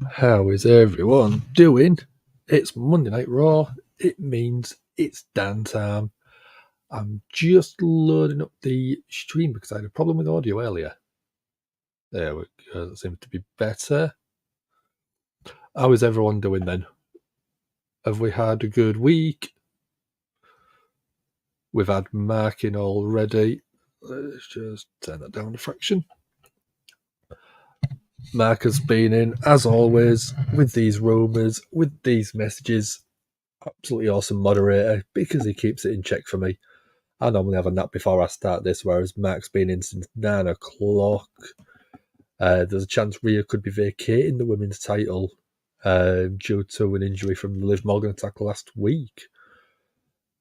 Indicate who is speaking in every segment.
Speaker 1: How is everyone doing? It's Monday Night Raw. It means it's Dan time. I'm just loading up the stream because I had a problem with audio earlier. There we go. That seems to be better. How is everyone doing then? Have we had a good week? We've had Mark in already. Let's just turn that down a fraction. Mark has been in, as always, with these rumours, with these messages. Absolutely awesome moderator because he keeps it in check for me. I normally have a nap before I start this, whereas Mark's been in since 9 o'clock. There's a chance Rhea could be vacating the women's title due to an injury from the Liv Morgan attack last week.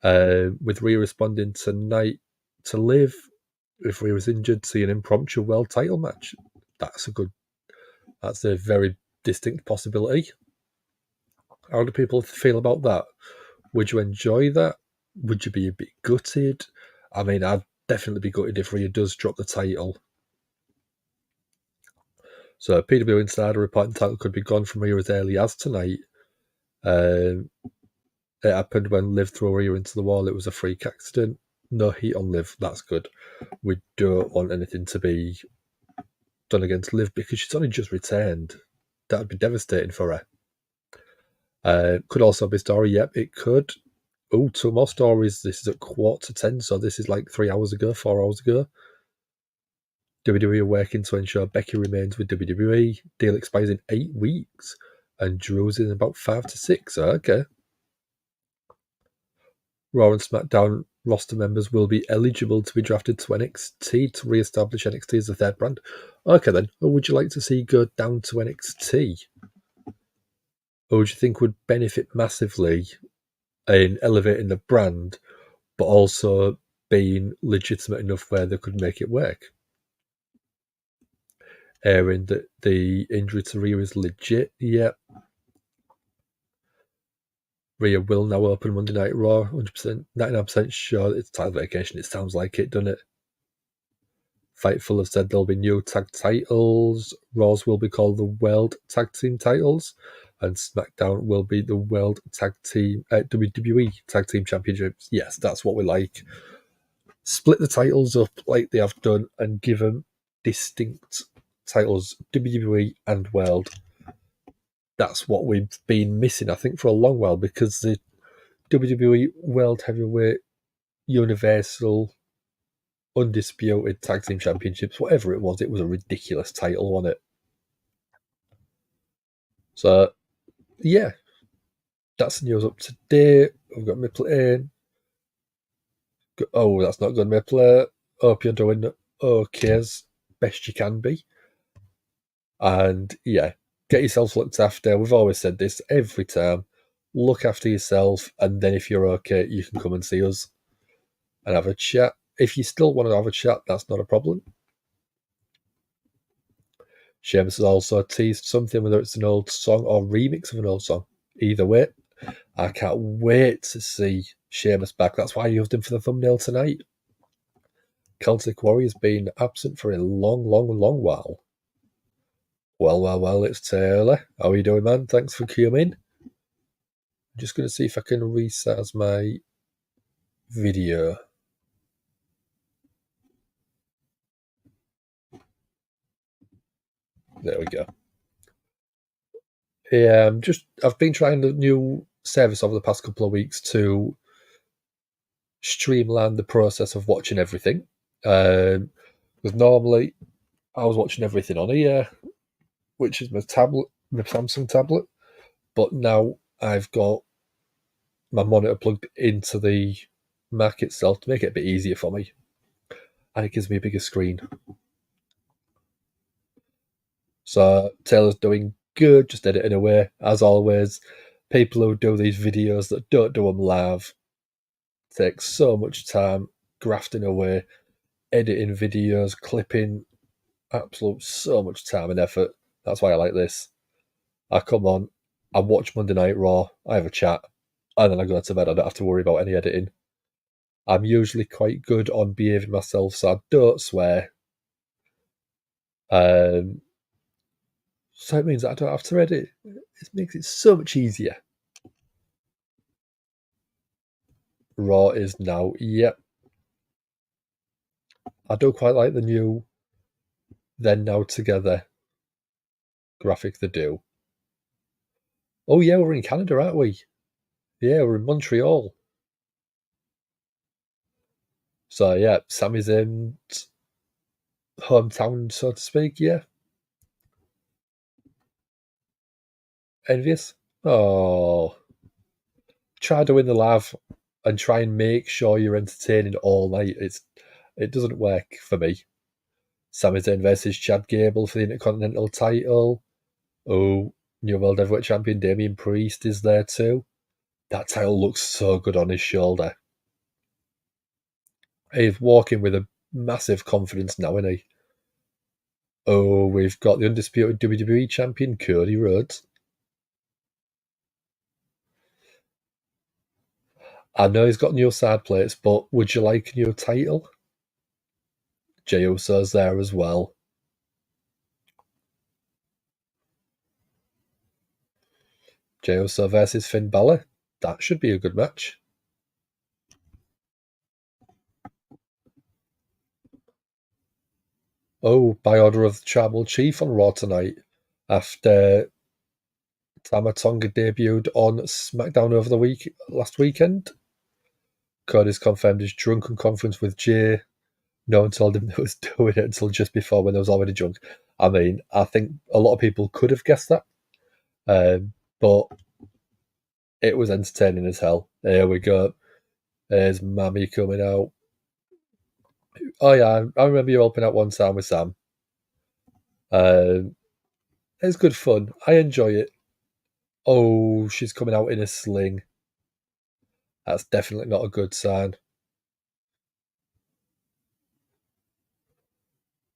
Speaker 1: With Rhea responding tonight to Liv, if Rhea was injured, see an impromptu world title match. That's a very distinct possibility. How do people feel about that? Would you enjoy that? Would you be a bit gutted? I mean, I'd definitely be gutted if Rhea does drop the title. So PW Insider reporting the title could be gone from Rhea as early as tonight. It happened when Liv threw Rhea into the wall. It was a freak accident. No heat on Liv. That's good. We don't want anything to be done against Liv because she's only just returned. That would be devastating for her. Could also be story. Yep, it could. Oh, 2 more stories. This is at 9:45, so this is like 3 hours ago, 4 hours ago. WWE are working to ensure Becky remains with WWE. Deal expires in 8 weeks, and Drew's in about 5 to 6. Okay. Raw and SmackDown roster members will be eligible to be drafted to NXT to re-establish NXT as a third brand. Okay then, who would you like to see go down to NXT? Who would you think would benefit massively in elevating the brand, but also being legitimate enough where they could make it work? Airing that the injury to Rhea is legit. Yep. Rhea will now open Monday Night Raw. 100%, 99% sure it's title vacation. It sounds like it, doesn't it? Fightful have said there'll be new tag titles. Raws will be called the World Tag Team titles, and SmackDown will be the World Tag Team WWE Tag Team Championships. Yes, that's what we like. Split the titles up like they have done and give them distinct titles, WWE and World. That's what we've been missing, I think, for a long while, because the WWE World Heavyweight, Universal, Undisputed Tag Team Championships, whatever it was a ridiculous title, wasn't it? So, yeah, that's the news up to date. We've got Maple in. Oh, that's not good, Maple. Hope you're doing okay as best you can be. And yeah, get yourself looked after. We've always said this every time. Look after yourself, and then if you're okay, you can come and see us and have a chat. If you still want to have a chat, that's not a problem. Sheamus has also teased something, whether it's an old song or remix of an old song. Either way, I can't wait to see Sheamus back. That's why I used him for the thumbnail tonight. Celtic Warrior has been absent for a long, long, long while. Well, it's Taylor. How are you doing, man? Thanks for coming. I'm just going to see if I can resize my video. There we go. Yeah, I've been trying a new service over the past couple of weeks to streamline the process of watching everything. Because normally I was watching everything on here, which is my Samsung tablet, but now I've got my monitor plugged into the Mac itself to make it a bit easier for me, and it gives me a bigger screen. So Taylor's doing good, just editing away as always. People who do these videos that don't do them live take so much time grafting away, editing videos, clipping, absolute so much time and effort. That's why I like this. I come on, I watch Monday Night Raw, I have a chat, and then I go to bed. I don't have to worry about any editing. I'm usually quite good on behaving myself, so I don't swear. So it means that I don't have to edit. It makes it so much easier. Raw is now. Yep. I do quite like the new then now together graphic they do. Oh yeah, we're in Canada, aren't we? Yeah, we're in Montreal. So yeah, Sami's in hometown, so to speak. Yeah, envious. Oh, try to win the live and try and make sure you're entertaining all night. It doesn't work for me. Sami Zayn versus Chad Gable for the Intercontinental title. Oh, new World Heavyweight Champion Damian Priest is there too. That title looks so good on his shoulder. He's walking with a massive confidence now, isn't he? Oh, we've got the undisputed WWE Champion Cody Rhodes. I know he's got new side plates, but would you like a new title? Jey Uso's there as well. Jey Uso versus Finn Balor. That should be a good match. Oh, by order of the Tribal Chief on Raw tonight, after Tama Tonga debuted on SmackDown over the last weekend. Cody's confirmed his drunken conference with Jey. No one told him he was doing it until just before when he was already drunk. I mean, I think a lot of people could have guessed that, but it was entertaining as hell. There we go. There's Mammy coming out. Oh yeah, I remember you helping out one time with Sam. It's good fun. I enjoy it. Oh, she's coming out in a sling. That's definitely not a good sign.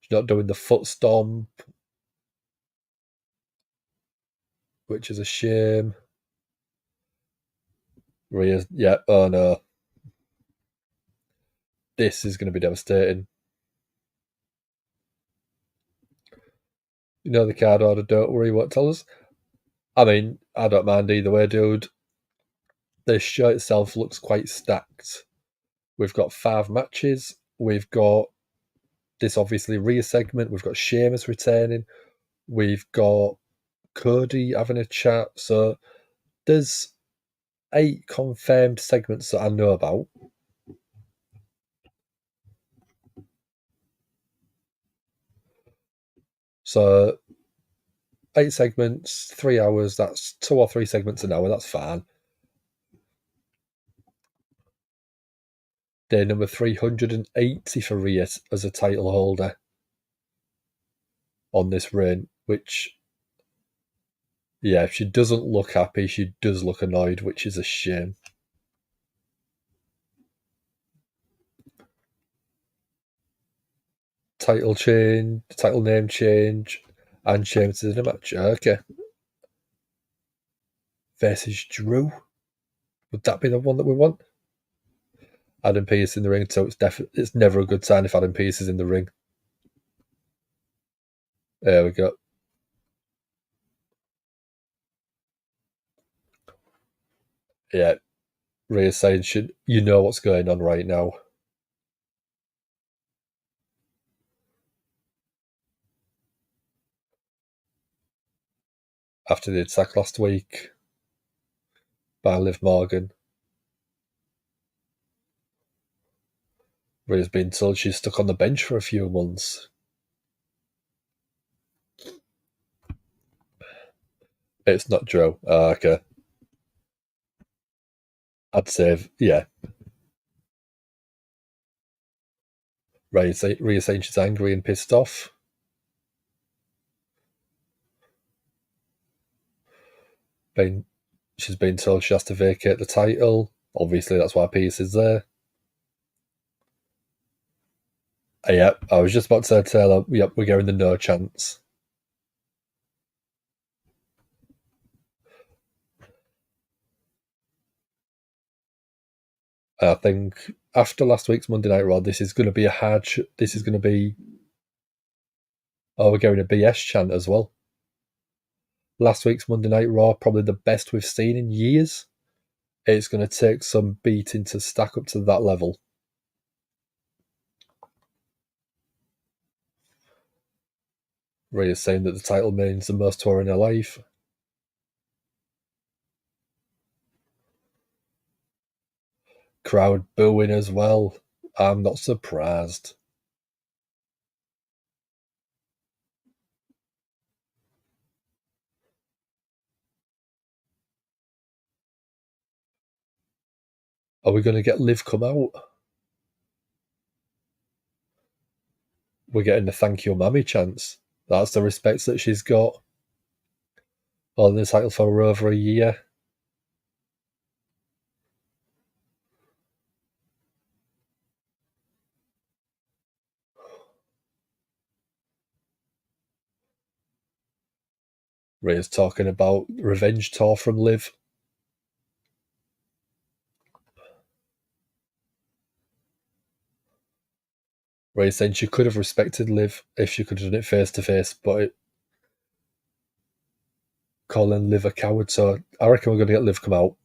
Speaker 1: She's not doing the foot stomp, which is a shame. Rhea's, yeah, oh no. This is going to be devastating. You know the card order, don't worry what tell us. I mean, I don't mind either way, dude. The show itself looks quite stacked. We've got 5 matches. We've got this obviously Rhea segment. We've got Sheamus returning. We've got Cody having a chat. So there's 8 confirmed segments that I know about. So 8 segments, 3 hours. That's 2 or 3 segments an hour. That's fine. Day number 380 for Rhea as a title holder on this reign, which, yeah, if she doesn't look happy, she does look annoyed, which is a shame. Title change, title name change, and Sheamus is in a match. Okay. Versus Drew. Would that be the one that we want? Adam Pearce in the ring, so it's never a good sign if Adam Pearce is in the ring. There we go. Yeah. Rhea's saying, you know what's going on right now. After the attack last week by Liv Morgan. Rhea's been told she's stuck on the bench for a few months. It's not Drew. Okay. I'd say, yeah. Rhea saying she's angry and pissed off. She's been told she has to vacate the title. Obviously, that's why Pearce is there. Yeah, I was just about to tell her, yep, we're getting the no chance. I think after last week's Monday Night Raw, this is going to be this is going to be. Oh, we're getting a BS chant as well. last week's Monday Night Raw, probably the best we've seen in years. It's going to take some beating to stack up to that level. Rhea's saying that the title means the most to her in her life. Crowd booing as well. I'm not surprised. Are we going to get Liv come out? We're getting the thank you, Mammy chance. That's the respect that she's got. Holding the title for over a year. Rhea's talking about revenge tour from Liv. Rhea's saying she could have respected Liv if she could have done it face to face, but calling Liv a coward, so I reckon we're going to get Liv come out.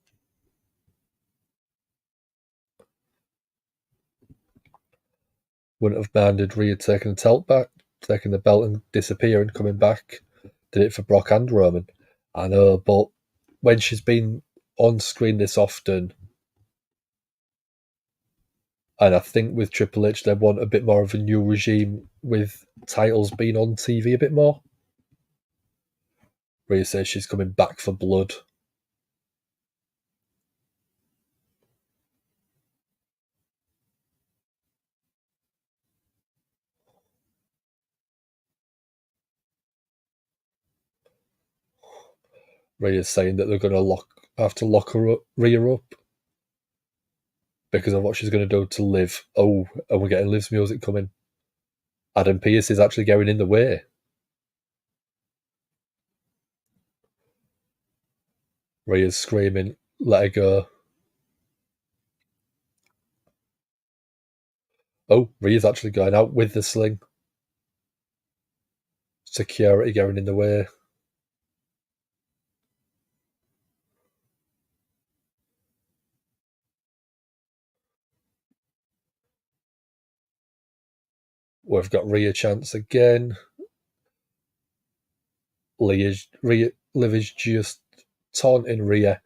Speaker 1: Wouldn't have minded Rhea taking the belt and disappearing, coming back. Did it for Brock and Roman. I know, but when she's been on screen this often, and I think with Triple H, they want a bit more of a new regime with titles being on TV a bit more. Rhea says she's coming back for blood. Rhea's saying that they're going to have to lock Rhea up because of what she's going to do to Liv. Oh, and we're getting Liv's music coming. Adam Pearce is actually going in the way. Rhea's screaming, let her go. Oh, Rhea's actually going out with the sling. Security going in the way. We've got Rhea chance again. Liv is just taunting Rhea.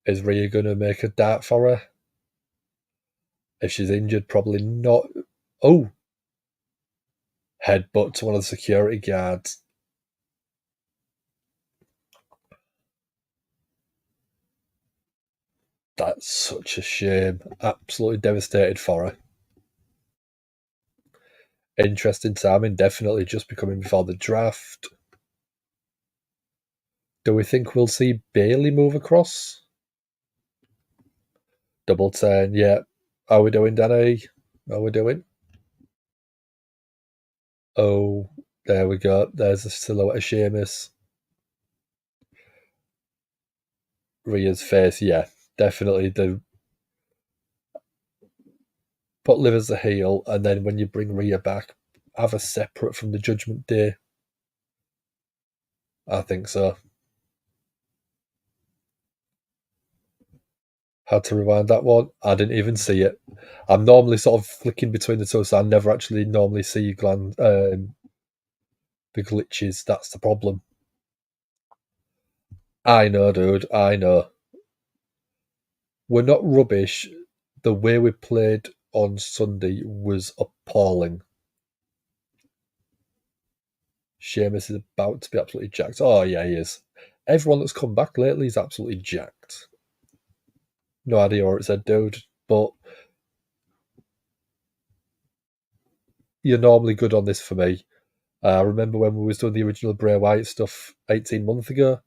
Speaker 1: Is Rhea going to make a dart for her? If she's injured, probably not. Oh! Headbutt to one of the security guards. That's such a shame. Absolutely devastated for her. Interesting timing, definitely just becoming before the draft. Do we think we'll see Bayley move across? Double 10, yeah. How are we doing, Danny? How are we doing? Oh, there we go. There's a silhouette of Sheamus. Rhea's face, yeah. Definitely put Liv as the heel, and then when you bring Rhea back, have her separate from the Judgment Day. I think so. Had to rewind that one. I didn't even see it. I'm normally sort of flicking between the two, so I never actually normally see the glitches. That's the problem. I know, dude. I know. We're not rubbish. The way we played on Sunday was appalling. Sheamus is about to be absolutely jacked. Oh, yeah, he is. Everyone that's come back lately is absolutely jacked. No idea what it said, dude, but you're normally good on this for me. I remember when we was doing the original Bray Wyatt stuff 18 months ago,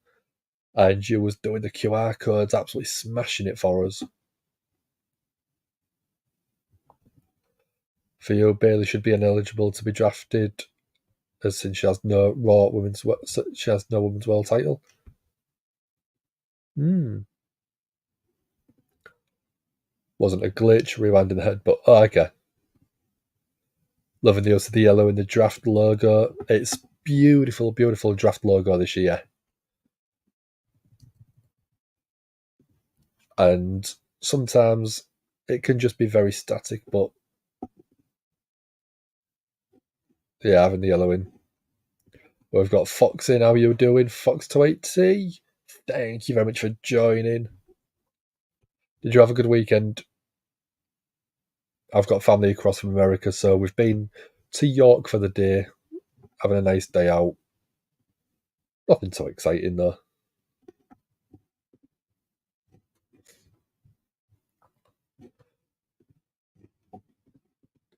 Speaker 1: and you was doing the QR codes, absolutely smashing it for us. For you, Bayley should be ineligible to be drafted, as since she has no women's world title. Wasn't a glitch, rewind in the head, but okay. Loving the use of the yellow in the draft logo. It's beautiful, beautiful draft logo this year. And sometimes it can just be very static, but yeah, having the yellow in. We've got Fox in. How are you doing, Fox280? Thank you very much for joining. Did you have a good weekend? I've got family across from America, so we've been to York for the day, having a nice day out. Nothing so exciting though.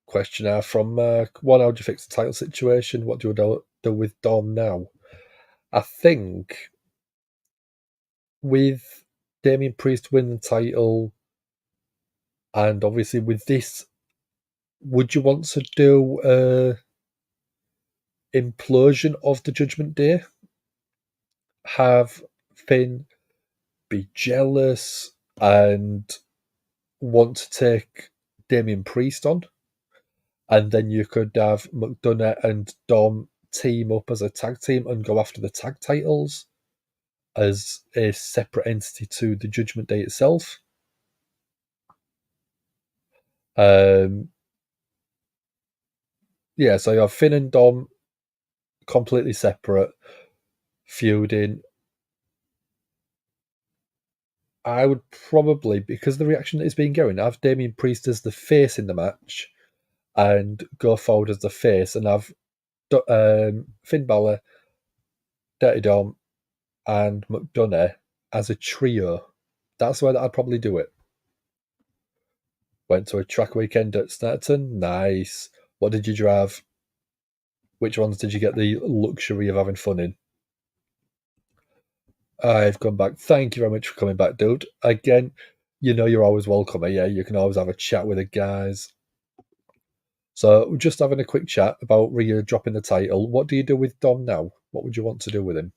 Speaker 1: Questionnaire from one, how do you fix the title situation? What do you do with Dom now? I think with Damien Priest winning the title, and obviously with this, would you want to do implosion of the Judgment Day? Have Finn be jealous and want to take Damien Priest on? And then you could have McDonough and Dom team up as a tag team and go after the tag titles as a separate entity to the Judgment Day itself. Yeah, so you have Finn and Dom completely separate, feuding. I would probably, because the reaction that has been going, have Damien Priest as the face in the match and go forward as the face and have Finn Balor, Dirty Dom, and McDonough as a trio. That's the way that I'd probably do it. Went to a track weekend at Snetterton. Nice. What did you drive? Which ones did you get the luxury of having fun in? I've come back. Thank you very much for coming back, dude. Again, you know you're always welcome. Yeah, you can always have a chat with the guys. So we're just having a quick chat about Rhea dropping the title. What do you do with Dom now? What would you want to do with him?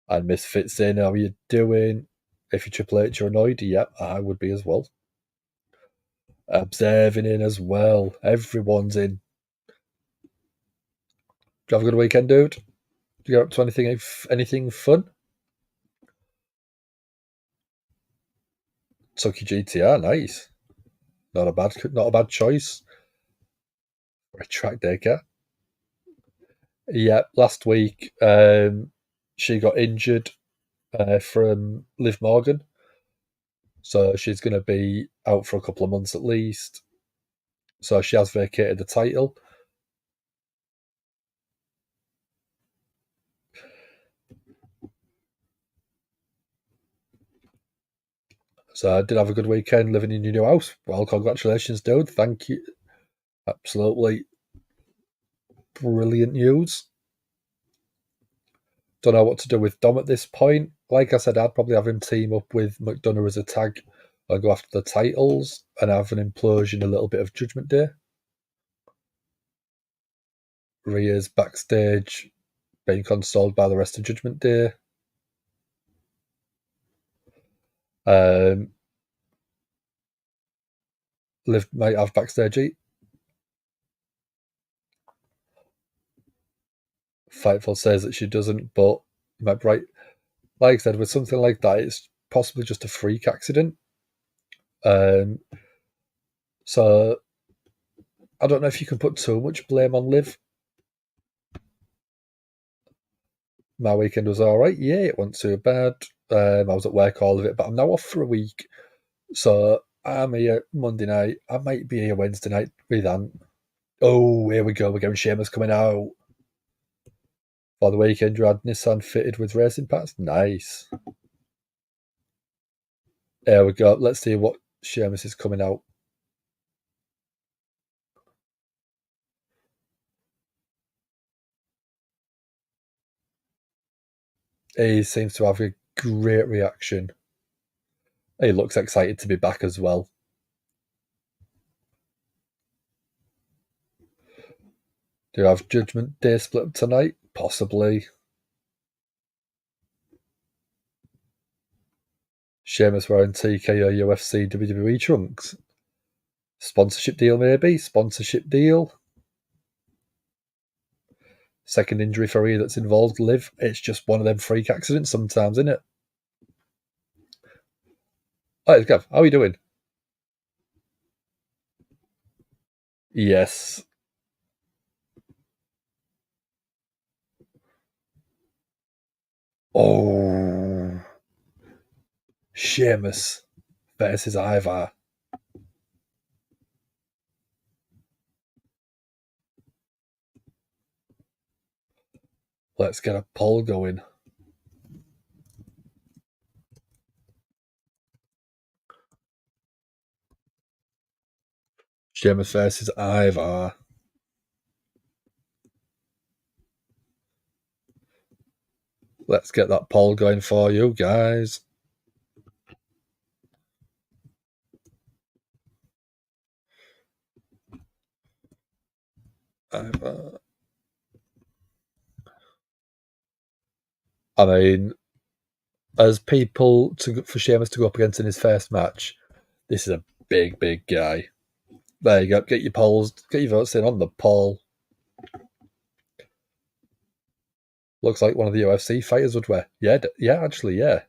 Speaker 1: And Misfits in, how are you doing? If you're Triple H, you're annoyed? Yep, I would be as well. Observing in as well. Everyone's in. Do you have a good weekend, dude? Do you get up to anything fun? Tucky GTR, nice. Not a bad choice. For a track day car. Yeah, last week she got injured from Liv Morgan, so she's going to be out for a couple of months at least. So she has vacated the title. So I did have a good weekend living in your new house. Well, congratulations, dude. Thank you. Absolutely brilliant news. Don't know what to do with Dom at this point. Like I said, I'd probably have him team up with McDonough as a tag and go after the titles and have an implosion, a little bit of Judgment Day. Rhea's backstage being consoled by the rest of Judgment Day. Liv might have backstage eat. Fightful says that she doesn't, but you might be right. Like I said, with something like that, it's possibly just a freak accident. So I don't know if you can put too much blame on Liv. My weekend was all right. Yeah, it wasn't too bad. I was at work all of it, but I'm now off for a week. So I'm here Monday night. I might be here Wednesday night with Ant. Oh, here we go. We're getting Sheamus coming out. For the weekend, you had Nissan fitted with racing parts. Nice. There we go. Let's see what Sheamus is coming out. He seems to have a great reaction. He looks excited to be back as well. Do you have Judgment Day split up tonight? Possibly. Sheamus wearing TKO UFC WWE trunks. Sponsorship deal, maybe? Sponsorship deal. Second injury for you that's involved, Liv. It's just one of them freak accidents sometimes, isn't it? Alright, Gav, how are you doing? Yes. Oh. Sheamus versus Ivar. Let's get a poll going. Sheamus versus Ivar. Let's get that poll going for you guys. Ivar. I mean, as people for Sheamus to go up against in his first match, this is a big, big guy. There you go. Get your polls, get your votes in on the poll. Looks like one of the UFC fighters would wear. Yeah, actually, yeah.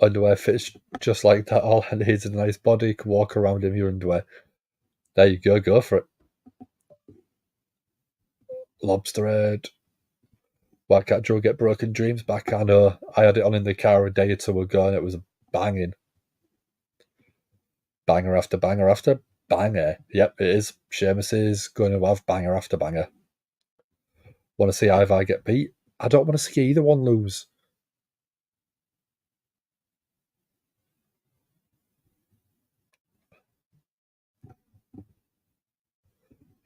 Speaker 1: Underwear fits just like that. All I need is a nice body. Can walk around in your underwear. There you go. Go for it. Lobster head. Why can't Joe get broken dreams back? I know. I had it on in the car a day or two ago and it was banging. Banger after banger after banger. Yep, it is. Sheamus is going to have banger after banger. Want to see Ivar get beat? I don't want to see either one lose.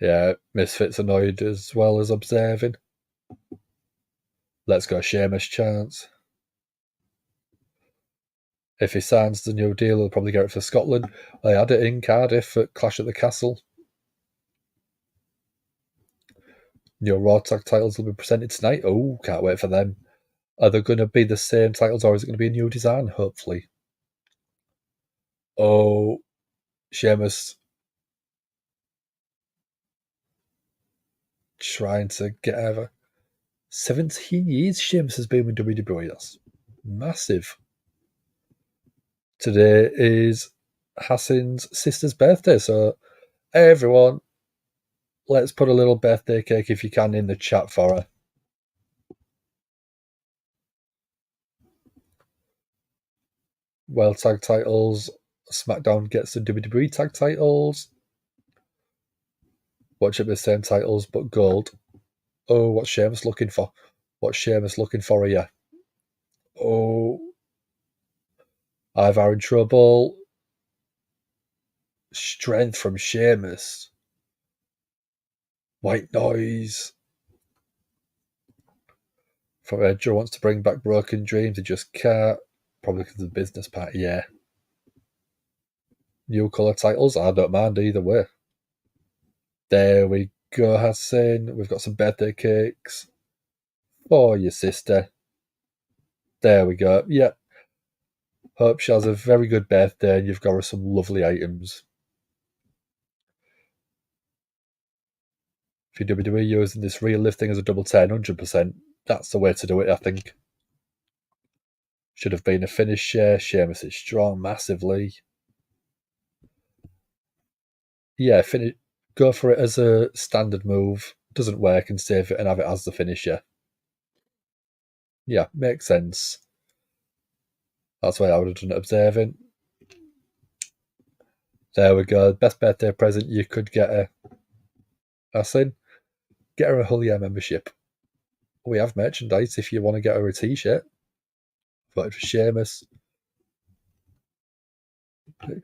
Speaker 1: Yeah, Misfit's annoyed as well as observing. Let's go Sheamus chance. If he signs the new deal, he'll probably get it for Scotland. They had it in Cardiff at Clash at the Castle. New Raw Tag titles will be presented tonight. Oh, can't wait for them. Are they going to be the same titles or is it going to be a new design? Hopefully. Oh, Sheamus trying to get over. 17 years Sheamus has been with WWE. That's massive. Today is Hassan's sister's birthday, so everyone, let's put a little birthday cake if you can in the chat for her. World Tag titles. SmackDown gets the WWE Tag titles. Watch it with the same titles, but gold. Oh, what's Sheamus looking for? What's Sheamus looking for here? Oh, Ivar in trouble. Strength from Sheamus. White noise. From Edge wants to bring back Broken Dreams. He just can't. Probably because of the business part, yeah. New colour titles, I don't mind either way. There we go, Hassan. We've got some birthday cakes for your sister. There we go. Yep. Hope she has a very good birthday and you've got her some lovely items. If you're WWE using this real lifting as a double 10, 100%, that's the way to do it, I think. Should have been a finish share. Sheamus is strong massively. Yeah, go for it as a standard move. Doesn't work and save it and have it as the finisher. Yeah, makes sense. That's why I would have done it observing. There we go. Best birthday present you could get her. Hassan, get her a Hullywood membership. We have merchandise if you want to get her a t-shirt. Voted for Sheamus.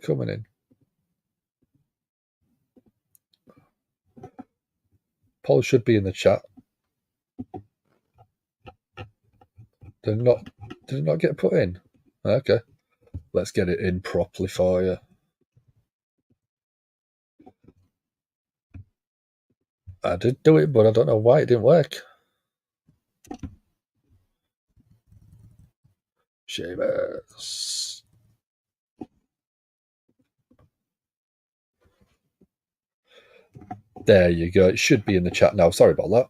Speaker 1: Coming in. Paul should be in the chat. Did it not get put in? Okay. Let's get it in properly for you. I did do it, but I don't know why it didn't work. Sheamus. There you go. It should be in the chat now. Sorry about that.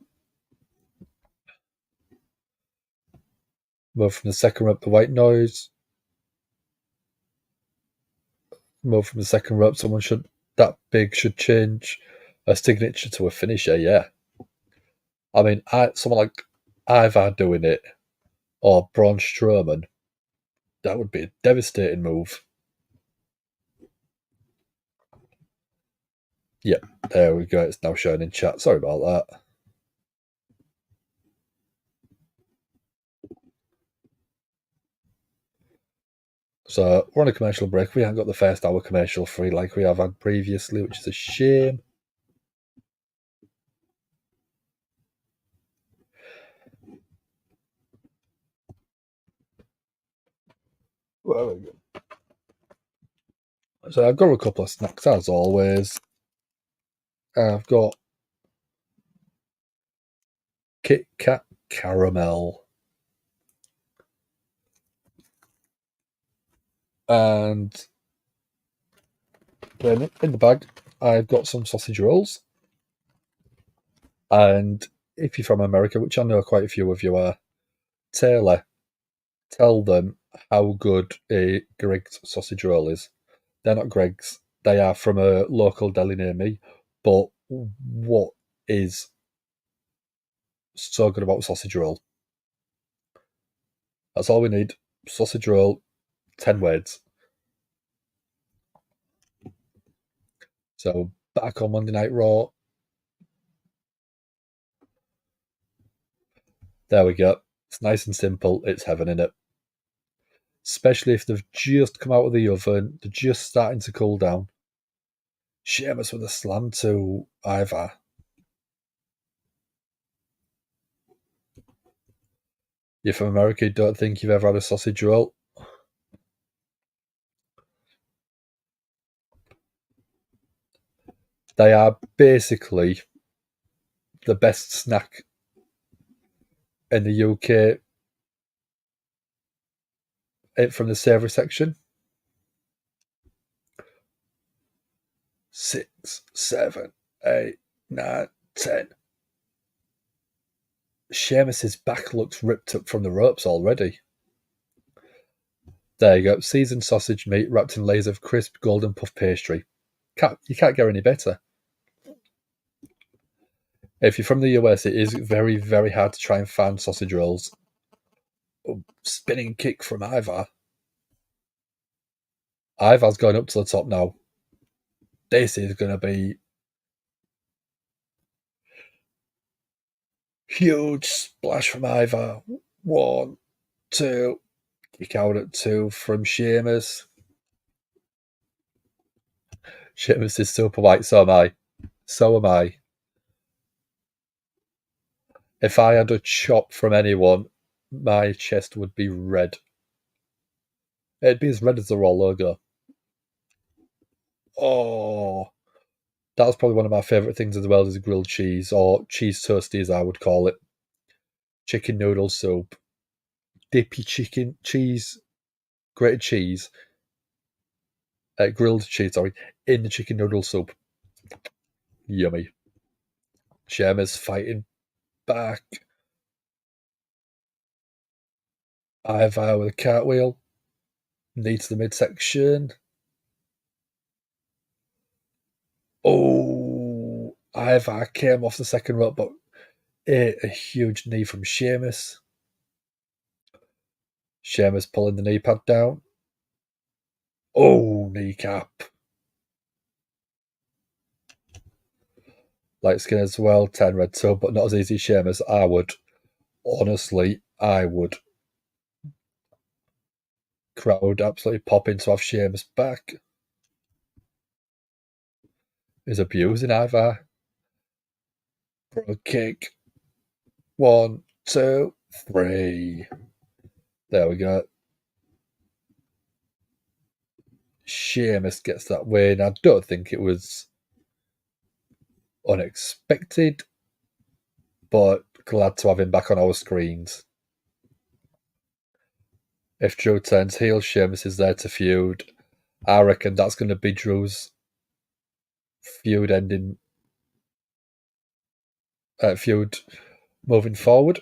Speaker 1: Move from the second rope to white noise. Move from the second rope. Someone should change a signature to a finisher. Yeah. I mean, someone like Ivar doing it or Braun Strowman, that would be a devastating move. Yeah, there we go. It's now showing in chat. Sorry about that. So we're on a commercial break. We haven't got the first hour commercial free like we have had previously, which is a shame. There we go. So I've got a couple of snacks as always. I've got Kit Kat Caramel. And then in the bag, I've got some sausage rolls. And if you're from America, which I know quite a few of you are, Taylor, tell them how good a Greg's sausage roll is. They're not Greg's. They are from a local deli near me. But what is so good about sausage roll? That's all we need. Sausage roll, 10 words. So back on Monday Night Raw. There we go. It's nice and simple. It's heaven in it. Especially if they've just come out of the oven. They're just starting to cool down. Sheamus with a slam to Ivar. You're from America, you don't think you've ever had a sausage roll? They are basically the best snack in the UK from the savoury section. 6, 7, 8, 9, 10. Sheamus's back looks ripped up from the ropes already. There you go. Seasoned sausage meat wrapped in layers of crisp golden puff pastry. You can't get any better. If you're from the US, it is very, very hard to try and find sausage rolls. Spinning kick from Ivar. Ivar's going up to the top now. This is going to be huge splash from Ivar. 1, 2. Kick out at 2 from Sheamus. Sheamus is super white, so am I. So am I. If I had a chop from anyone, my chest would be red. It'd be as red as the Raw logo. Oh, that's probably one of my favourite things in the world is grilled cheese, or cheese toasty as I would call it. Chicken noodle soup. Dippy chicken, cheese, grated cheese, grilled cheese, sorry, in the chicken noodle soup. Yummy. Sheamus fighting back. Ivar with a cartwheel. Knee to the midsection. Oh, Ivar came off the second rope, but ate a huge knee from Sheamus. Sheamus pulling the knee pad down. Oh, kneecap. Light skin as well, 10 red tub, but not as easy as Sheamus. I would. Crowd absolutely popping to have Sheamus back. Is abusing Ivar. Pro kick. 1, 2, 3. There we go. Sheamus gets that win. I don't think it was unexpected, but glad to have him back on our screens. If Drew turns heel, Sheamus is there to feud. I reckon that's going to be Drew's feud moving forward.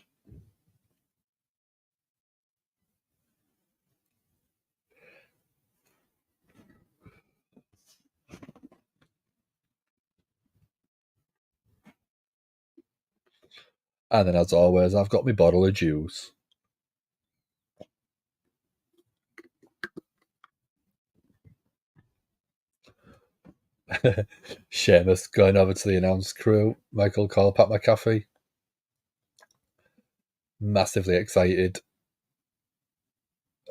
Speaker 1: And then, as always, I've got my bottle of juice. Sheamus going over to the announce crew. Michael Cole, Pat McAfee. Massively excited.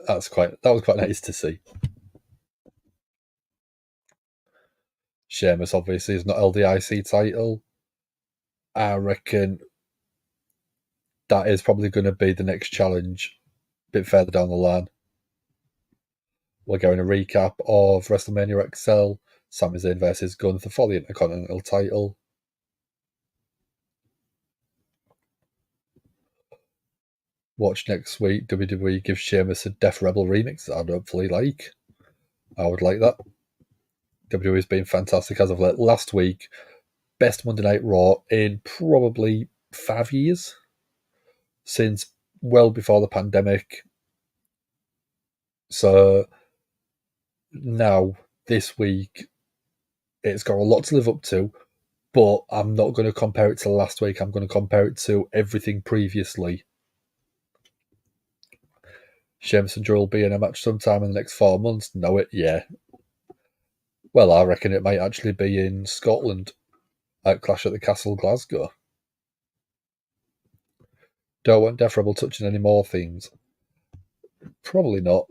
Speaker 1: That was quite nice to see. Sheamus obviously has not held the IC title. I reckon that is probably going to be the next challenge a bit further down the line. We're going a recap of WrestleMania XL, Sami Zayn versus Gunther for the Intercontinental title. Watch next week, WWE gives Sheamus a Death Rebel remix that I'd hopefully like. I would like that. WWE's been fantastic as of last week. Best Monday Night Raw in probably 5 years, since well before the pandemic. So now, this week, it's got a lot to live up to, but I'm not going to compare it to last week. I'm going to compare it to everything previously. Sheamus and Drew will be in a match sometime in the next 4 months. Know it? Yeah. Well, I reckon it might actually be in Scotland at Clash at the Castle, Glasgow. Don't want Death Rebel touching any more themes. Probably not.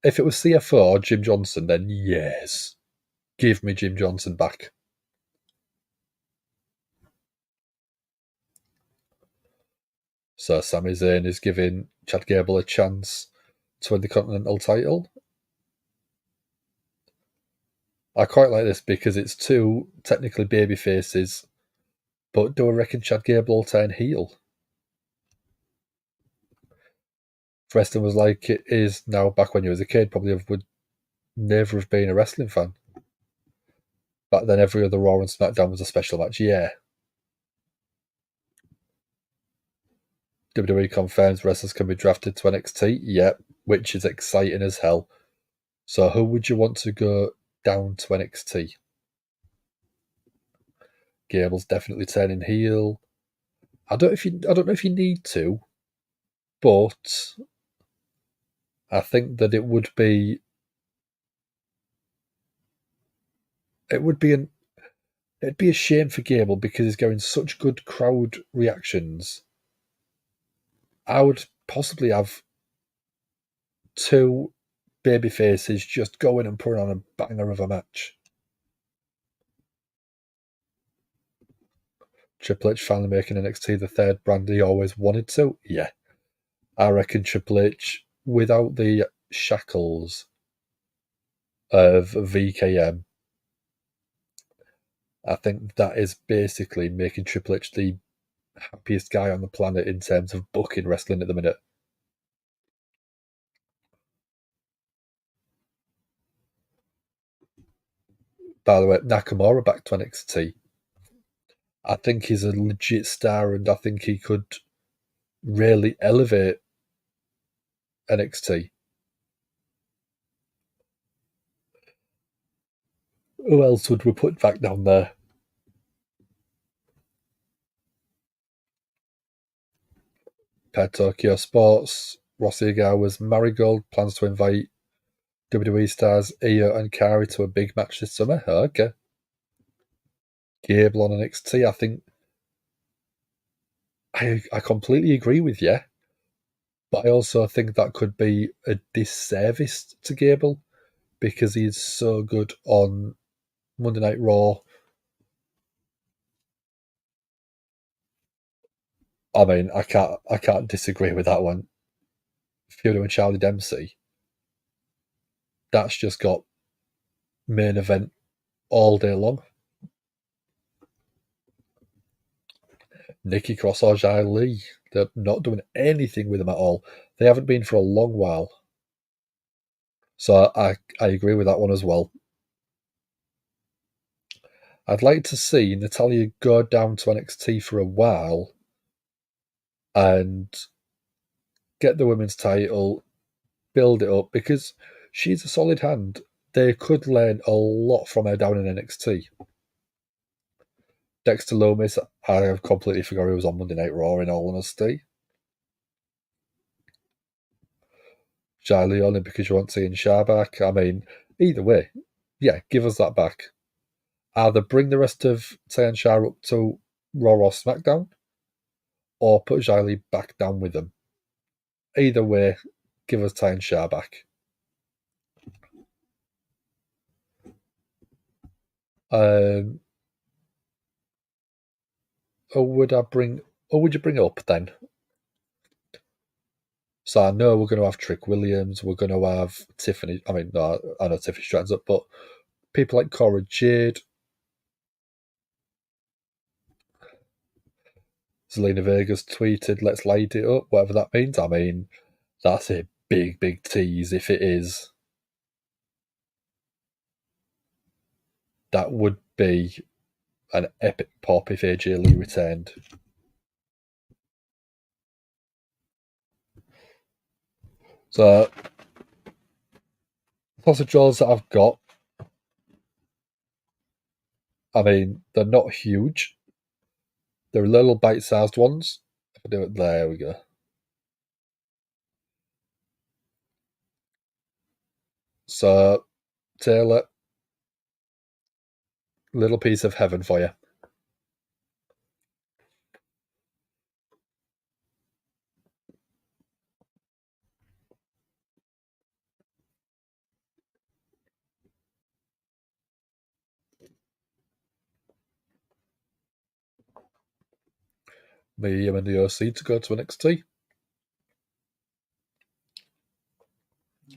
Speaker 1: If it was CFO or Jim Johnson, then yes. Give me Jim Johnson back. So Sami Zayn is giving Chad Gable a chance to win the Continental title. I quite like this because it's two technically baby faces, but do I reckon Chad Gable will turn heel? Wrestling was like it is now. Back when you was a kid, probably would never have been a wrestling fan. Back then, every other Raw and SmackDown was a special match. Yeah. WWE confirms wrestlers can be drafted to NXT. Yep, which is exciting as hell. So, who would you want to go down to NXT? Gable's definitely turning heel. I don't know if you need to, but I think that it'd be a shame for Gable because he's getting such good crowd reactions. I would possibly have two baby faces just going and putting on a banger of a match. Triple H finally making NXT the third brand he always wanted to. Yeah. I reckon Triple H, without the shackles of VKM, I think that is basically making Triple H the happiest guy on the planet in terms of booking wrestling at the minute. By the way, Nakamura back to NXT. I think he's a legit star, and I think he could really elevate NXT. Who else would we put back down there? Per Tokyo Sports, Rossi Agawa's Marigold plans to invite WWE stars Io and Kairi to a big match this summer. Okay. Gable on NXT, I think I completely agree with you, but I also think that could be a disservice to Gable because he's so good on Monday Night Raw. I mean, I can't disagree with that one. Feuding with Charlie Dempsey, that's just got main event all day long. Nikki Cross or Jai Lee, they're not doing anything with him at all. They haven't been for a long while. So I agree with that one as well. I'd like to see Natalya go down to NXT for a while and get the women's title, build it up, because she's a solid hand. They could learn a lot from her down in NXT. Dexter Lumis, I have completely forgot he was on Monday Night Raw, in all honesty. Charlie, only because you want seeing Shah back. I mean, either way, yeah, give us that back. Either bring the rest of Tay and Shah up to Raw or SmackDown, or put Xylee back down with them. Either way, give us Tay and Shah back. Or would you bring up then? So I know we're going to have Trick Williams, we're going to have Tiffany. I mean, no, I know Tiffany Stratton's up, but people like Cora Jade, Zelina Vega's tweeted, "Let's light it up," whatever that means. I mean, that's a big, big tease if it is. That would be an epic pop if AJ Lee returned. So, sausage rolls that I've got, I mean, they're not huge. They're little bite-sized ones. If I do it, there we go. So, Taylor, little piece of heaven for you. Me and the OC to go to NXT.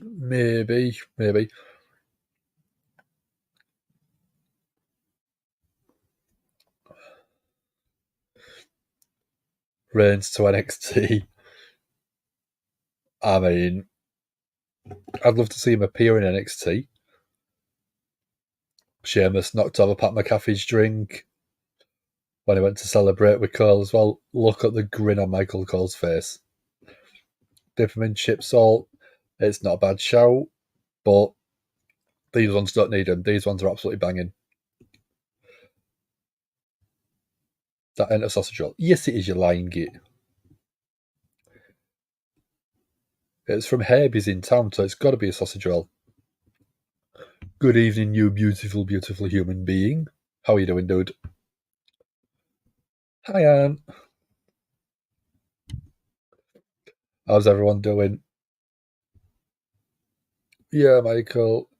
Speaker 1: Maybe. Reigns to NXT. I mean, I'd love to see him appear in NXT. Sheamus knocked over Pat McAfee's drink when he went to celebrate with Cole as well. Look at the grin on Michael Cole's face. Dip him in chip salt. It's not a bad shout, but these ones don't need them. These ones are absolutely banging. That ain't a sausage roll. Yes, it is, you lying git. It's from Herbies in town, so it's got to be a sausage roll. Good evening, you beautiful, beautiful human being. How are you doing, dude? Hi, Anne. How's everyone doing? Yeah, Michael.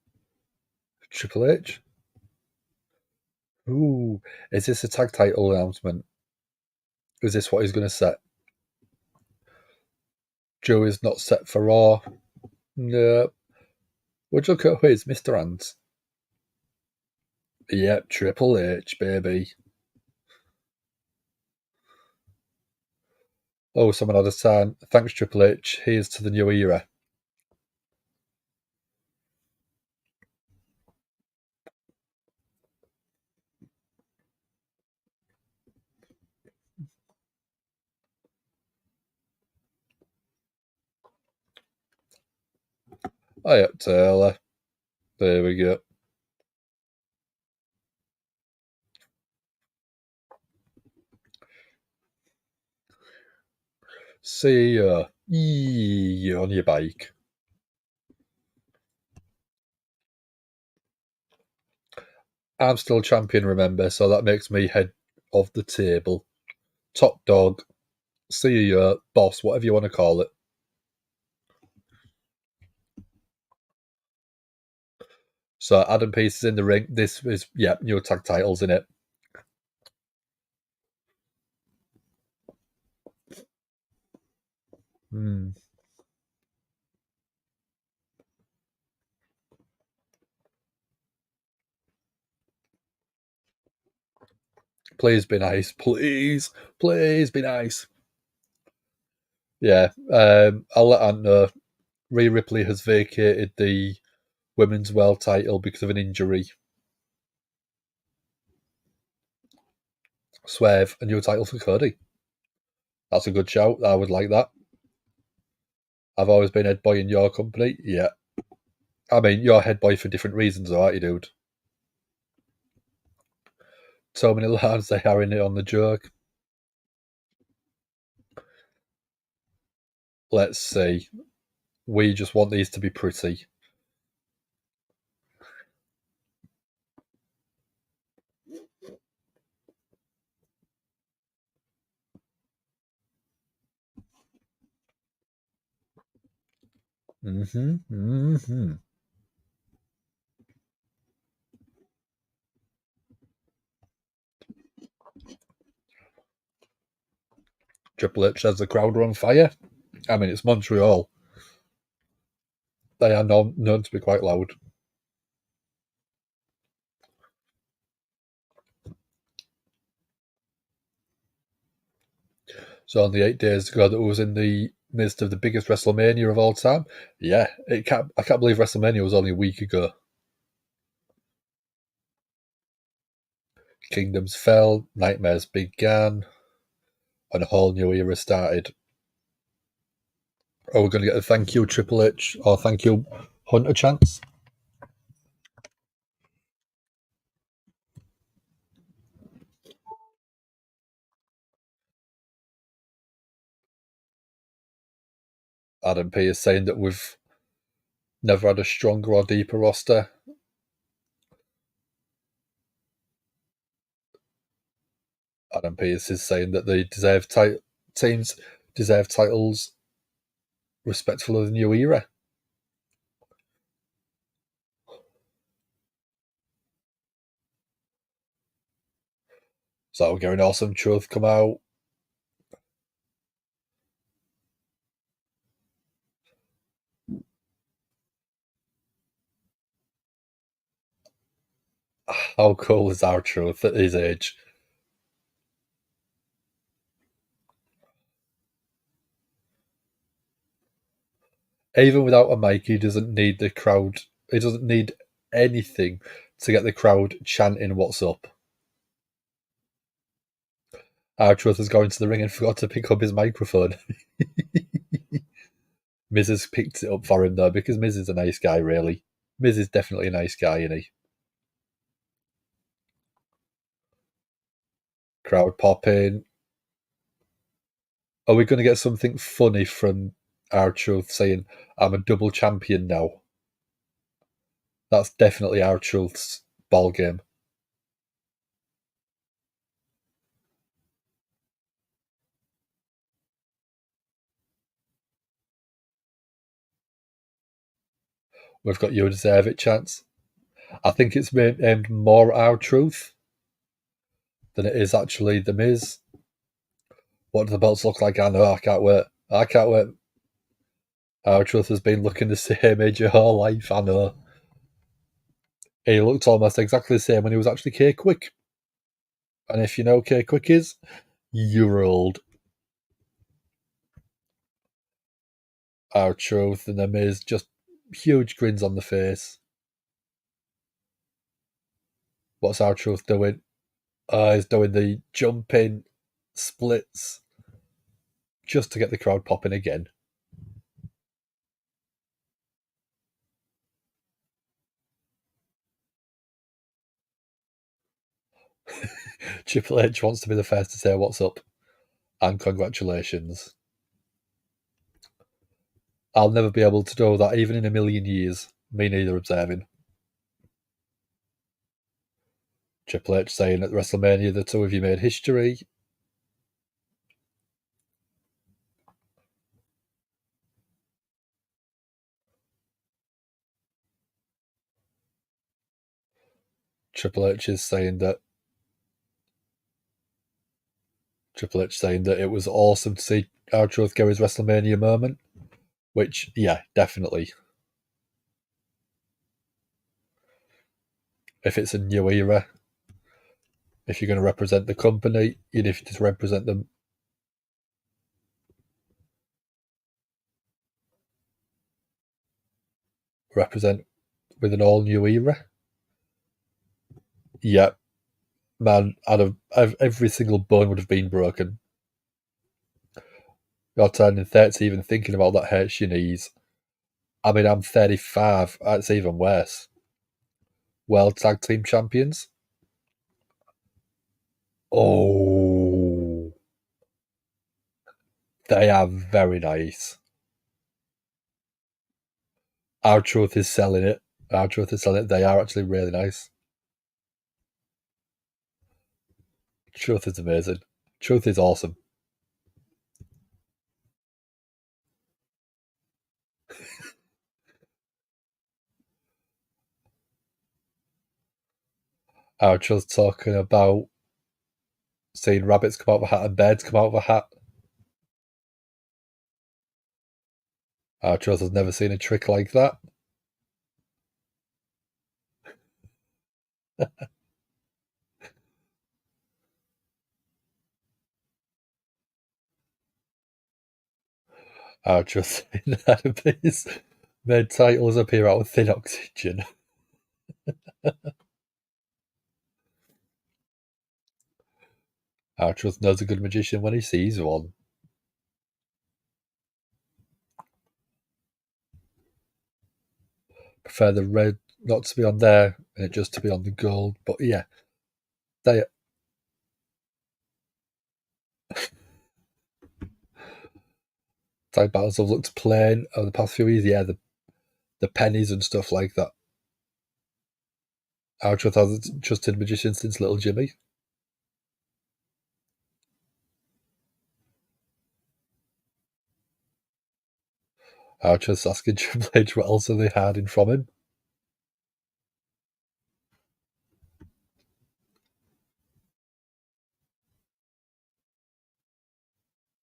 Speaker 1: Triple H. Ooh, is this a tag title announcement? Is this what he's going to set? Joe is not set for Raw. No. Would you look at who is Mr. Ants? Yep, Triple H, baby. Oh, someone had a sign. Thanks, Triple H. Here's to the new era. Oh, yeah, Taylor. There we go. See ya. Yee, on your bike. I'm still champion, remember, so that makes me head of the table. Top dog. See ya, boss, whatever you want to call it. So Adam Peace is in the ring. This is, new tag titles in it. Please be nice. Please be nice. Yeah, I'll let Ant know. Rhea Ripley has vacated the Women's World title because of an injury. Swerve, a new title for Cody. That's a good shout. I would like that. I've always been head boy in your company. Yeah. I mean, you're head boy for different reasons, though, aren't you, dude? So many lads, they are in it on the joke. Let's see. We just want these to be pretty. Triple H says the crowd are on fire. I mean, it's Montreal. They are known to be quite loud. So on the 8 days ago that was in the midst of the biggest WrestleMania of all time, yeah, I can't believe WrestleMania was only a week ago. Kingdoms fell, nightmares began, and a whole new era started. Are we going to get a thank you Triple H or thank you Hunter chance? Adam P is saying that we've never had a stronger or deeper roster. Adam Pierce is saying that the teams deserve titles respectful of the new era. So Gary Awesome Truth come out. How cool is our Truth at his age? Even without a mic, he doesn't need the crowd. He doesn't need anything to get the crowd chanting "What's up?" Our Truth has gone to the ring and forgot to pick up his microphone. Miz has picked it up for him though, because Miz is a nice guy, really. Miz is definitely a nice guy, isn't he? Crowd popping. Are we going to get something funny from our Truth saying, "I'm a double champion now"? That's definitely our Truth's ball game. We've got "You Deserve It" chance. I think it's aimed more at our Truth than it is actually the Miz. What do the belts look like? I know. I can't wait. I can't wait. Our Truth has been looking the same age your whole life. I know. He looked almost exactly the same when he was actually K-Quick. And if you know K-Quick is, you're old. Our Truth and the Miz, just huge grins on the face. What's our Truth doing? He's doing the jumping splits just to get the crowd popping again. Triple H wants to be the first to say what's up and congratulations. I'll never be able to do that even in a million years. Me neither, observing. Triple H saying at WrestleMania the two of you made history. Triple H saying that it was awesome to see our Truth go his WrestleMania moment. Which, yeah, definitely. If it's a new era, if you're going to represent the company, even if you just represent them. represent with an all-new era. Yeah, man, every single bone would have been broken. You're turning 30 even thinking about that hurts your knees. I mean, I'm 35. That's even worse. World Tag Team Champions. Oh, they are very nice. Our Truth is selling it. Our Truth is selling it. They are actually really nice. Truth is amazing. Truth is awesome. Our Truth talking about seeing rabbits come out of a hat and birds come out of a hat. Our Truth has never seen a trick like that. Our Truth saying that his made titles appear out of thin oxygen. Our Truth knows a good magician when he sees one. Prefer the red not to be on there and it just to be on the gold, but yeah, they tag battles have looked plain over the past few years. Yeah, the pennies and stuff like that. Our Truth hasn't trusted magicians since Little Jimmy. Our Truth's asking Triple H what else are they hiding from him.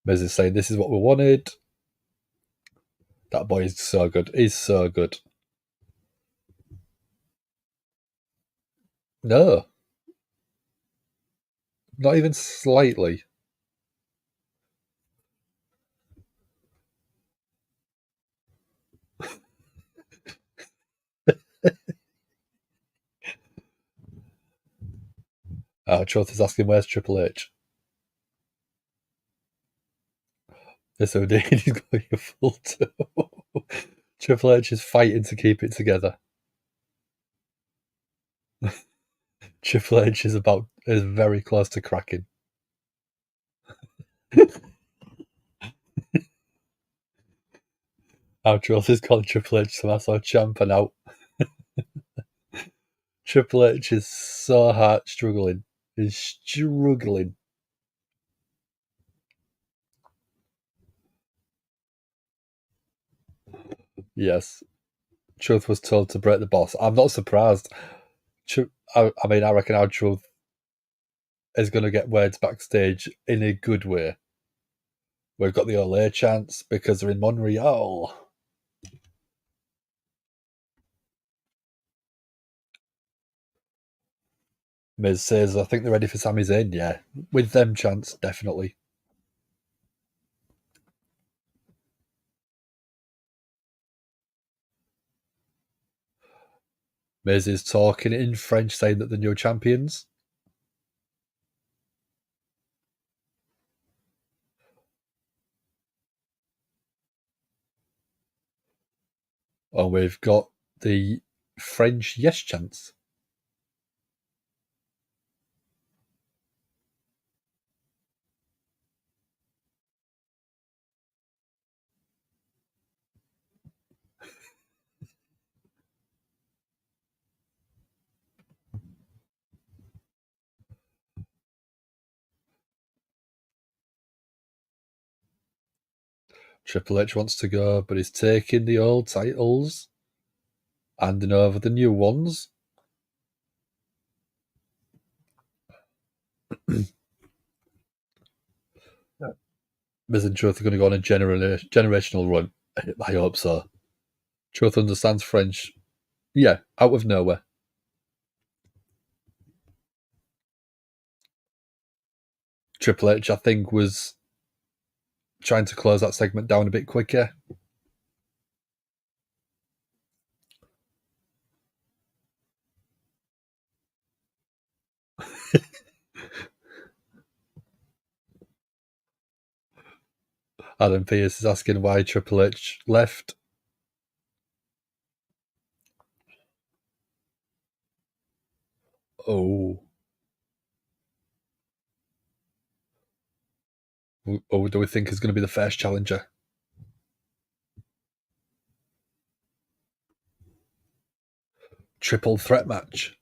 Speaker 1: Miz is saying this is what we wanted. That boy is so good. He's so good. No. Not even slightly. Our Truth is asking where's Triple H. Yes, indeed, he's going a full toe. Triple H is fighting to keep it together. Triple H is very close to cracking. Our Truth is calling Triple H Tommaso Ciampa now. Triple H is so hard struggling. He's struggling. Yes. Truth was told to break the boss. I'm not surprised. I reckon our Truth is going to get words backstage in a good way. We've got the Olay chance because they're in Montreal. Miz says, I think they're ready for Sami Zayn. Yeah, with them chance, definitely. Miz is talking in French, saying that the new champions. And we've got the French yes chance. Triple H wants to go, but he's taking the old titles, handing over the new ones. Miz and Truth are going to go on a generational run. I hope so. Truth understands French. Yeah, out of nowhere. Triple H, I think, was trying to close that segment down a bit quicker. Adam Pearce is asking why Triple H left. Oh, do we think he's going to be the first challenger? Triple threat match.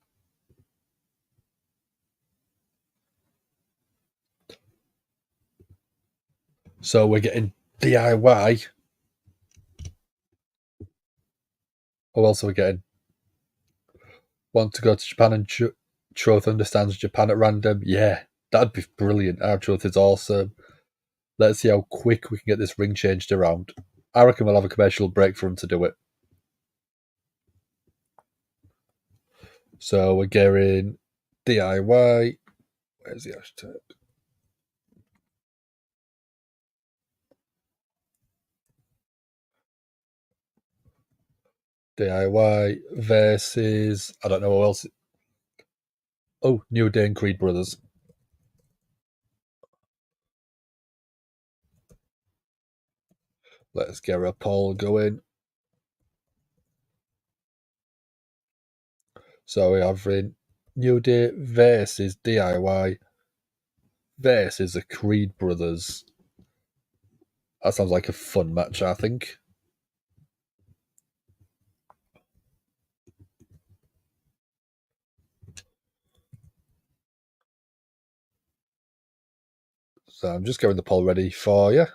Speaker 1: So we're getting DIY. Who else are we getting? Want to go to Japan and Truth understands Japan at random? Yeah, that'd be brilliant. Our Truth is awesome. Let's see how quick we can get this ring changed around. I reckon we'll have a commercial break for him to do it. So we're getting DIY. Where's the hashtag? DIY versus, I don't know who else. Oh, New Day and Creed Brothers. Let's get a poll going. So we're having New Day versus DIY versus the Creed Brothers. That sounds like a fun match, I think. So I'm just getting the poll ready for you.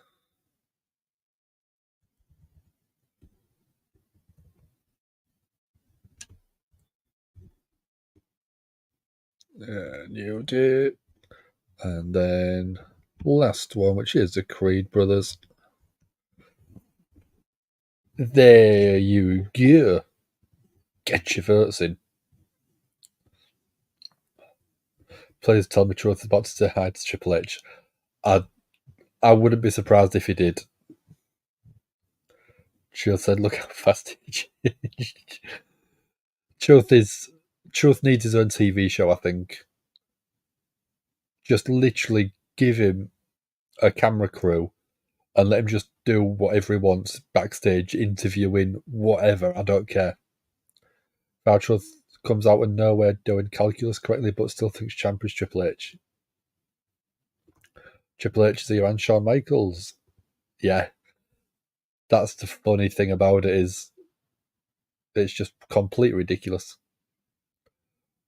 Speaker 1: New Day. And then last one, which is the Creed Brothers. There you go. Get your votes in. Please tell me Truth is about to say hi to Triple H. I wouldn't be surprised if he did. Truth said, look how fast he changed. Truth needs his own TV show, I think. Just literally give him a camera crew and let him just do whatever he wants backstage, interviewing, whatever. I don't care. Our Truth comes out of nowhere doing calculus correctly, but still thinks champ is Triple H. Triple H is here and Shawn Michaels. Yeah. That's the funny thing about it is it's just completely ridiculous.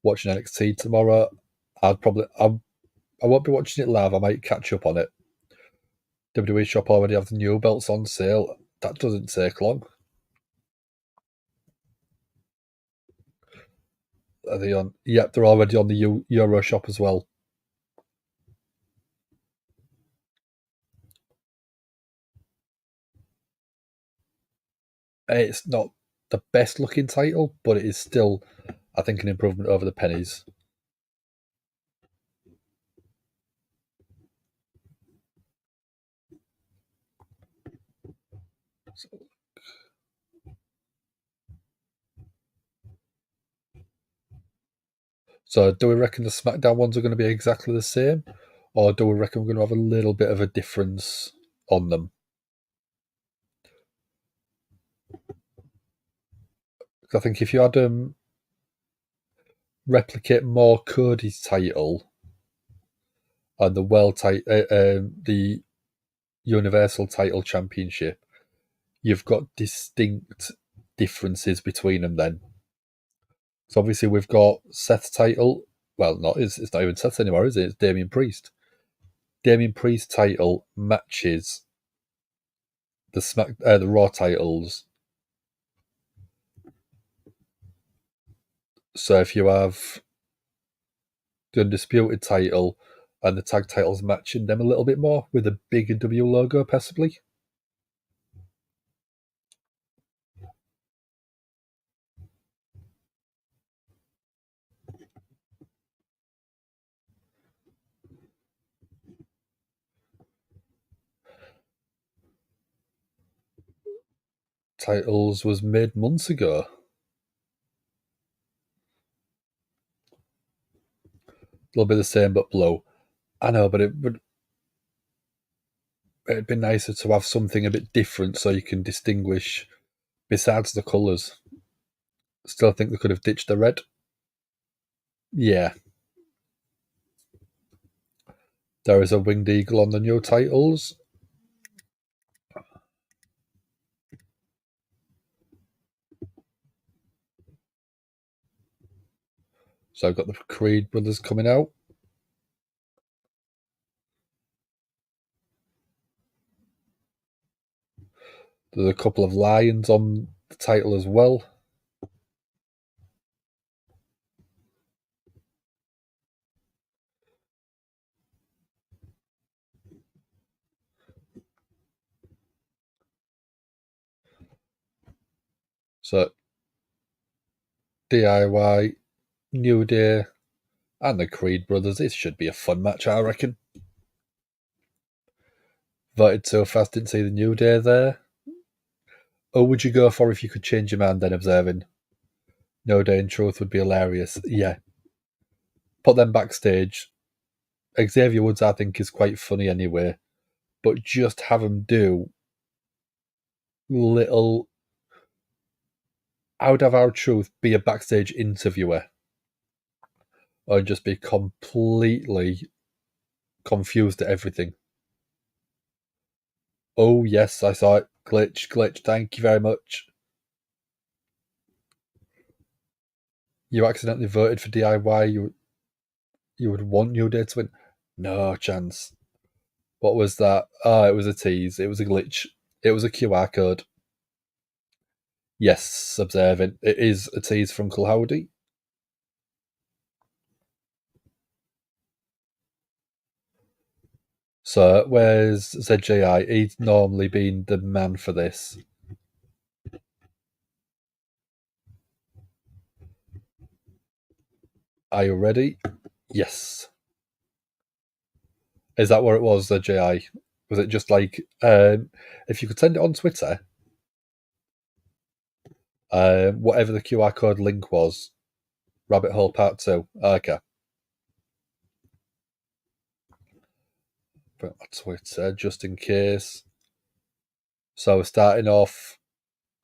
Speaker 1: Watching NXT tomorrow, I won't be watching it live. I might catch up on it. WWE Shop already have the new belts on sale. That doesn't take long. Are they on? Yep, they're already on the Euro Shop as well. It's not the best looking title, but it is still, I think, an improvement over the pennies. So, do we reckon the SmackDown ones are going to be exactly the same, or do we reckon we're going to have a little bit of a difference on them? I think if you had replicate more Cody's title and the the Universal Title Championship, you've got distinct differences between them. Then, so obviously we've got Seth's title. Well, it's not even Seth anymore, is it? It's Damian Priest. Damian Priest title matches the Raw titles. So if you have the Undisputed title and the tag titles matching them a little bit more with a bigger W logo, possibly. Titles was made months ago. It'll be the same but blue. I know, but it'd be nicer to have something a bit different so you can distinguish besides the colours. Still think they could have ditched the red. Yeah. There is a winged eagle on the new titles. So I've got the Creed brothers coming out. There's a couple of lions on the title as well. So DIY, New Day, and the Creed brothers. This should be a fun match, I reckon. Voted so fast, didn't see the New Day there. Oh, would you go for if you could change your mind then, observing? No Day in Truth would be hilarious. Yeah. Put them backstage. Xavier Woods, I think, is quite funny anyway. But just have them do little. I would have our Truth be a backstage interviewer. Or just be completely confused at everything. Oh, yes, I saw it. Glitch. Thank you very much. You accidentally voted for DIY. You would want New Day to win? No chance. What was that? Oh, it was a tease. It was a glitch. It was a QR code. Yes, observing. It is a tease from Hullywood. So, where's ZJI? He's normally been the man for this. Are you ready? Yes. Is that where it was, ZJI? Was it just like, if you could send it on Twitter, whatever the QR code link was, Rabbit Hole Part 2. Okay. Put it on Twitter, just in case. So we're starting off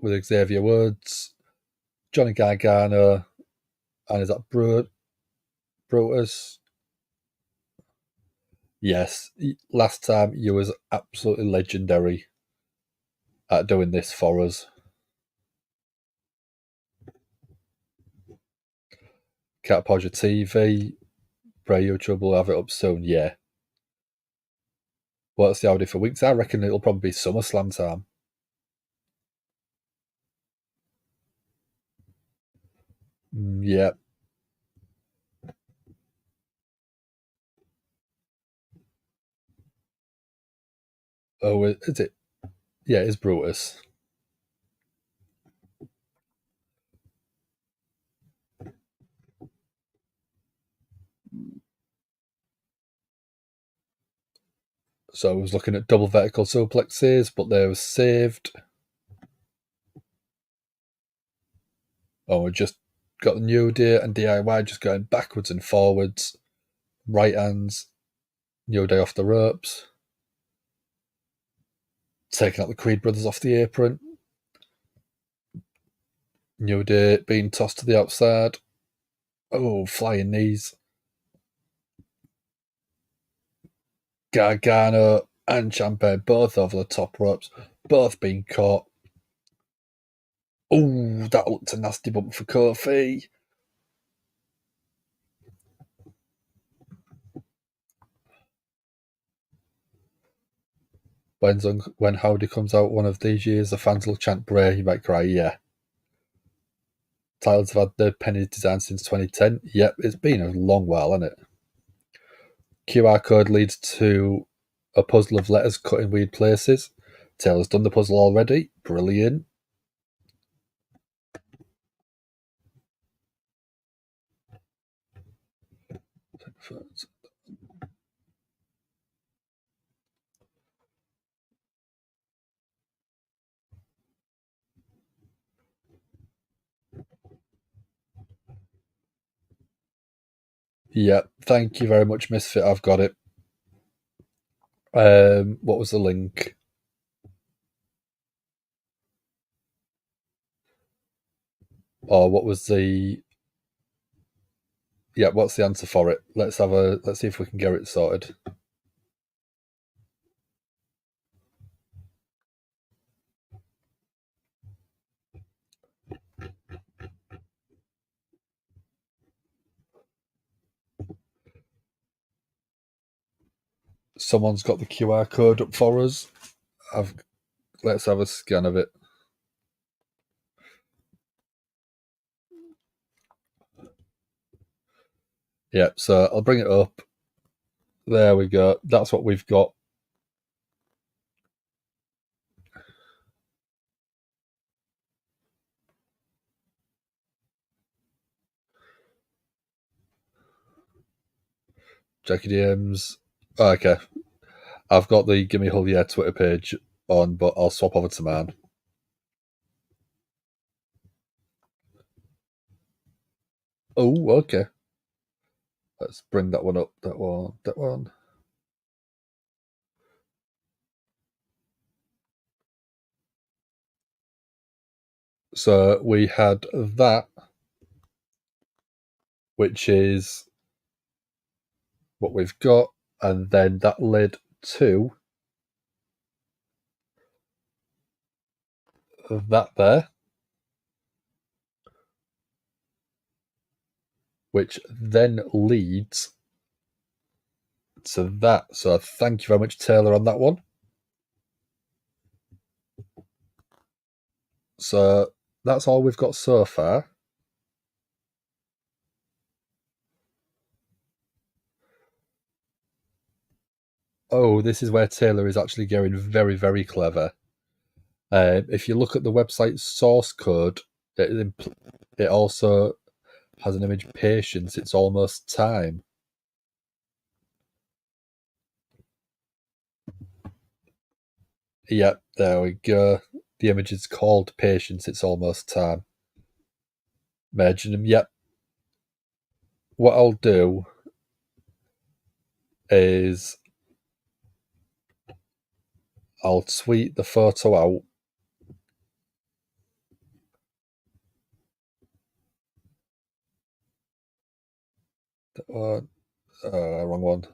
Speaker 1: with Xavier Woods, Johnny Gargano, and is that Brutus? Yes. Last time you was absolutely legendary at doing this for us. Cat Podger TV. Pray YouTube will have it up soon. Yeah. What's the Audi for weeks? I reckon it'll probably be SummerSlam time. Yeah. Oh, is it? Yeah, it's Brutus. So I was looking at double vertical suplexes, but they were saved. Oh, we just got the New Day and DIY just going backwards and forwards. Right hands. New Day off the ropes. Taking out the Creed brothers off the apron. New Day being tossed to the outside. Oh, flying knees. Gargano and Ciampa both over the top ropes, both being caught. Oh, that looked a nasty bump for Kofi. When Howdy comes out one of these years, the fans will chant Bray, you might cry, yeah. Titles have had their pennies designed since 2010. Yep, it's been a long while, hasn't it? QR code leads to a puzzle of letters cut in weird places. Taylor's done the puzzle already. Brilliant. Yeah, thank you very much, Misfit. I've got it. What was the link? Or what was the... Yeah, what's the answer for it? Let's see if we can get it sorted. Someone's got the QR code up for us. Let's have a scan of it. Yeah, so I'll bring it up. There we go. That's what we've got. Jackie DMs. Oh, okay. I've got the Gimme Hullywood Twitter page on, but I'll swap over to mine. Oh, okay. Let's bring that one up. That one. So we had that, which is what we've got, and then that led to that there, which then leads to that. So thank you very much, Taylor, on that one. So that's all we've got so far. Oh, this is where Taylor is actually going very, very clever. If you look at the website source code, it also has an image patience. It's almost time. Yep, there we go. The image is called Patience. It's almost time. Merging them. Yep. What I'll do is I'll tweet the photo out. Wrong one.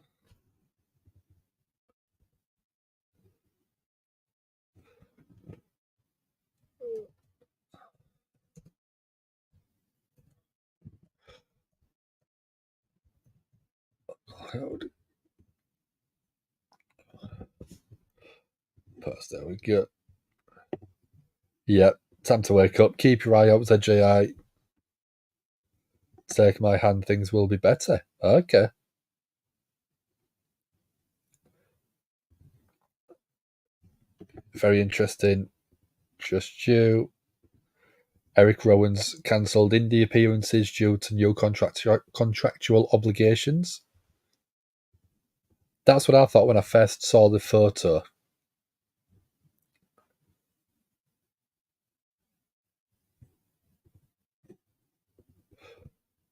Speaker 1: Post, there we go. Yep, time to wake up. Keep your eye out, said GAHY. Take my hand, things will be better. Okay. Very interesting. Just you. Eric Rowan's cancelled Indi appearances due to new contractual obligations. That's what I thought when I first saw the photo.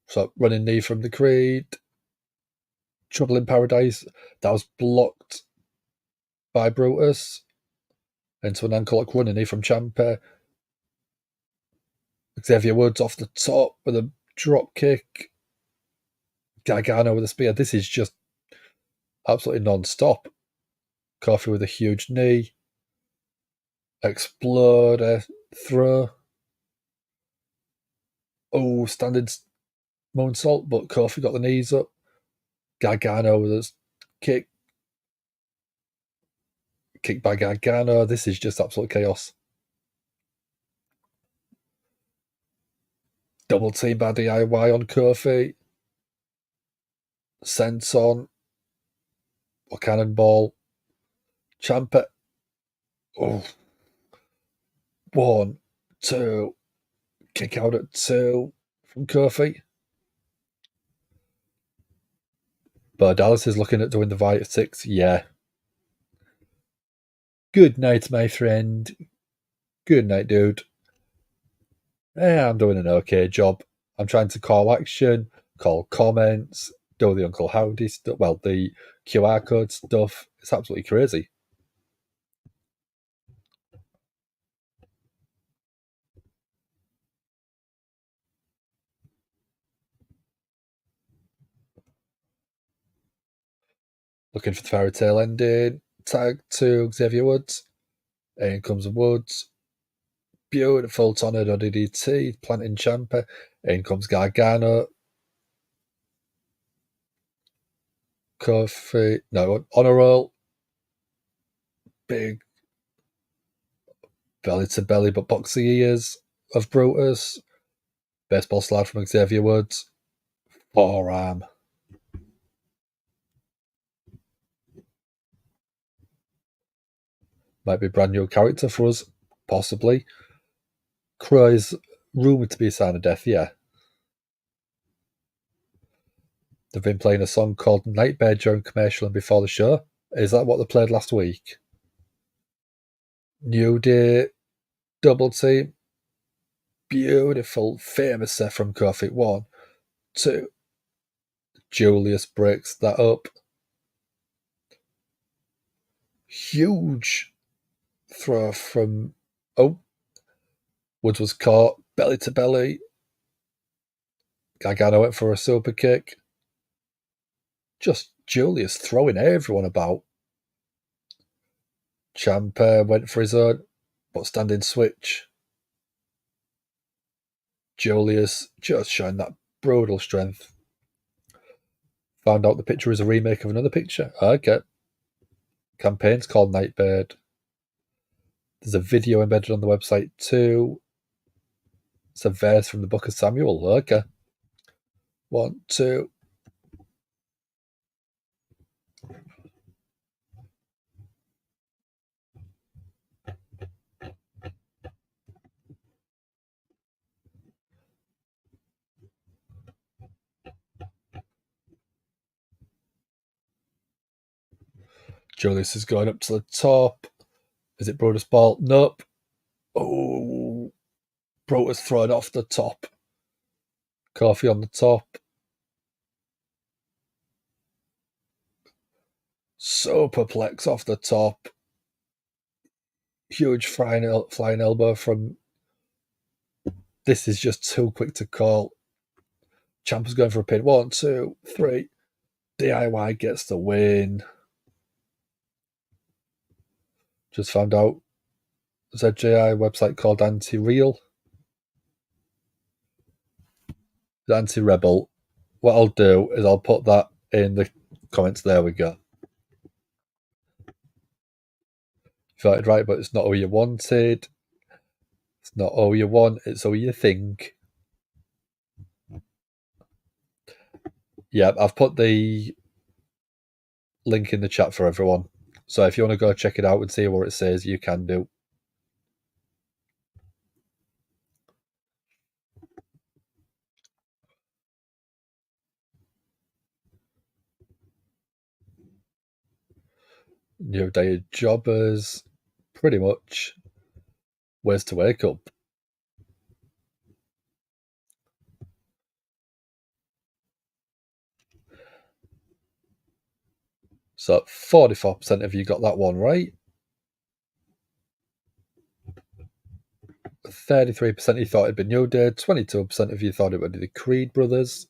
Speaker 1: So, running knee from the Creed. Trouble in Paradise. That was blocked by Brutus. Into an ankle lock running knee from Ciampa. Xavier Woods off the top with a drop kick. Gargano with a spear. This is just absolutely non-stop. Coffee with a huge knee. Exploder. Throw. Oh, standing moonsault, but Kofi got the knees up. Gargano with a kick. Kick by Gargano. This is just absolute chaos. Double team by DIY on Kofi. Senton. Or Cannonball. Ciampa. Oh. 1, 2. Kick out at 2 from Kofi. But Dallas is looking at doing the Vita 6. Yeah. Good night, my friend. Good night, dude. I'm doing an okay job. I'm trying to call action, call comments, do the Uncle Howdy stuff, well, the QR code stuff. It's absolutely crazy. Looking for the fairy tale ending. Tag to Xavier Woods. In comes Woods. Beautiful tornado DDT. Planting Ciampa. In comes Gargano. Kofi. No, honor roll. Big belly to belly, but boxy ears of Brutus. Baseball slide from Xavier Woods. Forearm. Might be a brand new character for us, possibly. Crow is rumoured to be a sign of death, yeah. They've been playing a song called Nightmare during commercial and before the show. Is that what they played last week? New Day, double team. Beautiful, famous set from Kofi. 1, 2. Julius breaks that up. Huge throw from... Oh. Woods was caught. Belly to belly. Gargano went for a super kick. Just Julius throwing everyone about. Ciampa went for his own, but standing switch. Julius just showing that brutal strength. Found out the picture is a remake of another picture. Okay. Campaign's called Nightbird. There's a video embedded on the website too. It's a verse from the Book of Samuel. Okay. 1, 2. Julius is going up to the top. Is it Brutus Ball? Nope. Oh, Brutus thrown off the top. Kofi on the top. Superplex off the top. Huge flying elbow from... This is just too quick to call. Ciampa's going for a pin. 1, 2, 3. DIY gets the win. Just found out there's a GAHY website called Anti-Real. The Anti-Rebel. What I'll do is I'll put that in the comments. There we go. You voted right, but it's not all you wanted. It's not all you want, it's all you think. Yeah, I've put the link in the chat for everyone. So if you want to go check it out and see what it says, you can do. New day of jobbers. Pretty much. Where's to wake up? So 44% of you got that one right. 33% of you thought it'd be New Day. 22% of you thought it would be the Creed brothers.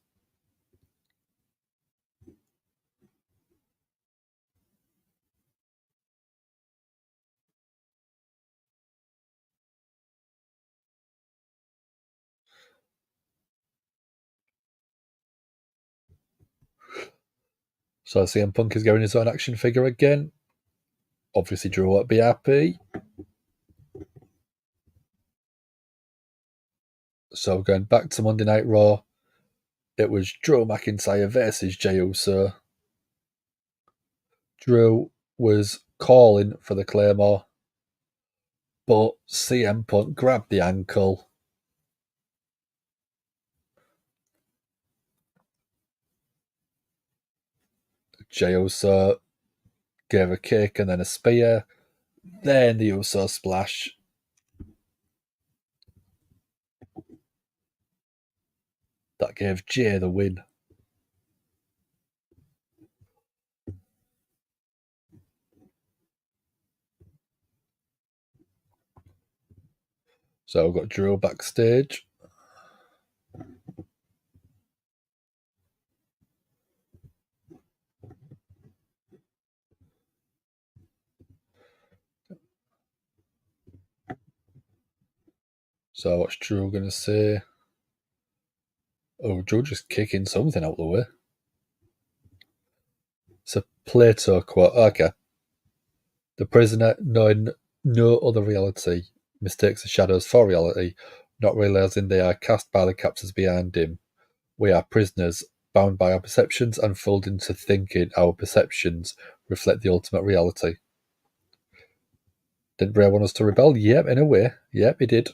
Speaker 1: So CM Punk is getting his own action figure again. Obviously, Drew won't be happy. So going back to Monday Night Raw, it was Drew McIntyre versus Jey Uso. Drew was calling for the Claymore, but CM Punk grabbed the ankle. Jey Uso gave a kick and then a spear. Then the Uso splash. That gave Jey the win. So we've got Drew backstage. So what's Drew going to say? Oh, Drew just kicking something out the way. It's a Plato quote. Okay. The prisoner, knowing no other reality, mistakes the shadows for reality, not realizing they are cast by the captors behind him. We are prisoners, bound by our perceptions and fooled into thinking our perceptions reflect the ultimate reality. Did Bray want us to rebel? Yep, in a way. Yep, he did.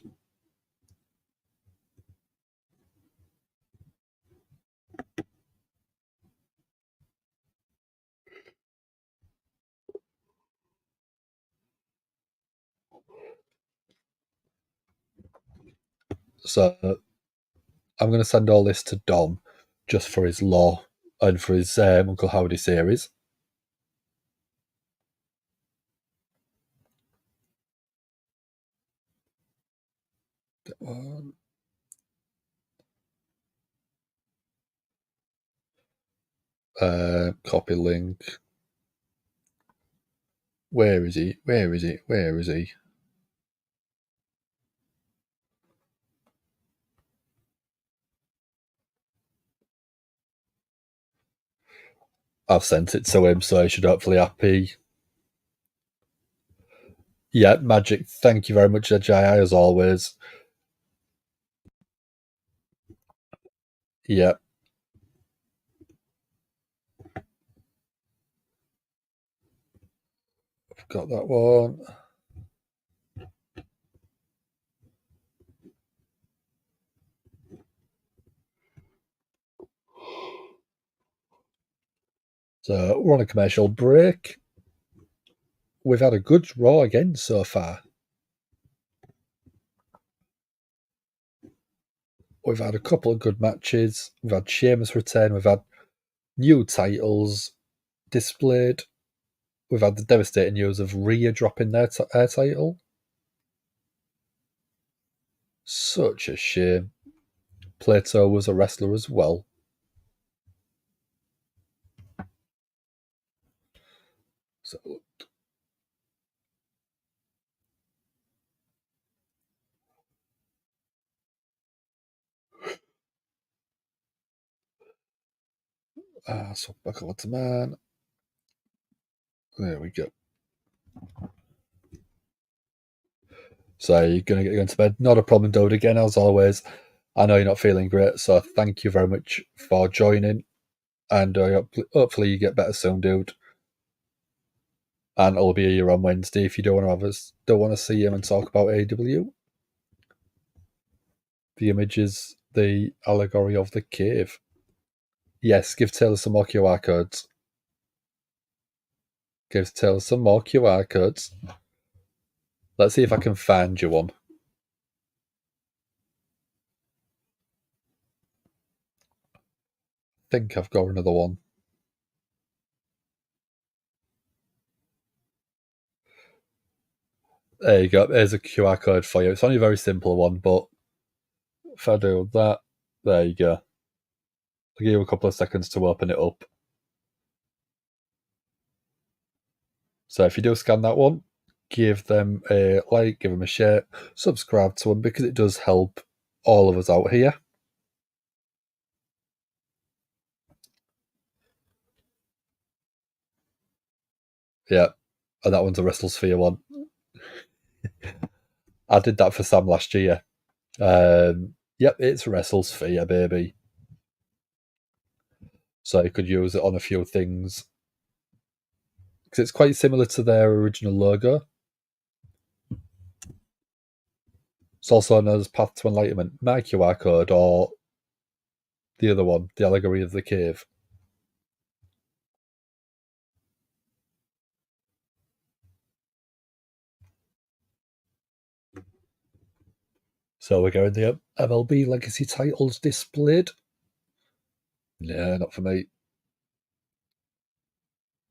Speaker 1: So I'm going to send all this to Dom just for his law and for his Uncle Howdy series. Copy link. Where is he? Where is he? Where is he? I've sent it to him, so he should hopefully happy. Yeah, Magic, thank you very much, GAHY, as always. Yeah. I've got that one. So we're on a commercial break. We've had a good Raw again so far. We've had a couple of good matches. We've had Sheamus return. We've had new titles displayed. We've had the devastating news of Rhea dropping their title. Such a shame. Plato was a wrestler as well. So back over to man. There we go. So you're going to get going to bed. Not a problem, Dode, again, as always. I know you're not feeling great, so thank you very much for joining. And hopefully you get better soon, dude. And I'll be here on Wednesday if you don't want to see him and talk about AEW. The image is the allegory of the cave. Yes, give Taylor some more QR codes. Give Taylor some more QR codes. Let's see if I can find you one. I think I've got another one. There you go. There's a QR code for you. It's only a very simple one, but if I do that, there you go. I'll give you a couple of seconds to open it up. So if you do scan that one, give them a like, give them a share, subscribe to them because it does help all of us out here. Yeah, and that one's a WrestleSphere one. I did that for Sam last year. Yep, it's WrestleSphere, baby. So you could use it on a few things because it's quite similar to their original logo. It's also known as Path to Enlightenment, my QR code, or the other one, the Allegory of the Cave. So we're getting the MLB Legacy titles displayed. Yeah, not for me.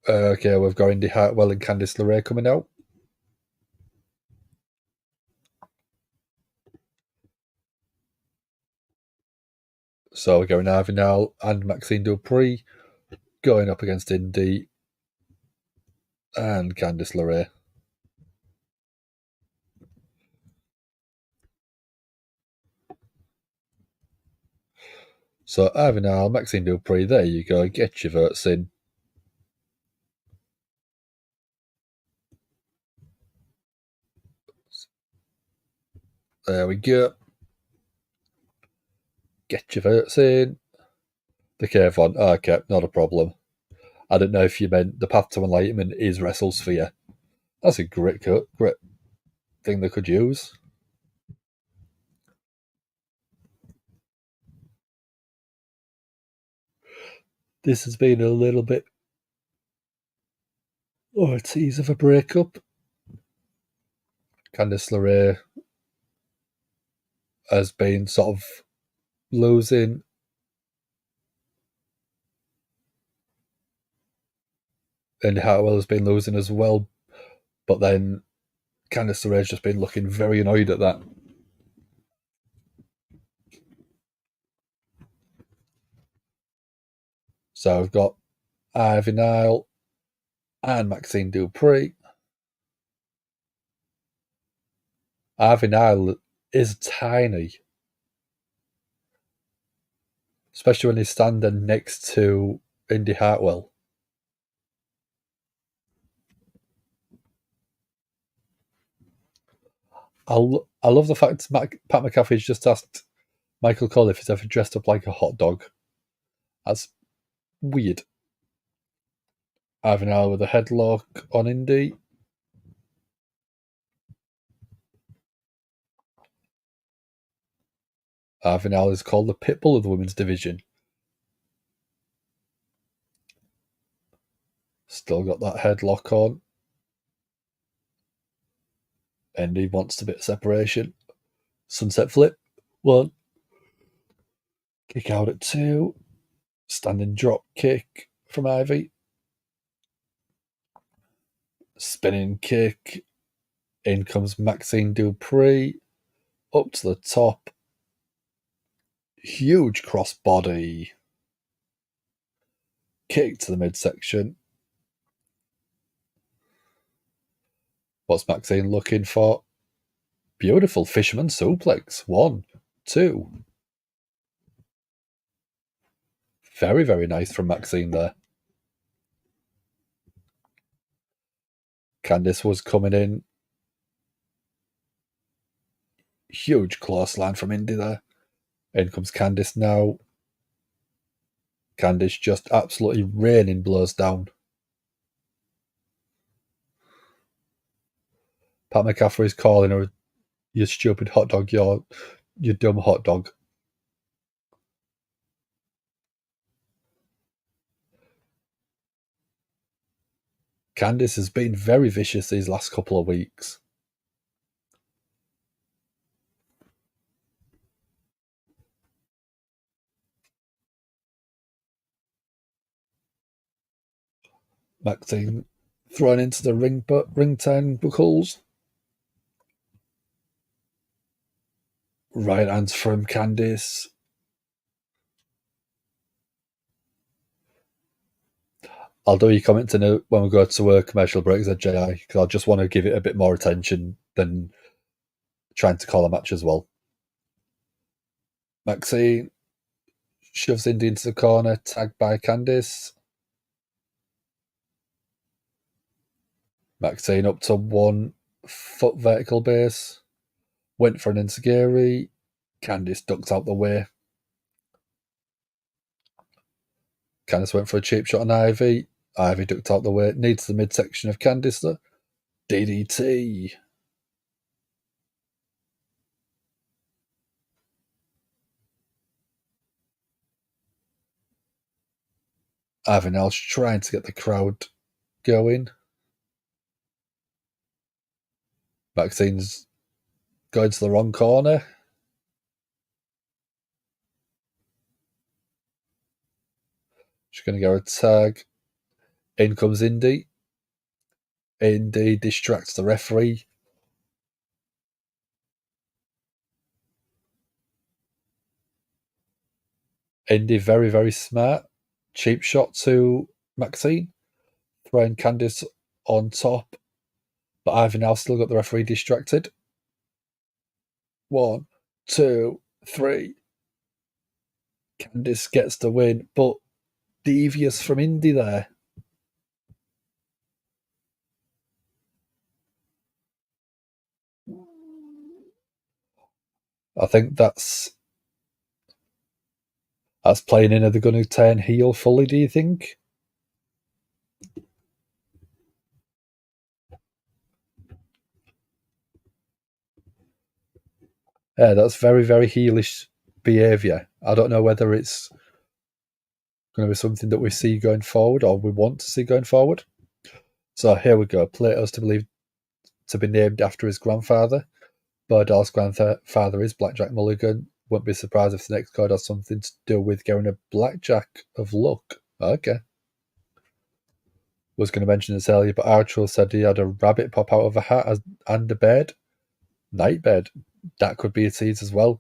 Speaker 1: Okay, we've got Indi, Hartwell, and Candice LeRae coming out. So we're going Ivy Nile and Maxxine Dupri going up against Indi and Candice LeRae. So Ivy Nile, Maxxine Dupri, there you go. Get your votes in. There we go. Get your votes in. The cave one. Okay, not a problem. I don't know if you meant the path to enlightenment is WrestleSphere. That's a great thing they could use. This has been a little bit a tease of a breakup. Candice LeRae has been sort of losing. And Hartwell has been losing as well. But then Candice LeRae's just been looking very annoyed at that. So I've got Ivy Nile and Maxxine Dupri. Ivy Nile is tiny, especially when he's standing next to Indi Hartwell. I love the fact Pat McAfee's just asked Michael Cole if he's ever dressed up like a hot dog. That's weird. Ivy Nile with a headlock on Indi. Ivy Nile is called the Pitbull of the women's division. Still got that headlock on. Indi wants a bit of separation. Sunset flip. 1. Kick out at 2. Standing drop kick from Ivy. Spinning kick. In comes Maxxine Dupri. Up to the top. Huge crossbody. Kick to the midsection. What's Maxxine looking for? Beautiful fisherman suplex. 1, 2. Very, very nice from Maxxine there. Candice was coming in. Huge clothesline from Indi there. In comes Candice now. Candice just absolutely raining blows down. Pat McAfee's calling her, you stupid hot dog, you dumb hot dog. Candice has been very vicious these last couple of weeks. Maxxine thrown into the ring turnbuckles. Right hands from Candice. I'll do your comment to note when we go to a commercial break at GAHY, because I just want to give it a bit more attention than trying to call a match as well. Maxxine shoves Indi into the corner, tagged by Candice. Maxxine up to 1 foot vertical base. Went for an enziguri. Candice ducked out the way. Candice went for a cheap shot on Ivy. Ivy ducked out the way. Needs the midsection of Candice though. DDT. Ivy now's trying to get the crowd going. Maxxine's going to the wrong corner. She's going to go a tag. In comes Indi. Indi distracts the referee. Indi very, very smart. Cheap shot to Maxxine, throwing Candice on top, but Ivy now still got the referee distracted. 1, 2, 3. Candice gets the win, but devious from Indi there. I think that's playing in. Are they going to turn heel fully, do you think? Yeah, that's very, very heelish behaviour. I don't know whether it's going to be something that we see going forward or we want to see going forward. So here we go. Plato's to be named after his grandfather. Burdall's grandfather is Blackjack Mulligan. Won't be surprised if the next card has something to do with getting a Blackjack of luck. Okay. Was going to mention this earlier, but Archer said he had a rabbit pop out of a hat and a bed. Night bed. That could be a tease as well.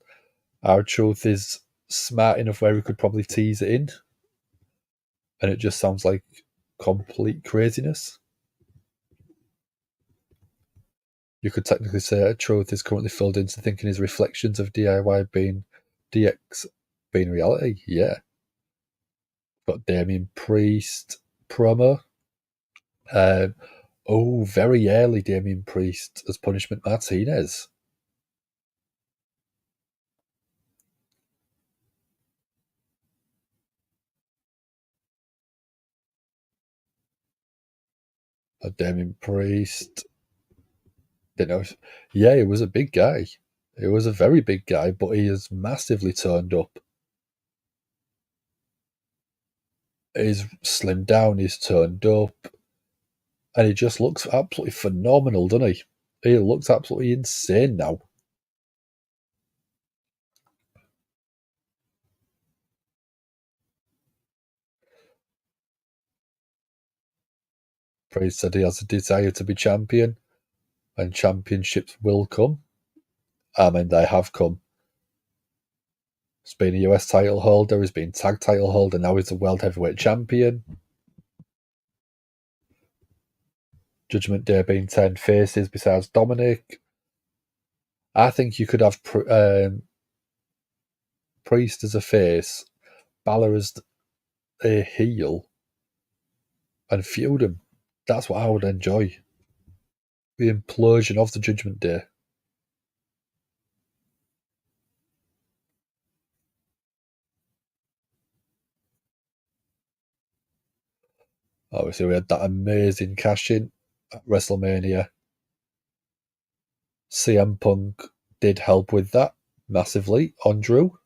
Speaker 1: Our Truth is smart enough where he could probably tease it in. And it just sounds like complete craziness. You could technically say a Truth is currently filled into thinking his reflections of DIY being DX being reality. Yeah. Got Damien Priest promo. Very early Damien Priest as Punishment Martinez. Damien Priest. Didn't know. Yeah, he was a big guy. He was a very big guy, but he has massively turned up. He's slimmed down, he's turned up, and he just looks absolutely phenomenal, doesn't he? He looks absolutely insane now. Priest said he has a desire to be champion, and championships will come. I mean, they have come. He's been a US title holder, he's been tag title holder, now he's a world heavyweight champion. Judgment Day being 10 faces besides Dominik. I think you could have Priest as a face, Balor as a heel, and feud him. That's what I would enjoy. The implosion of the Judgment Day. Obviously, we had that amazing cash in at WrestleMania. CM Punk did help with that massively on Drew.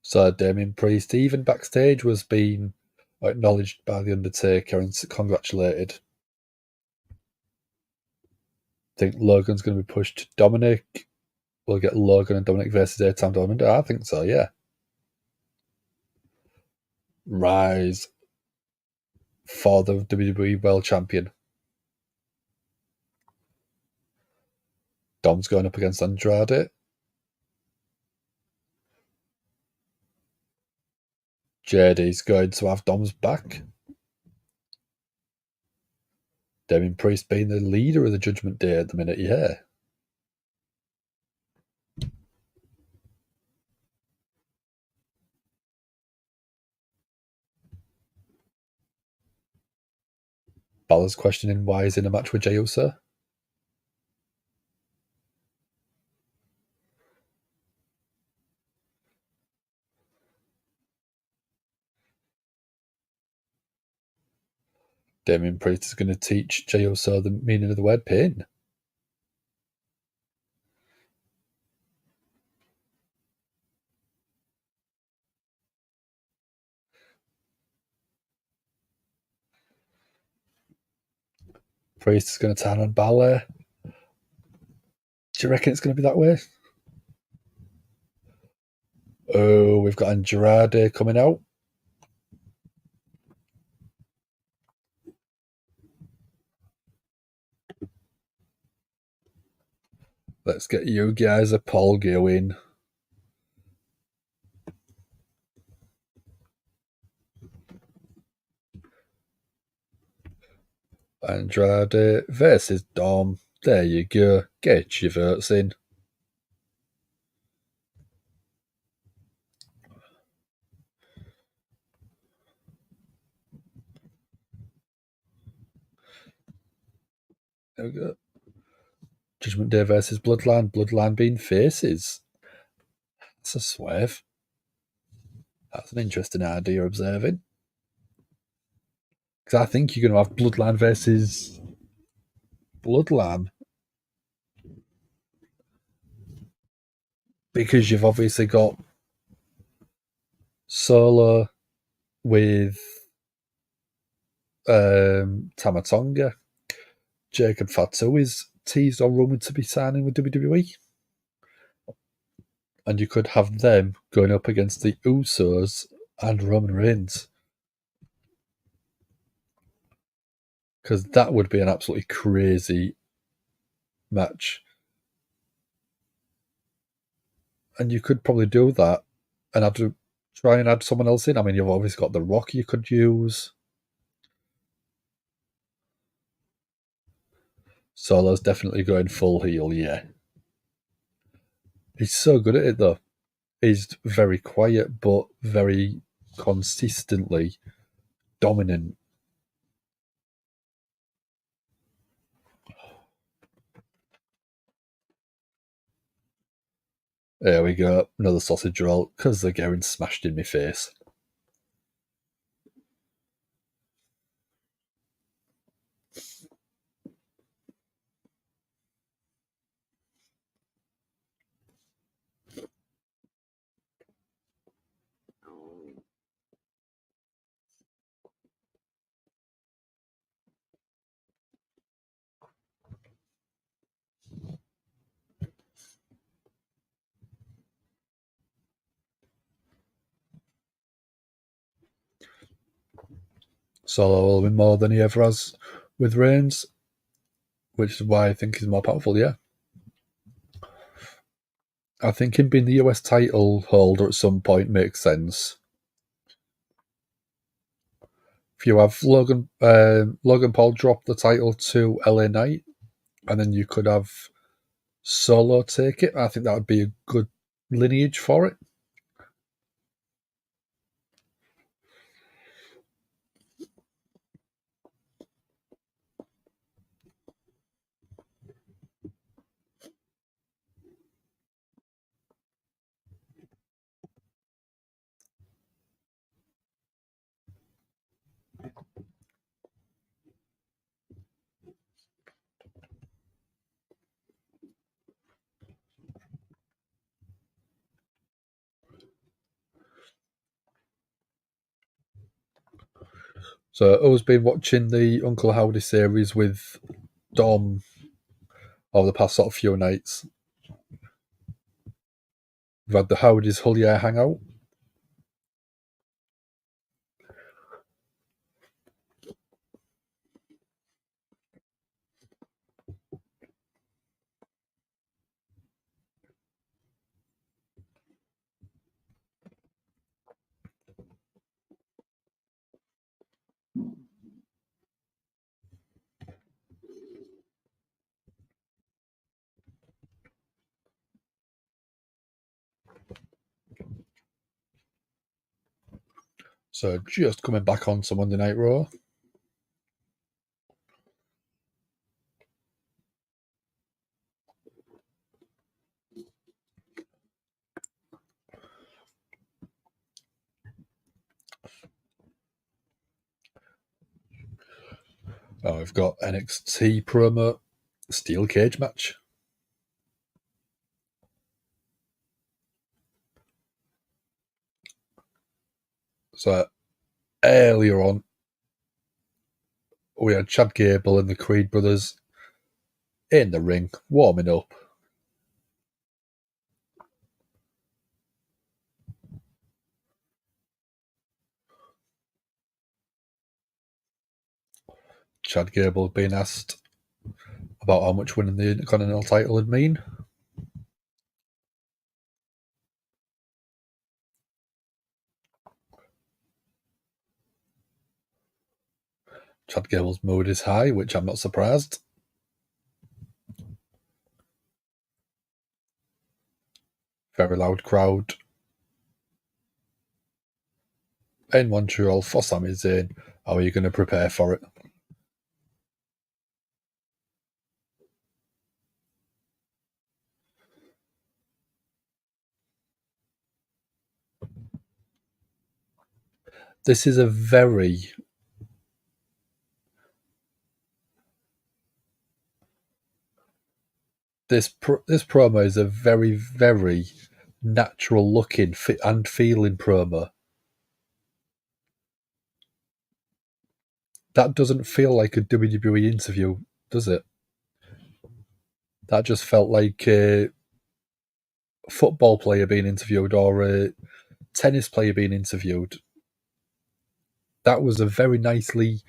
Speaker 1: So Damien Priest, even backstage, was being acknowledged by The Undertaker and congratulated. I think Logan's going to be pushed to Dominik. We'll get Logan and Dominik versus A-Time Diamond. I think so, yeah. Rise for the WWE World Champion. Dom's going up against Andrade. JD's going to have Dom's back. Damien Priest being the leader of the Judgment Day at the minute, yeah. Balor's questioning why he's in a match with Jey Uso. Damien Priest is going to teach Jey Uso the meaning of the word pain. Priest is going to turn on Balor. Do you reckon it's going to be that way? Oh, we've got Andrade coming out. Let's get you guys a poll going. Andrade versus Dom. There you go. Get your votes in. There we go. Judgment Day versus Bloodline. Bloodline being faces. That's a swerve. That's an interesting idea observing. Because I think you're going to have Bloodline versus Bloodline. Because you've obviously got Solo with Tamatonga. Jacob Fatu is teased or rumoured to be signing with WWE. And you could have them going up against the Usos and Roman Reigns. Because that would be an absolutely crazy match. And you could probably do that and try and add someone else in. I mean, you've obviously got The Rock you could use. Solo's definitely going full heel, yeah. He's so good at it, though. He's very quiet, but very consistently dominant. There we go. Another sausage roll, because they're getting smashed in my face. Solo will win more than he ever has with Reigns, which is why I think he's more powerful, yeah. I think him being the US title holder at some point makes sense. If you have Logan Paul drop the title to LA Knight, and then you could have Solo take it, I think that would be a good lineage for it. So I've always been watching the Uncle Howdy series with Dom over the past sort of few nights. We've had the Howdy's Hullywood hangout. So just coming back on to Monday Night Raw. Oh, we've got NXT promo steel cage match. So earlier on, we had Chad Gable and the Creed brothers in the ring, warming up. Chad Gable being asked about how much winning the Intercontinental title would mean. Chad Gable's mood is high, which I'm not surprised. Very loud crowd. In Montreal for Sami Zayn. How are you going to prepare for it? This is a very this promo is a very, very natural looking and feeling promo. That doesn't feel like a WWE interview, does it? That just felt like a football player being interviewed or a tennis player being interviewed. That was a very nicely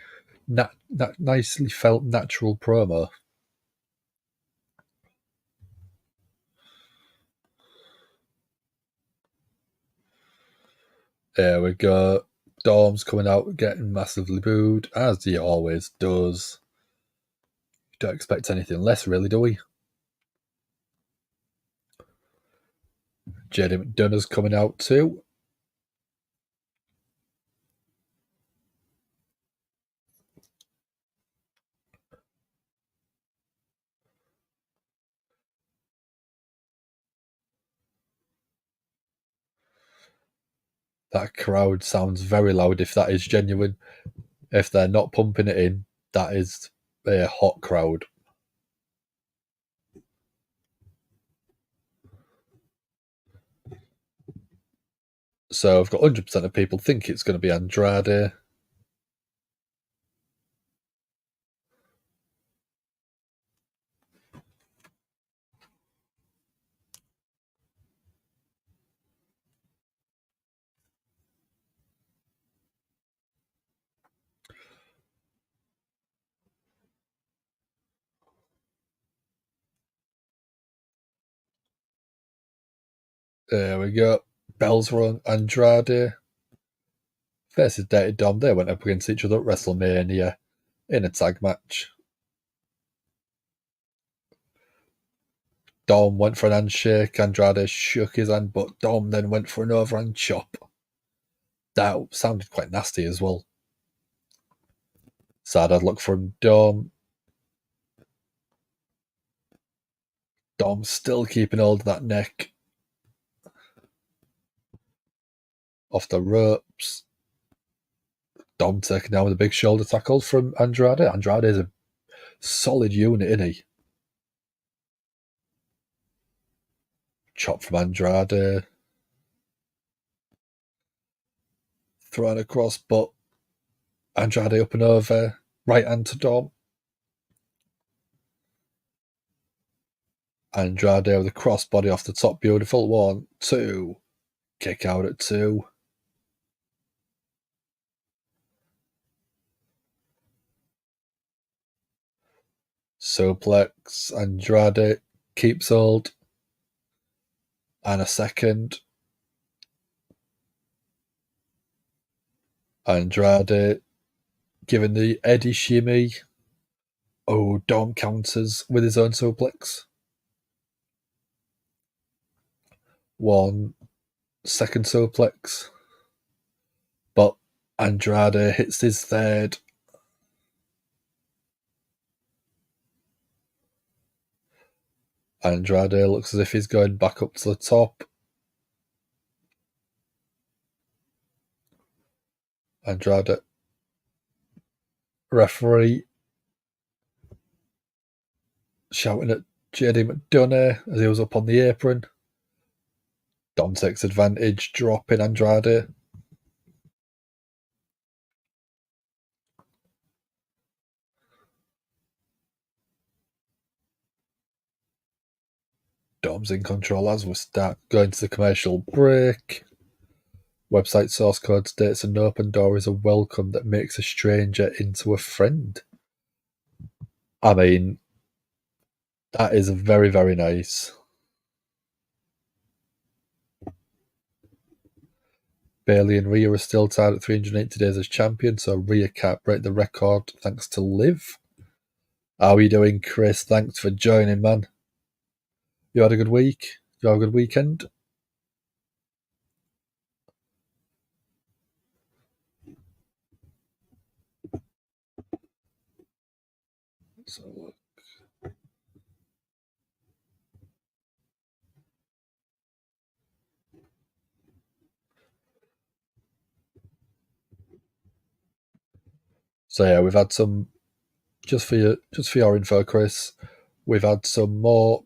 Speaker 1: felt natural promo. There we go. Dom's coming out getting massively booed, as he always does. Don't expect anything less, really, do we? JD McDonough's coming out too. That crowd sounds very loud if that is genuine. If they're not pumping it in, that is a hot crowd. So I've got 100% of people think it's going to be Andrade. There we go. Bells rung. Andrade versus Dirty Dom. They went up against each other at WrestleMania in a tag match. Dom went for an handshake. Andrade shook his hand, but Dom then went for an overhand chop. That sounded quite nasty as well. Sad I'd look from Dom. Dom still keeping hold of that neck. Off the ropes. Dom taking down with a big shoulder tackle from Andrade. Andrade is a solid unit, isn't he? Chop from Andrade. Thrown across, but Andrade up and over. Right hand to Dom. Andrade with a crossbody off the top. Beautiful. 1, 2. Kick out at 2. Suplex. Andrade keeps hold. And a second. Andrade giving the Eddie shimmy. Oh, Dom counters with his own suplex. 1 second suplex. But Andrade hits his third. Andrade looks as if he's going back up to the top. Andrade. Referee shouting at JD McDonough as he was up on the apron. Dom takes advantage, dropping Andrade. Dom's in control as we start going to the commercial break. Website source code states an open door is a welcome that makes a stranger into a friend. I mean, that is very, very nice. Bayley and Rhea are still tied at 380 days as champion, so Rhea can't break the record thanks to Liv. How are you doing, Chris? Thanks for joining, man. You had a good week? You had a good weekend? So yeah, we've had some, just for your info, Chris, we've had some more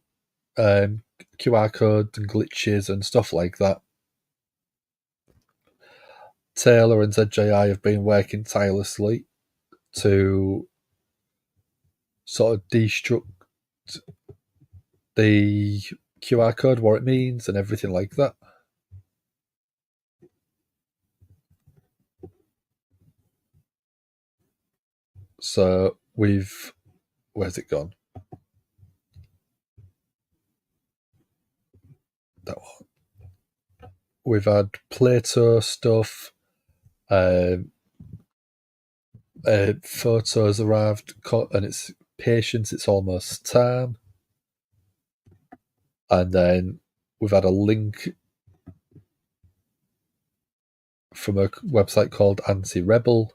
Speaker 1: QR codes and glitches and stuff like that. Taylor and ZJI have been working tirelessly to sort of destruct the QR code, what it means, and everything like that. So where's it gone? That one. We've had Plato stuff. Photos arrived, and it's patience. It's almost time. And then we've had a link from a website called Anti-Rebel.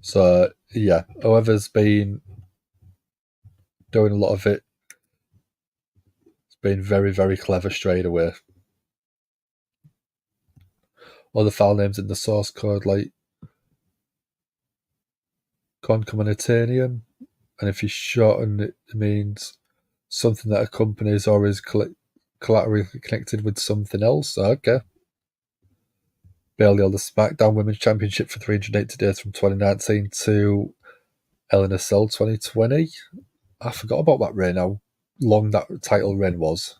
Speaker 1: So yeah, whoever's been doing a lot of it, it's been very, very clever straight away. All the file names in the source code, like concomitanium, and if you shorten it, it means something that accompanies or is collaterally connected with something else. Okay. Bayley held the SmackDown Women's Championship for 380 days from 2019 to Hell in a Cell 2020. I forgot about that reign, how long that title reign was.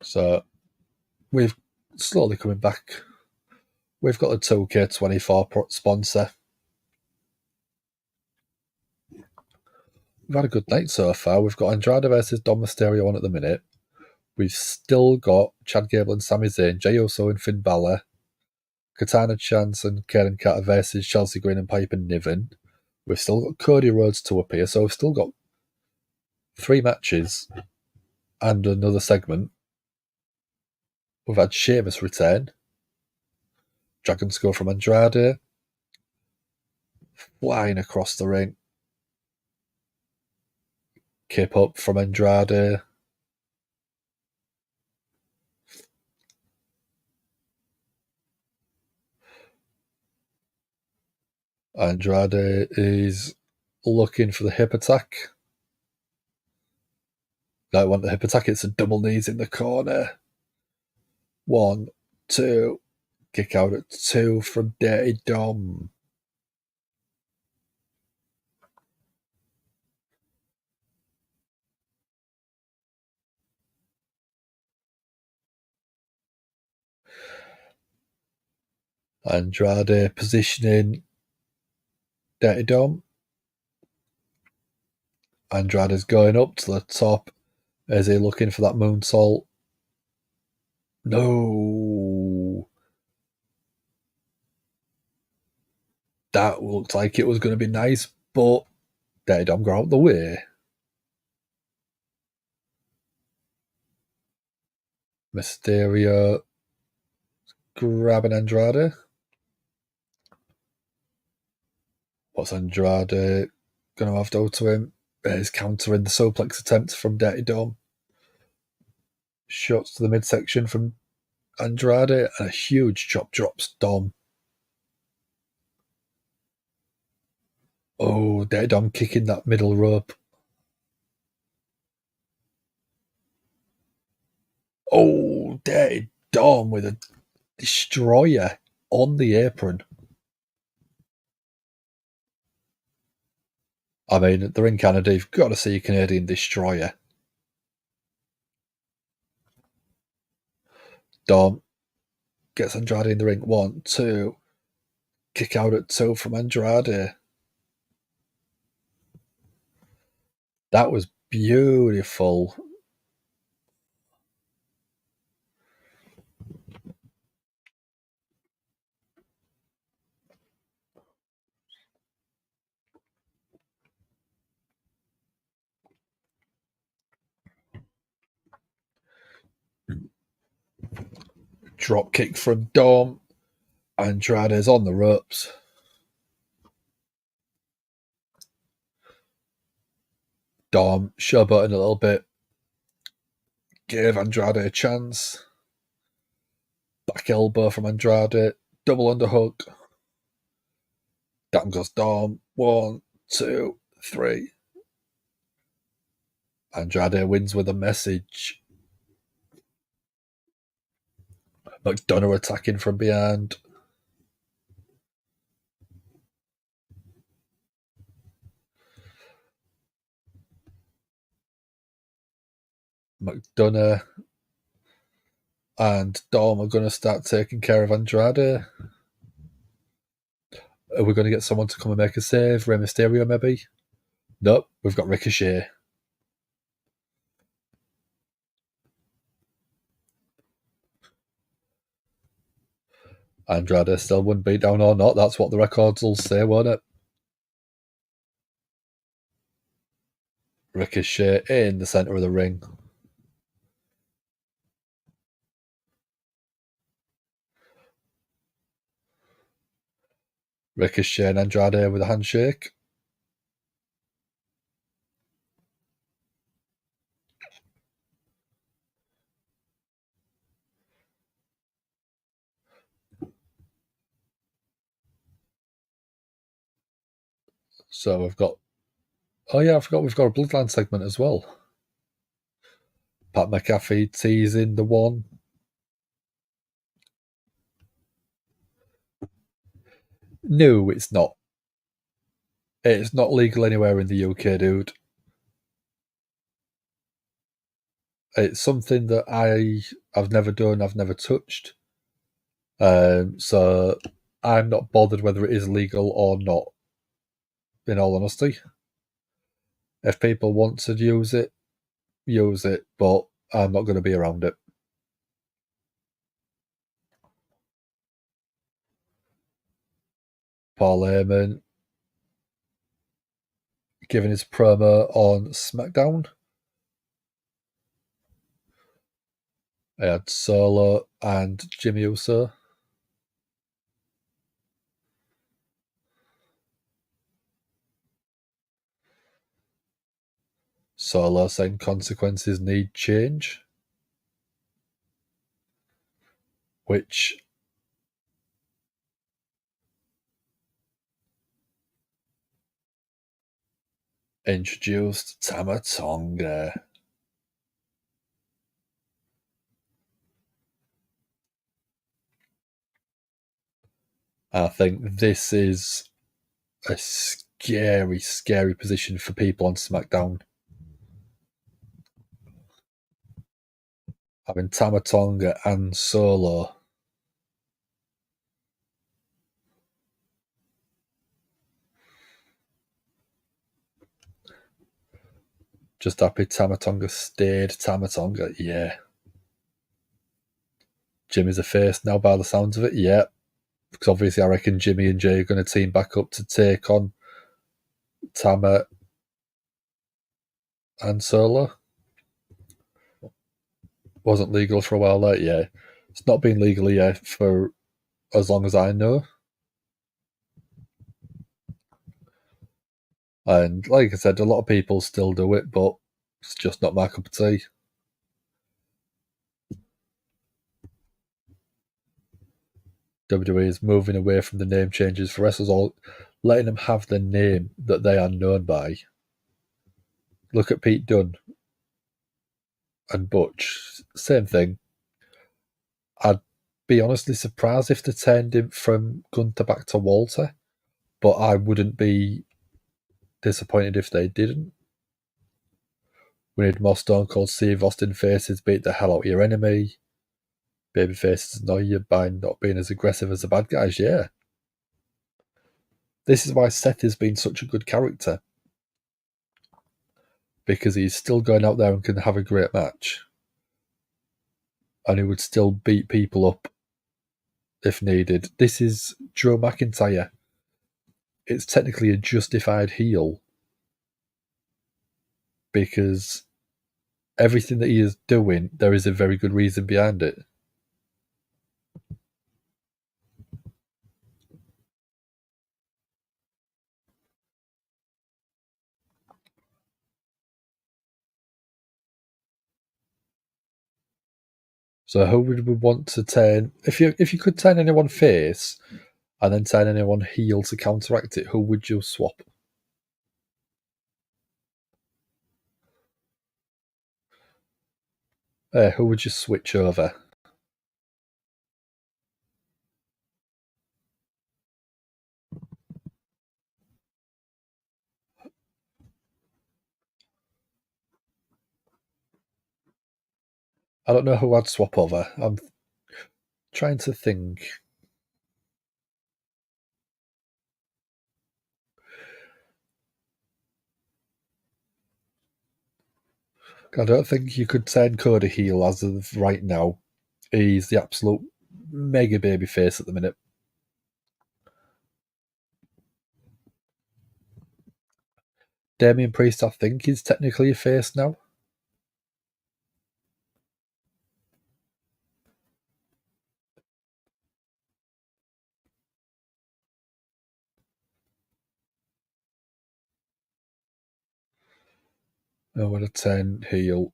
Speaker 1: So we've slowly coming back. We've got a 2K24 sponsor. We've had a good night so far. We've got Andrade versus Dom Mysterio on at the minute. We've still got Chad Gable and Sami Zayn, Jey Uso and Finn Balor, Katana Chance and Kayden Carter versus Chelsea Green and Pipe and Niven. We've still got Cody Rhodes to appear, so we've still got 3 matches and another segment. We've had Sheamus return, Dragon Skull from Andrade, flying across the ring, kip up from Andrade. Andrade is looking for the hip attack. Don't want the hip attack, it's a double knees in the corner. 1, 2, kick out at 2 from Dirty Dom. Andrade positioning Dirty Dom. Andrade's going up to the top. Is he looking for that moonsault? No. That looked like it was going to be nice, but Dirty Dom got out the way. Mysterio grabbing Andrade. What's Andrade going to have to do to him? He's countering the suplex attempt from Dirty Dom. Shots to the midsection from Andrade, and a huge chop drops Dom. Oh, Dirty Dom kicking that middle rope. Oh, Dirty Dom with a destroyer on the apron. I mean, they're in Canada. You've got to see a Canadian destroyer. Dom gets Andrade in the ring. 1, 2. Kick out at 2 from Andrade. That was beautiful. Drop kick from Dom. Andrade's on the ropes. Dom showboating a little bit. Gave Andrade a chance. Back elbow from Andrade. Double underhook. Down goes Dom. 1, 2, 3. Andrade wins with a message. McDonough attacking from behind. McDonough and Dom are going to start taking care of Andrade. Are we going to get someone to come and make a save? Rey Mysterio, maybe? Nope, we've got Ricochet. Andrade still won beatdown or not. That's what the records will say, won't it? Ricochet in the centre of the ring. Ricochet and Andrade with a handshake. So we've got... Oh yeah, I forgot we've got a Bloodline segment as well. Pat McAfee teasing the 1. No, it's not. It's not legal anywhere in the UK, dude. It's something that I've never done, I've never touched. So I'm not bothered whether it is legal or not, in all honesty. If people want to use it, but I'm not going to be around it. Paul Heyman giving his promo on SmackDown. I had Solo and Jey Uso. Solo saying consequences need change, which introduced Tama Tonga. I think this is a scary, scary position for people on SmackDown. Having Tama Tonga and Solo. Just happy Tama Tonga stayed Tama Tonga, yeah. Jimmy's a face now by the sounds of it, yeah. Because obviously I reckon Jimmy and Jey are going to team back up to take on Tama and Solo. Wasn't legal for a while there, yeah. It's not been legal yet for as long as I know. And like I said, a lot of people still do it, but it's just not my cup of tea. WWE is moving away from the name changes for wrestlers, or letting them have the name that they are known by. Look at Pete Dunne and Butch. Same thing. I'd be honestly surprised if they turned him from Gunther back to Walter, but I wouldn't be disappointed if they didn't. We need more Stone Cold Steve Austin faces, beat the hell out of your enemy. Baby faces annoy you by not being as aggressive as the bad guys, yeah. This is why Seth has been such a good character. Because he's still going out there and can have a great match. And he would still beat people up if needed. This is Drew McIntyre. It's technically a justified heel. Because everything that he is doing, there is a very good reason behind it. So who would we want to turn? If you could turn anyone face and then turn anyone heel to counteract it, who would you swap? Who would you switch over? I don't know who I'd swap over. I'm trying to think. I don't think you could turn Cody heel as of right now. He's the absolute mega baby face at the minute. Damian Priest, I think, is technically a face now. I would have turned heel.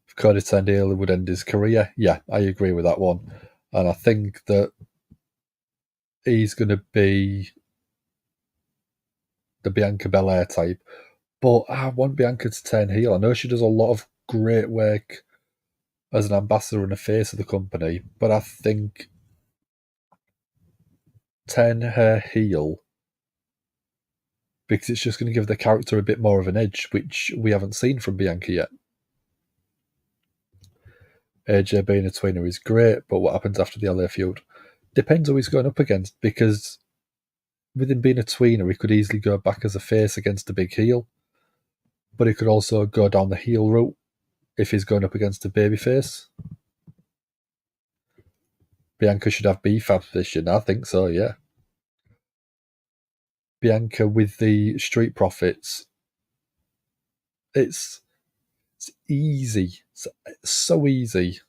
Speaker 1: If Cody turned heel, it would end his career. Yeah, I agree with that one. And I think that he's going to be the Bianca Belair type. But I want Bianca to turn heel. I know she does a lot of great work as an ambassador and a face of the company, but I think turn her heel because it's just going to give the character a bit more of an edge, which we haven't seen from Bianca yet. AJ being a tweener is great, but what happens after the LA feud? Depends who he's going up against, because with him being a tweener, he could easily go back as a face against a big heel, but he could also go down the heel route if he's going up against a babyface. Bianca should have beef after this, I think so, yeah. Bianca with the Street Profits, it's easy. It's so easy.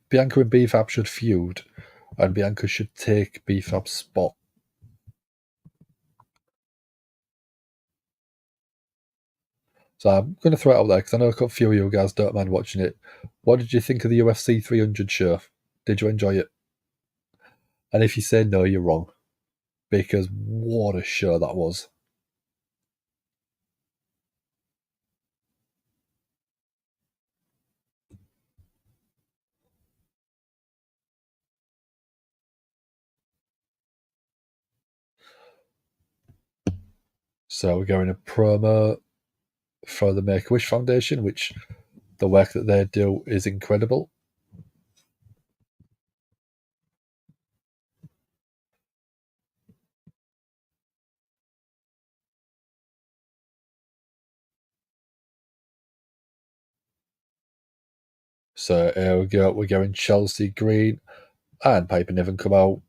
Speaker 1: Bianca and B-Fab should feud, and Bianca should take B-Fab's spot. So I'm going to throw it out there because I know a few of you guys don't mind watching it. What did you think of the UFC 300 show? Did you enjoy it? And if you say no, you're wrong, because what a show that was. So we're going a promo for the Make-A-Wish Foundation, which the work that they do is incredible. So here we go. We're going Chelsea Green and Piper Niven come out.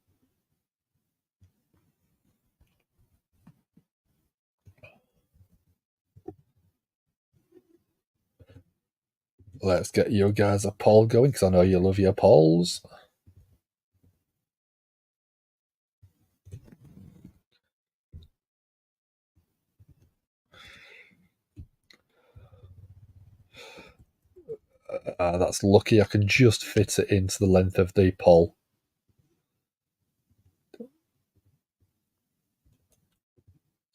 Speaker 1: Let's get you guys a poll going because I know you love your polls. That's lucky. I can just fit it into the length of the pole.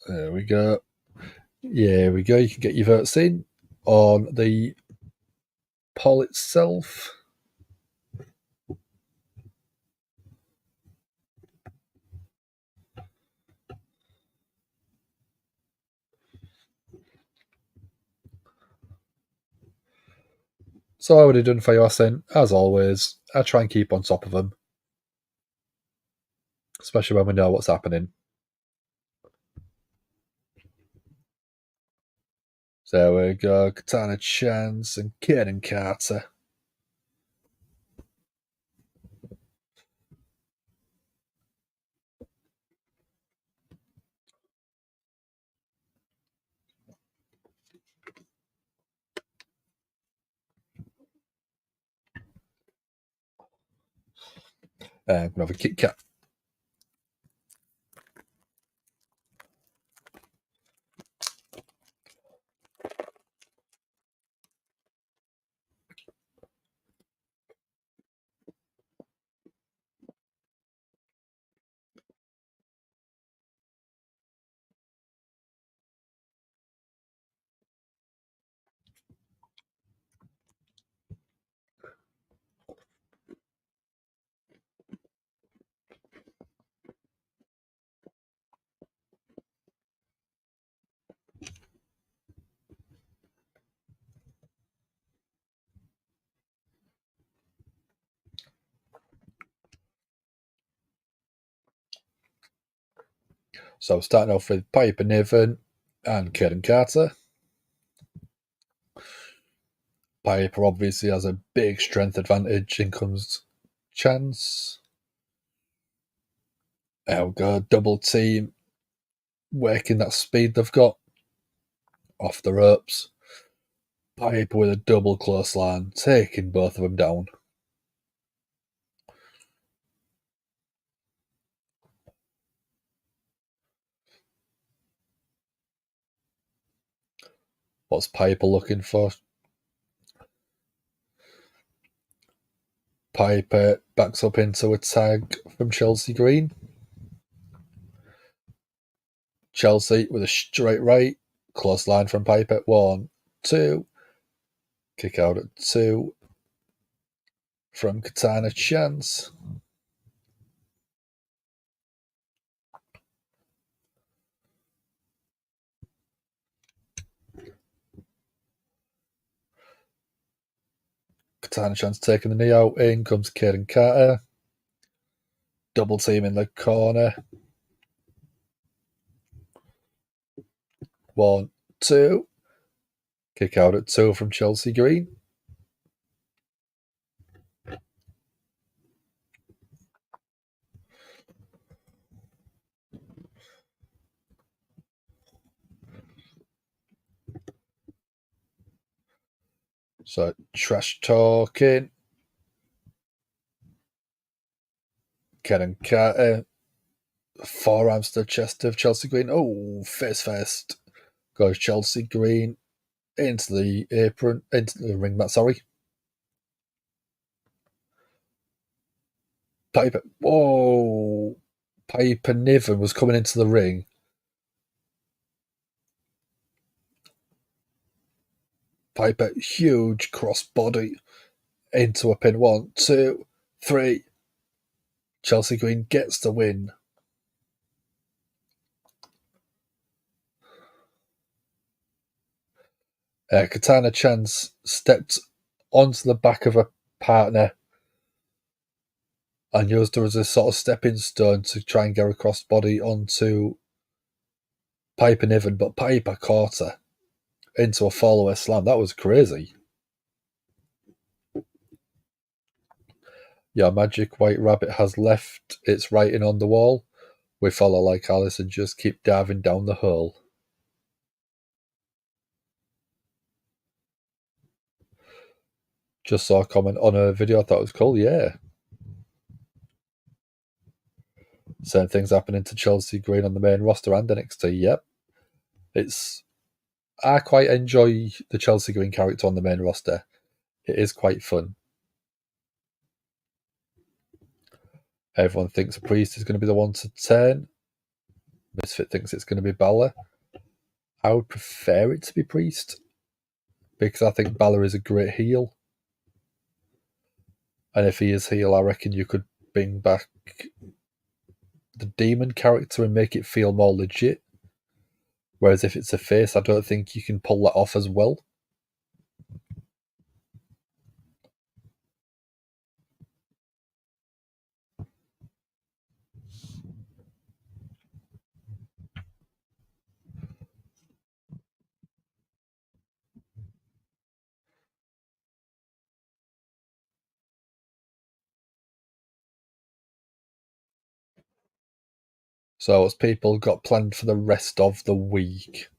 Speaker 1: There we go. Yeah, we go. You can get your votes in on the poll itself. So I would have done for you, Asin. As always, I try and keep on top of them, especially when we know what's happening. So there we go. Katana Chance and Kayden Carter. I'm going to have a Kit Kat. So starting off with Piper Niven and Kayden Carter. Piper obviously has a big strength advantage. In comes Chance. I'll go double team, working that speed they've got off the ropes. Piper with a double clothesline, taking both of them down. What's Piper looking for? Piper backs up into a tag from Chelsea Green. Chelsea with a straight right. Close line from Piper. 1, 2. Kick out at 2 from Katana Chance. Katana Chance taking the knee out. In comes Kayden Carter. Double team in the corner. 1, 2. Kick out at 2 from Chelsea Green. So trash talking. Kayden Carter. Forearms to the chest of Chelsea Green. Oh, face first. Goes Chelsea Green into the apron, into the ring mat, sorry. Piper. Whoa. Piper Niven was coming into the ring. Piper, huge crossbody into a pin. 1, 2, 3. Chelsea Green gets the win. Katana Chance stepped onto the back of a partner and used her as a sort of stepping stone to try and get a crossbody onto Piper Niven, but Piper caught her into a follower slam. That was crazy. Your magic white rabbit has left its writing on the wall. We follow like Alice and just keep diving down the hole. Just saw a comment on a video. I thought it was cool. Yeah. Same things happening to Chelsea Green on the main roster and NXT. Yep. It's I quite enjoy the Chelsea Green character on the main roster. It is quite fun. Everyone thinks Priest is going to be the one to turn. Misfit thinks it's going to be Balor. I would prefer it to be Priest because I think Balor is a great heel. And if he is heel, I reckon you could bring back the Demon character and make it feel more legit. Whereas if it's a face, I don't think you can pull that off as well. So what's people got planned for the rest of the week?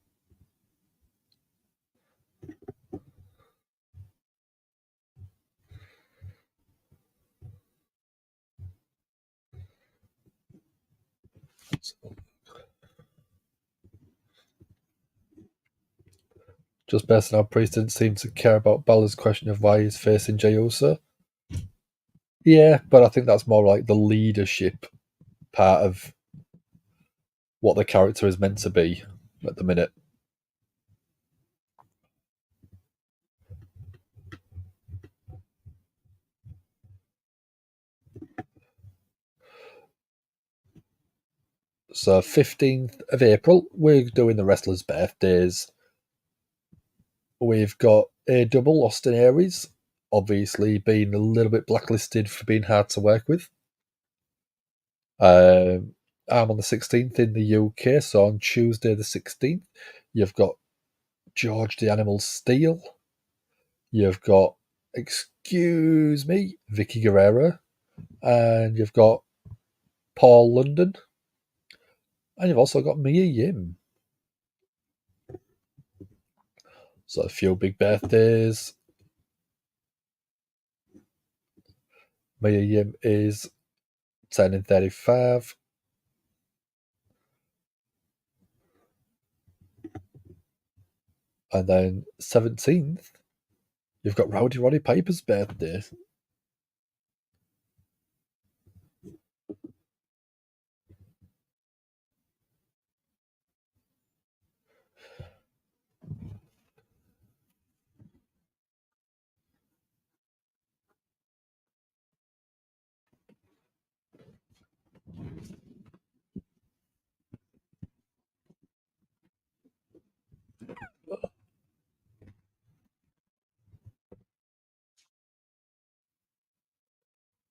Speaker 1: Just based on how Priest didn't seem to care about Balor's question of why he's facing Jey Uso. Yeah, but I think that's more like the leadership part of what the character is meant to be at the minute. So 15th of April, we're doing the wrestlers' birthdays. We've got a double Austin Aries, obviously being a little bit blacklisted for being hard to work with. I'm on the 16th in the UK, so on Tuesday the 16th, you've got George the Animal Steel. You've got, excuse me, Vicky Guerrero. And you've got Paul London. And you've also got Mia Yim. So a few big birthdays. Mia Yim is 10 and 35. And then 17th, you've got Rowdy Roddy Piper's birthday.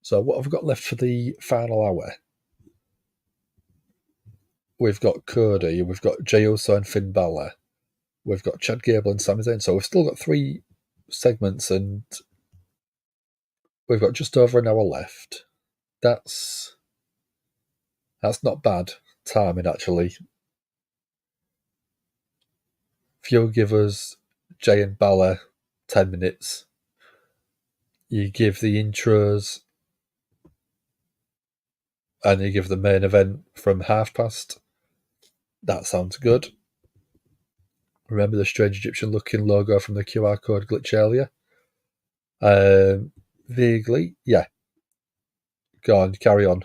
Speaker 1: So what have we got left for the final hour? We've got Cody, we've got Jey Uso and Finn Balor, we've got Chad Gable and Sami Zayn. So we've still got 3 segments and we've got just over an hour left. That's not bad timing, actually. If you give us Jay and Balor 10 minutes, you give the intros, and you give the main event from past. That sounds good. Remember the strange Egyptian looking logo from the QR code glitch earlier? Vaguely, yeah. Go on, carry on.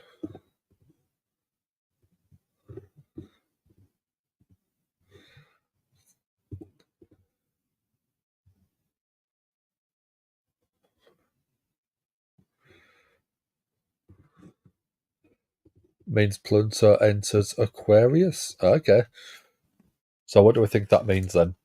Speaker 1: Means Pluto enters Aquarius. Okay. So what do we think that means then?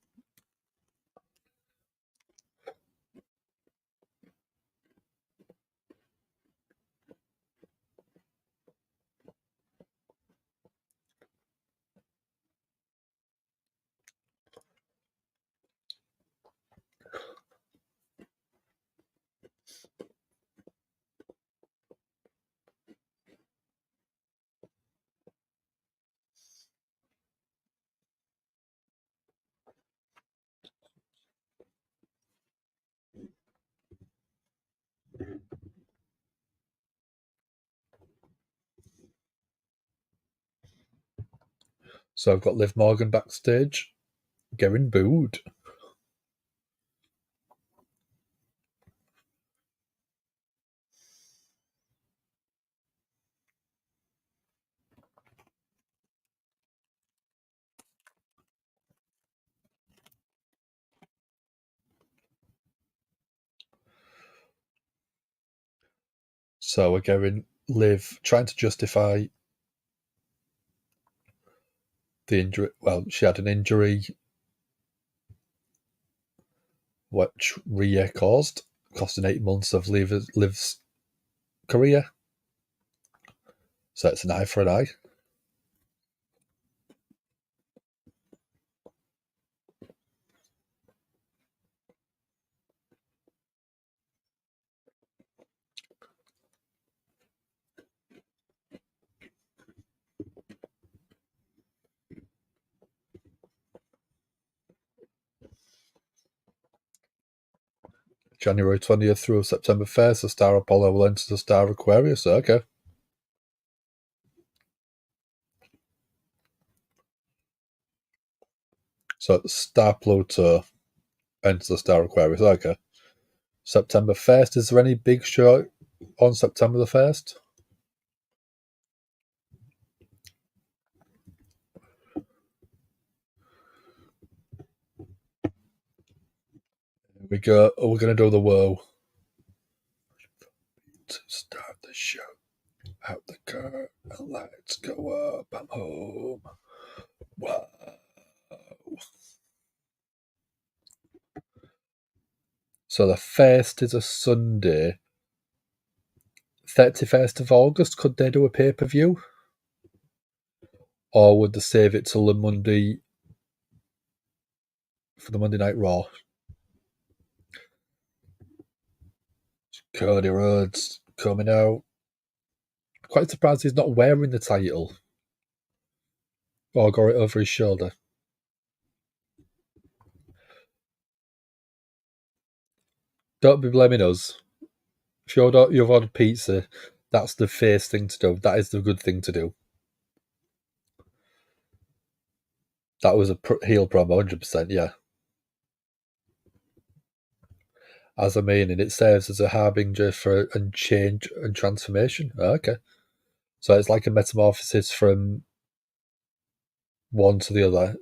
Speaker 1: So I've got Liv Morgan backstage. getting booed. So we're getting Liv trying to justify the injury. Well, she had an injury which Rhea caused, costing 8 months of Liv's career. So it's an eye for an eye. January 20th through September 1st, the Star Apollo will enter the Star Aquarius. Okay. So it's Star Pluto enters the Star Aquarius. Okay. September 1st. Is there any big show on September the 1st? Here we go. We're going to do the woe. To start the show. Out the car. The lights go up. I'm home. Wow. So the 1st is a Sunday. 31st of August, could they do a pay-per-view? Or would they save it till the Monday for the Monday Night Raw? Cody Rhodes coming out. Quite surprised he's not wearing the title. Or got it over his shoulder. Don't be blaming us. If you've ordered pizza, that's the face thing to do. That is the good thing to do. That was a heel promo, 100%, yeah. As I mean, and it serves as a harbinger for change and transformation. Okay. So it's like a metamorphosis from one to the other.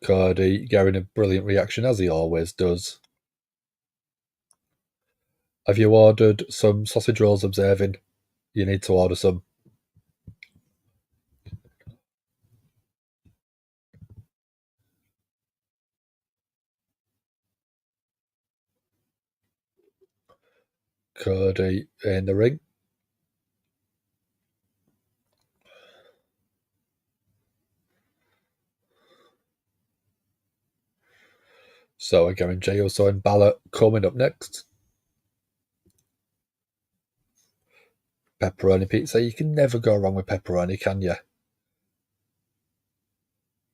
Speaker 1: Cody getting a brilliant reaction, as he always does. Have you ordered some sausage rolls observing? You need to order some. Cody in the ring. So again, Jey Uso and Balor coming up next. Pepperoni pizza. You can never go wrong with pepperoni, can you?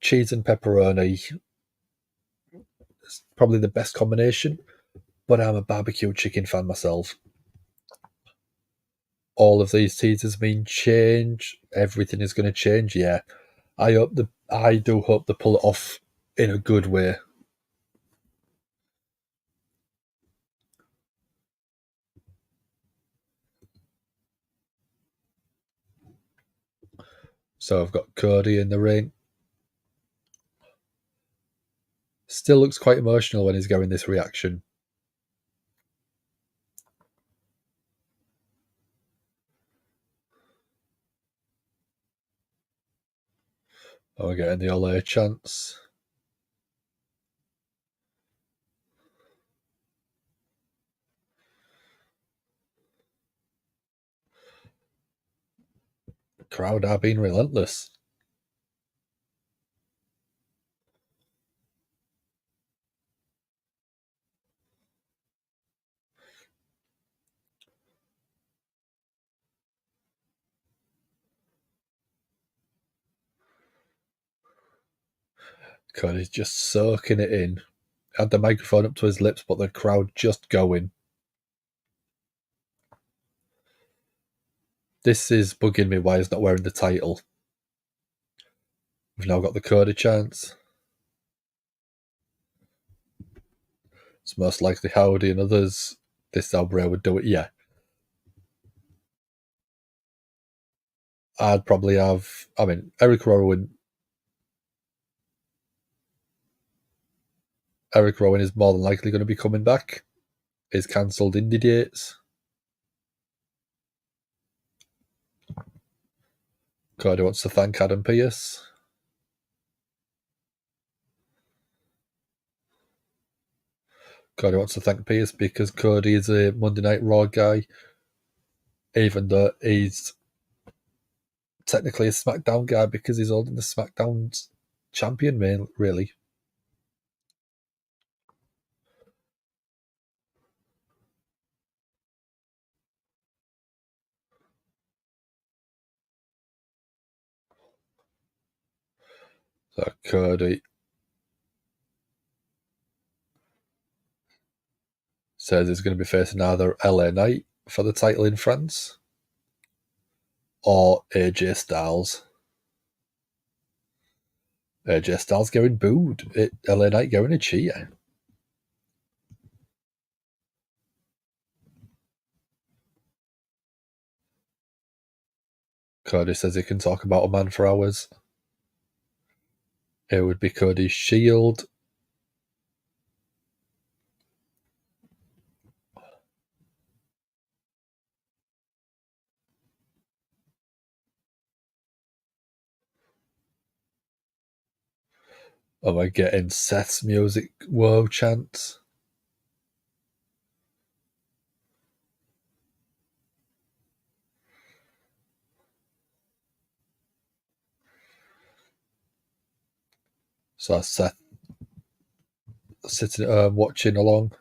Speaker 1: Cheese and pepperoni is probably the best combination, but I'm a barbecue chicken fan myself. All of these teasers mean change. Everything is going to change, yeah. I do hope they pull it off in a good way. So I've got Cody in the ring. Still looks quite emotional when he's getting this reaction. Oh, we're getting the Ole chance. Crowd are being relentless. Cody's just soaking it in. Had the microphone up to his lips, but the crowd just going. This is bugging me why he's not wearing the title. We've now got the Cody chance. It's most likely Howdy and others. This is how Bray would do it, yeah. I'd probably have, Eric Rowan. Eric Rowan is more than likely going to be coming back. He's cancelled Indi dates. Cody wants to thank Adam Pearce. Cody wants to thank Pearce because Cody is a Monday Night Raw guy, even though he's technically a SmackDown guy because he's holding the SmackDown champion, man, really. So Cody says he's going to be facing either LA Knight for the title in France or AJ Styles. AJ Styles getting booed. LA Knight getting a cheer. Cody says he can talk about a man for hours. It would be Cody's Shield. Am I getting Seth's music whoa chants? So Seth sitting at home watching along,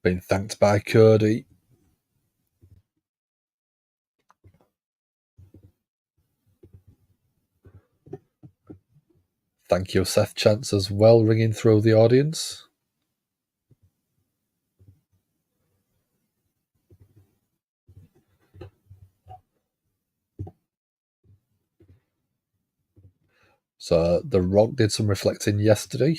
Speaker 1: being thanked by Cody. Thank you, Seth chants as well, ringing through the audience. So The Rock did some reflecting yesterday.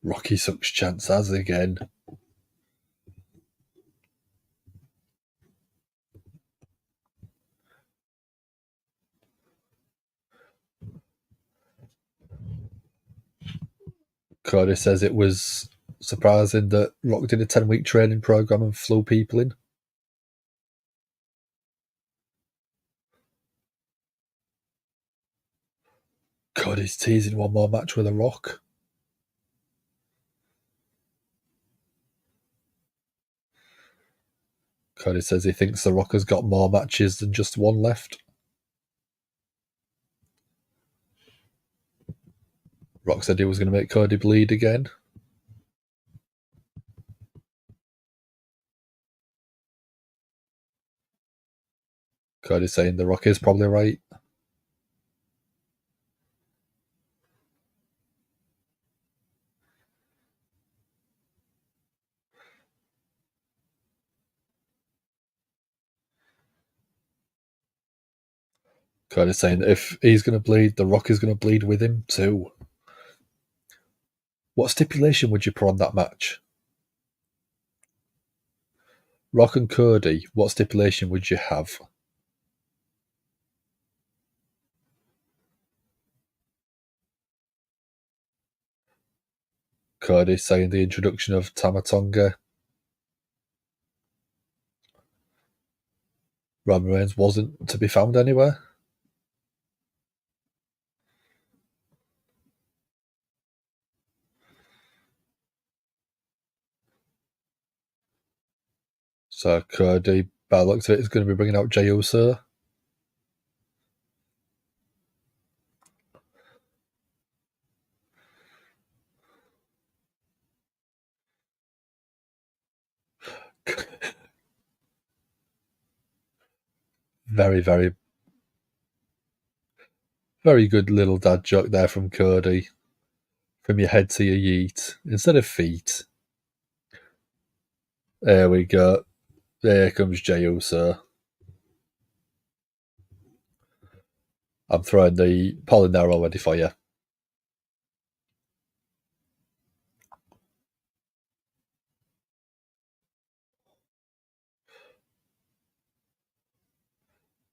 Speaker 1: Rocky sucks chance as again. Cody says it was surprising that Rock did a 10-week training program and flew people in. Cody's teasing one more match with The Rock. Cody says he thinks The Rock has got more matches than just one left. Rock said he was going to make Cody bleed again. Cody saying The Rock is probably right. Cody saying that if he's going to bleed, The Rock is going to bleed with him too. What stipulation would you put on that match? Rock and Cody, what stipulation would you have? Cody saying the introduction of Tama Tonga. Roman Reigns wasn't to be found anywhere. So Cody, by the looks of it, is going to be bringing out Jey Uso. Very, very, very good little dad joke there from Cody. From your head to your yeet instead of feet. There we go. There comes Jey Uso. I'm throwing the poll in there already for you.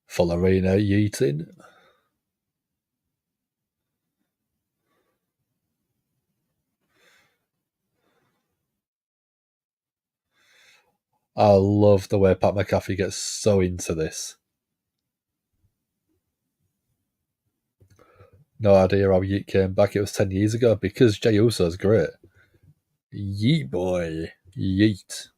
Speaker 1: Full arena yeeting. I love the way Pat McAfee gets so into this. No idea how Yeet came back. It was 10 years ago because Jey Uso's great. Yeet boy. Yeet.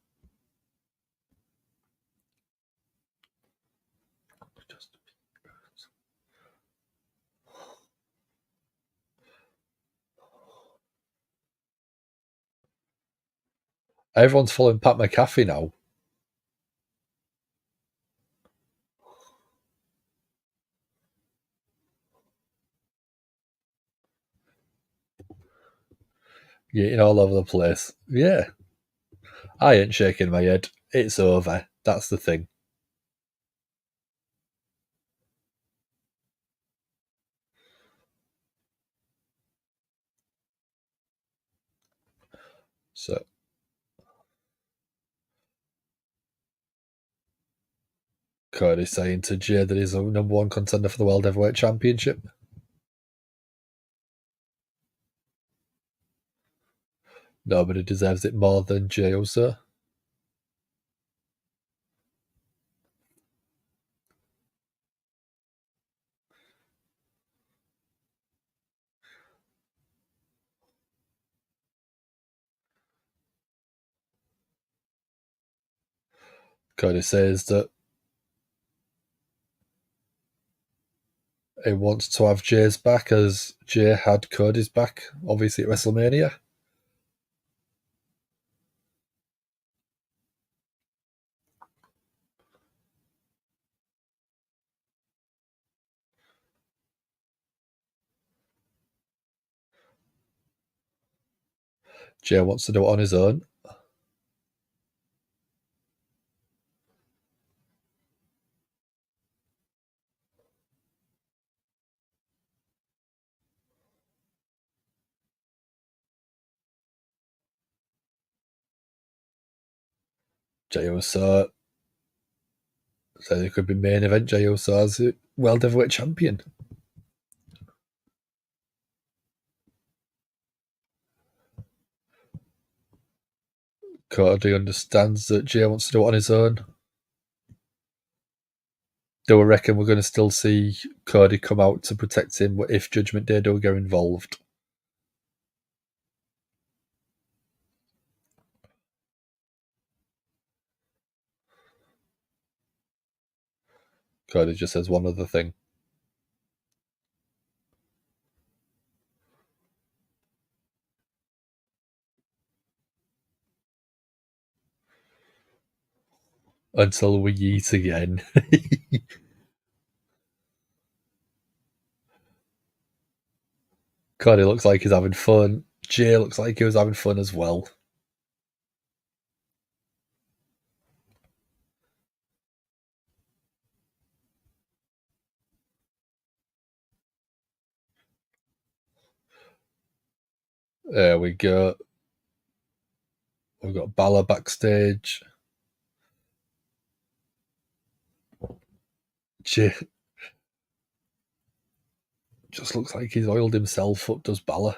Speaker 1: Everyone's following Pat McAfee now. Yeeting all over the place. Yeah. I ain't shaking my head. It's over. That's the thing. So Cody's saying to Jey that he's the number one contender for the World Heavyweight Championship. Nobody deserves it more than Jey Uso. Cody says that he wants to have Jey's back as Jey had Cody's back, obviously at WrestleMania. Jey wants to do it on his own. Jey Uso says it could be main event Jey Uso as World Heavyweight Champion. Cody understands that Jey wants to do it on his own. Do I reckon we're going to still see Cody come out to protect him if Judgment Day do get involved? Cody just says one other thing. Until we eat again. Cody looks like he's having fun. Jey looks like he was having fun as well. There we go. We've got Balor backstage. Jey just looks like he's oiled himself up, does Balor.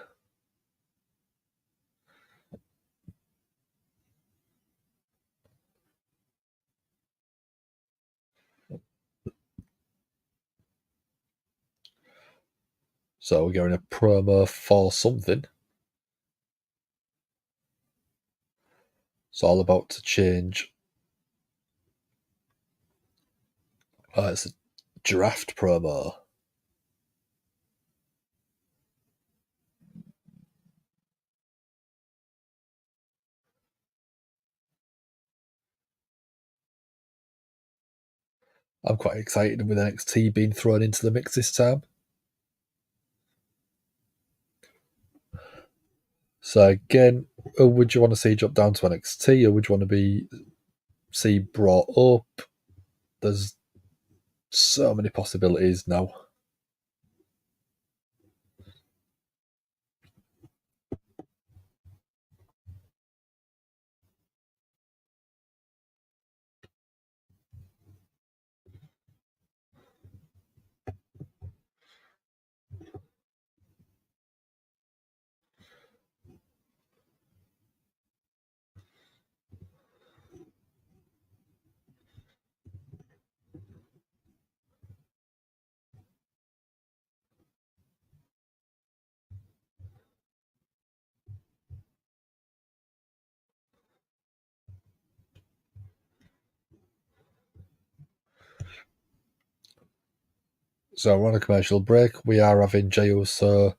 Speaker 1: So we're getting a promo for something. It's all about to change. It's a draft promo. I'm quite excited with NXT being thrown into the mix this time. So again, would you want to see drop down to NXT, or would you want to see brought up? There's so many possibilities now. So we're on a commercial break. We are having Jey Uso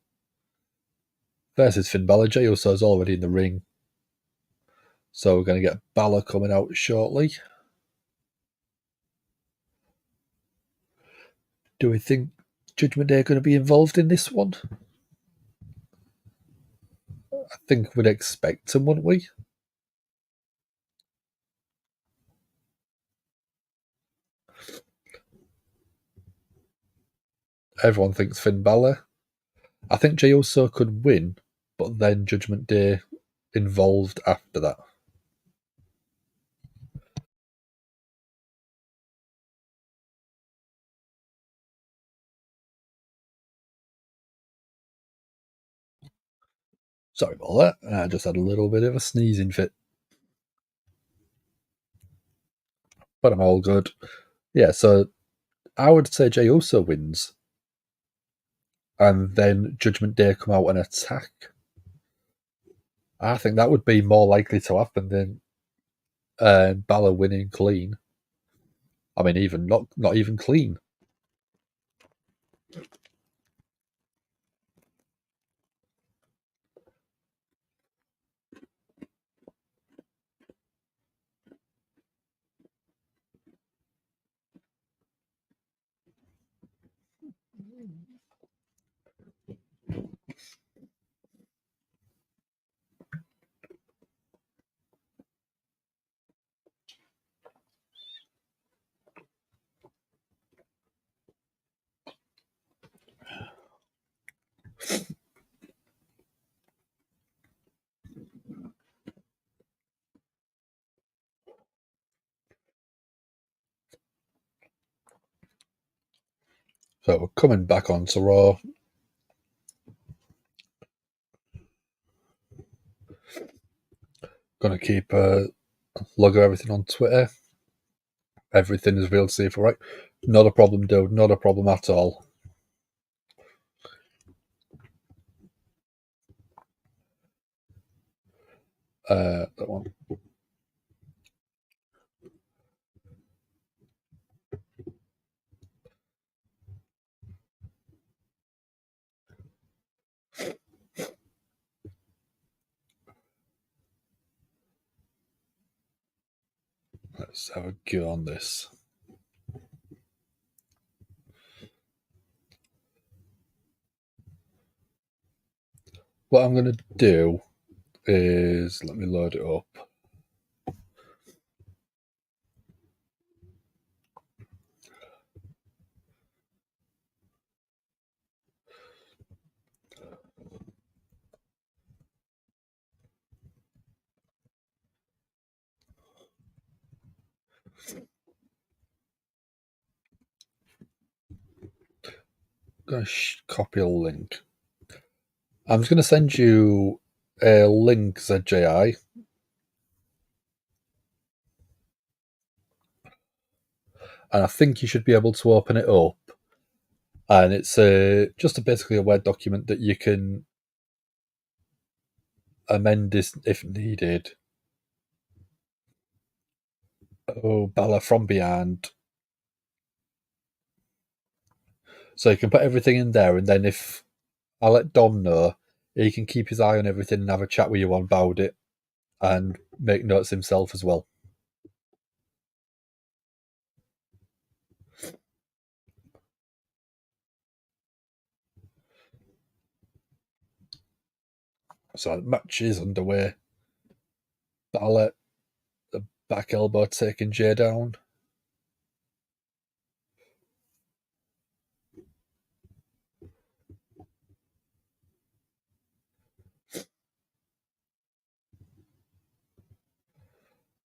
Speaker 1: versus Finn Balor. Jey Uso is already in the ring. So we're going to get Balor coming out shortly. Do we think Judgment Day are going to be involved in this one? I think we'd expect them, wouldn't we? Everyone thinks Finn Balor. I think Jey Uso could win, but then Judgment Day involved after that. Sorry about that. I just had a little bit of a sneezing fit. But I'm all good. Yeah, so I would say Jey Uso wins. And then Judgment Day come out and attack. I think that would be more likely to happen than Balor winning clean. I mean, even not even clean. So we're coming back onto Raw. Gonna keep log of everything on Twitter. Everything is real safe, right? Not a problem, dude. Not a problem at all. That one. Let's have a go on this. What I'm going to do is let me load it up. I'm going to copy a link. I'm just going to send you a link, ZJI. And I think you should be able to open it up. And it's just basically a Word document that you can amend this if needed. Oh, Balor from Beyond. So you can put everything in there, and then if I let Dom know, he can keep his eye on everything and have a chat with you on about it and make notes himself as well. So the match is underway. Balor, the back elbow taking Jey down.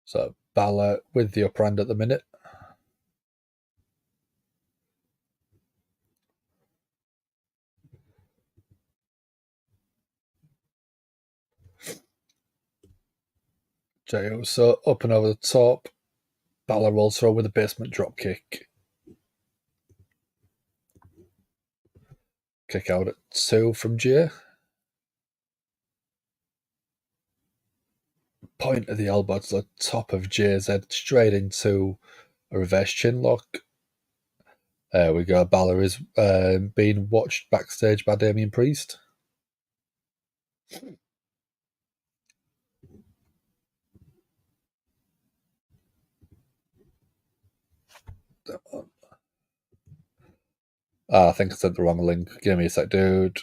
Speaker 1: So Balor with the upper hand at the minute. Jey Uso up and over the top. Balor rolls through with a basement drop kick. Kick out at 2 from Jey. Point of the elbow to the top of Jey's head, straight into a reverse chin lock. There we go. Balor is being watched backstage by Damian Priest. I think I sent the wrong link. Give me a sec, dude.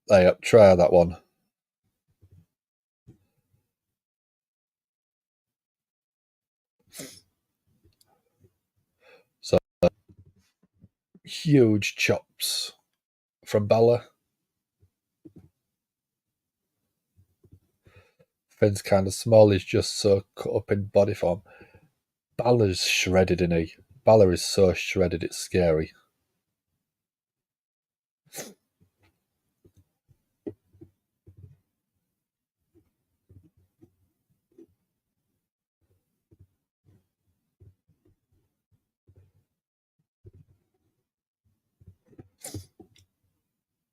Speaker 1: There, try that one. So, huge chops from Balor. Finn's kind of small. He's just so cut up in body form. Balor's shredded, isn't he? Balor is so shredded, it's scary.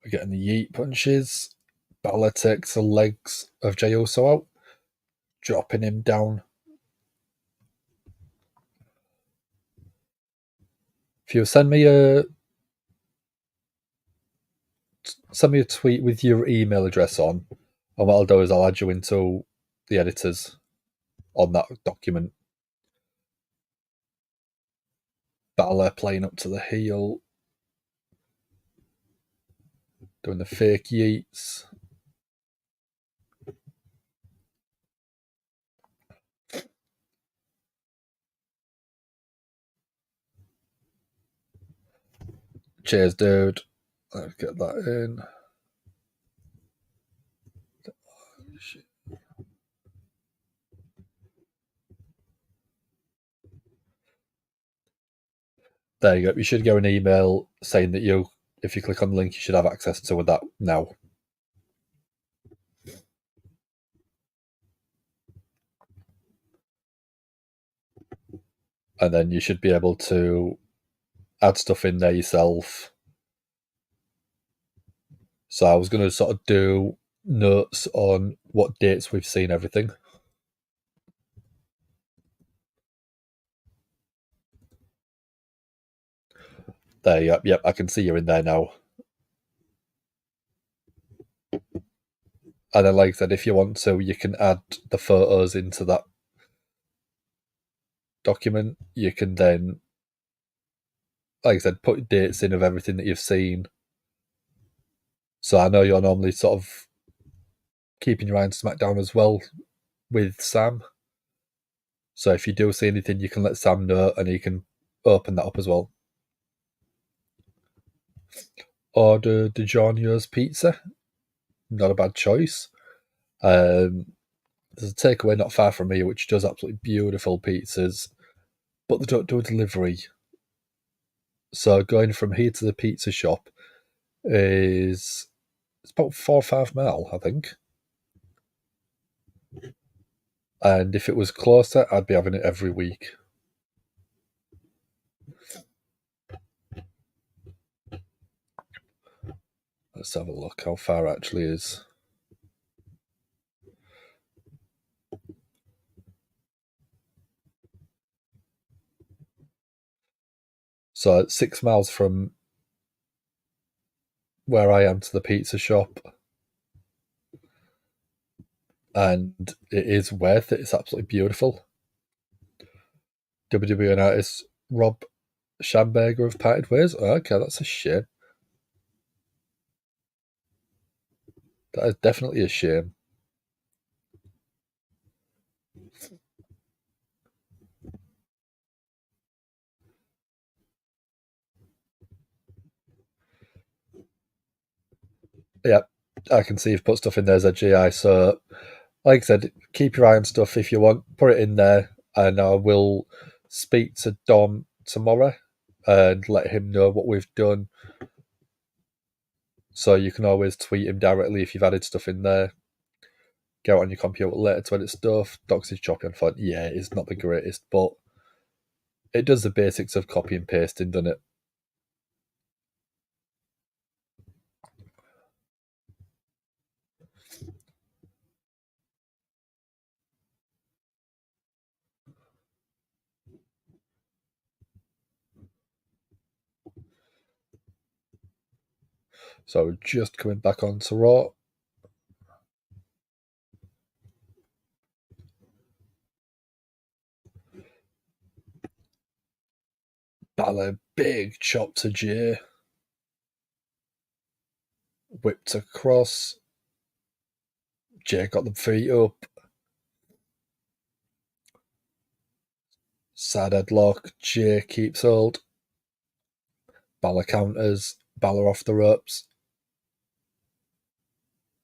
Speaker 1: We're getting the yeet punches. Balor takes the legs of Jey Uso out, dropping him down. If you send me a tweet with your email address on, and what I'll do is I'll add you into the editors on that document. Balor playing up to the heel, doing the fake yeets. Cheers, dude. Let's get that in. There you go. You should get an email saying that if you click on the link, you should have access to that now. And then you should be able to add stuff in there yourself. So I was going to sort of do notes on what dates we've seen everything. There, yep, I can see you're in there now. And then, like I said, if you want to, you can add the photos into that document. You can then, like I said, put dates in of everything that you've seen. So I know you're normally sort of keeping your eye on SmackDown as well with Sam. So if you do see anything, you can let Sam know and he can open that up as well. Order DiGiorno's pizza. Not a bad choice. There's a takeaway not far from me which does absolutely beautiful pizzas, but they don't do a delivery. So going from here to the pizza shop it's about 4 or 5 mile, I think. And if it was closer, I'd be having it every week. Let's have a look how far it actually is. So it's 6 miles from where I am to the pizza shop. And it is worth it. It's absolutely beautiful. WWE artist Rob Schamberger have parted ways. Oh, okay, that's a shame. That is definitely a shame. Yeah, I can see you've put stuff in there as a GI. So, like I said, keep your eye on stuff if you want. Put it in there, and I will speak to Dom tomorrow and let him know what we've done. So you can always tweet him directly if you've added stuff in there. Go on your computer later to edit stuff. Docs is choppy on font. Yeah, it's not the greatest, but it does the basics of copy and pasting, doesn't it? So just coming back onto Raw. Balor, big chop to Jey. Whipped across. Jey got the feet up. Sad headlock. Jey keeps hold. Balor counters. Balor off the ropes.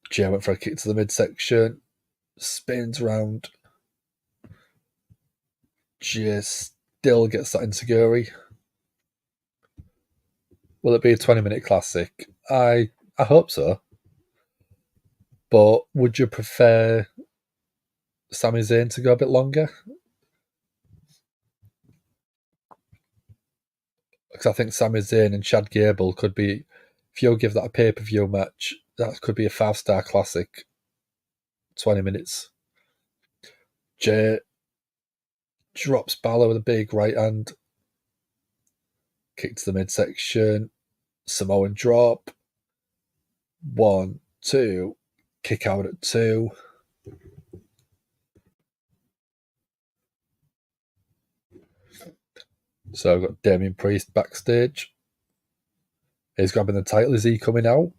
Speaker 1: Jey went for a kick to the midsection. Spins round. Jey still gets that insecurity. Will it be a 20-minute classic? I hope so. But would you prefer Sami Zayn to go a bit longer? Because I think Sami Zayn and Chad Gable could be, if you give that a pay-per-view match, that could be a 5-star classic. 20 minutes. Jey drops Balor with a big right hand. Kick to the midsection. Samoan drop. 1, 2. Kick out at 2. So I've got Damien Priest backstage. He's grabbing the title. Is he coming out?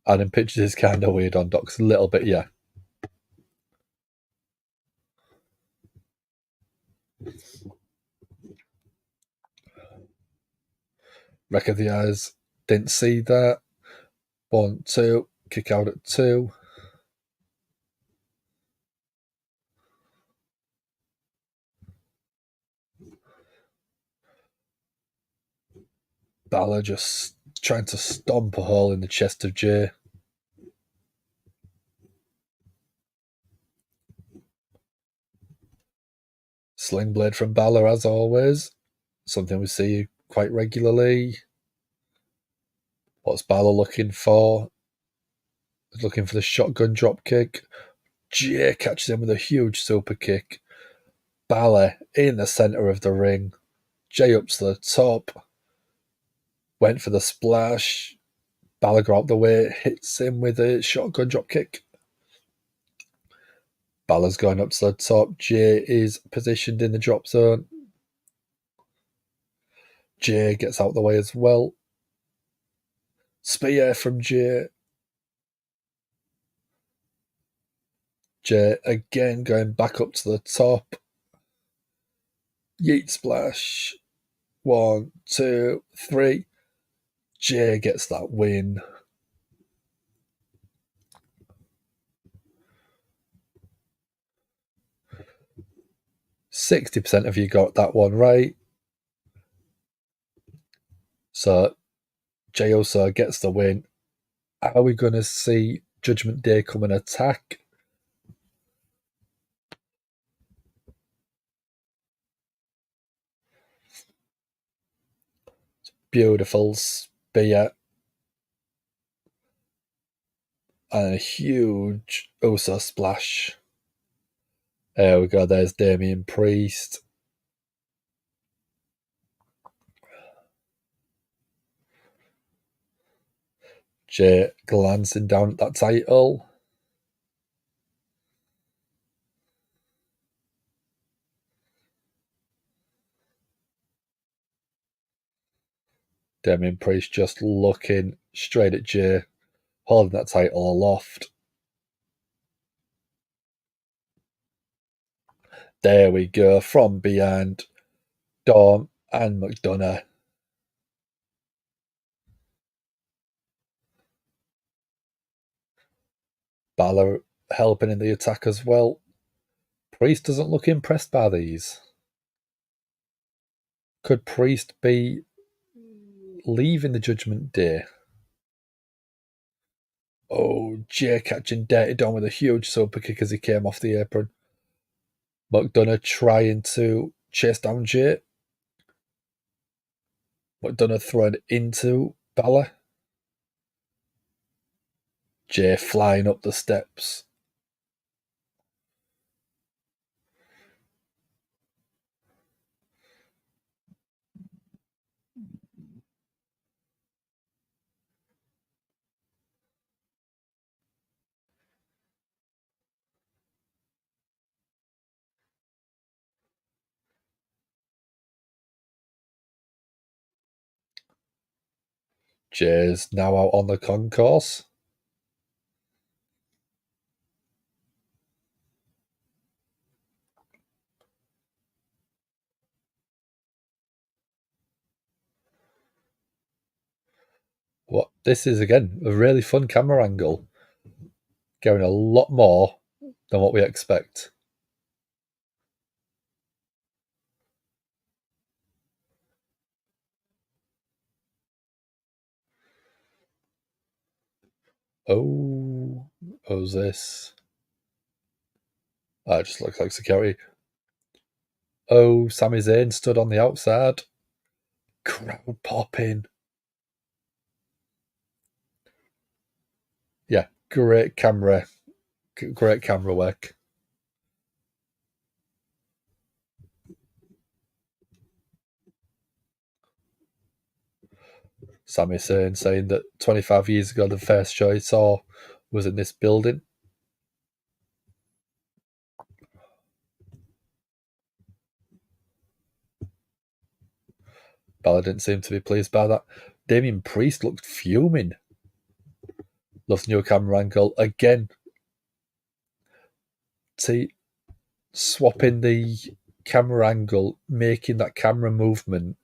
Speaker 1: Adding pictures is kind of weird on Docs. A little bit, yeah. Wreck of the Eyes. Didn't see that. 1, 2. Kick out at 2. Balor just trying to stomp a hole in the chest of Jey. Sling blade from Balor, as always. Something we see quite regularly. What's Balor looking for? He's looking for the shotgun drop kick. Jey catches him with a huge super kick. Balor in the centre of the ring. Jey up to the top. Went for the splash. Balor got out the way, hits him with a shotgun drop kick. Balor's going up to the top. Jey is positioned in the drop zone. Jey gets out the way as well. Spear from Jey. Jey again going back up to the top. Yeet splash. 1, 2, 3. Jey gets that win. %60 of you got that one right. So Jey Uso gets the win. Are we going to see Judgment Day come and attack? Beautiful spear. And a huge Uso splash. There we go. There's Damien Priest. Jey glancing down at that title. Damien Priest just looking straight at Jey, holding that title aloft. There we go, from behind, Dom and McDonough. Balor helping in the attack as well. Priest doesn't look impressed by these. Could Priest be leaving the Judgment Day? Oh, Jey catching Dirty Dom with a huge super kick as he came off the apron. McDonough trying to chase down Jey. McDonough thrown into Balor. Jey flying up the steps. Jey's now out on the concourse. What this is again a really fun camera angle. Going a lot more than what we expect. Who's this? That just looks like security. Oh, Sami Zayn stood on the outside. Crowd popping. Yeah, great camera work. Sami Zayn saying that 25 years ago the first show he saw was in this building. Balor didn't seem to be pleased by that. Damien Priest looked fuming. Loves new camera angle again. See, swapping the camera angle, making that camera movement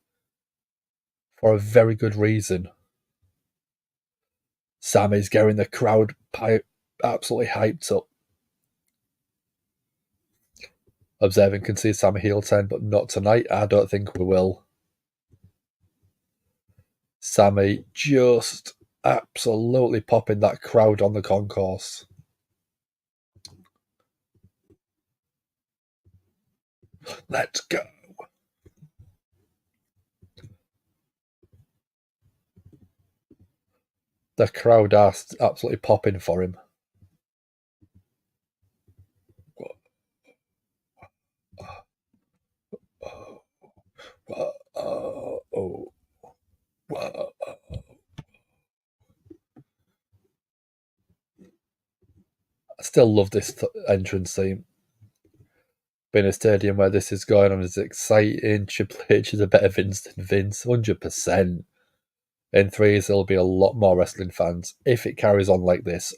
Speaker 1: for a very good reason. Sami's getting the crowd absolutely hyped up. Observing can see Sami heel turn, but not tonight. I don't think we will. Sami just absolutely popping that crowd on the concourse. Let's go. The crowd are absolutely popping for him. I still love this entrance theme. Being a stadium where this is going on is exciting. Triple H is a better Vince than Vince, 100%. In 3 years, there'll be a lot more wrestling fans if it carries on like this.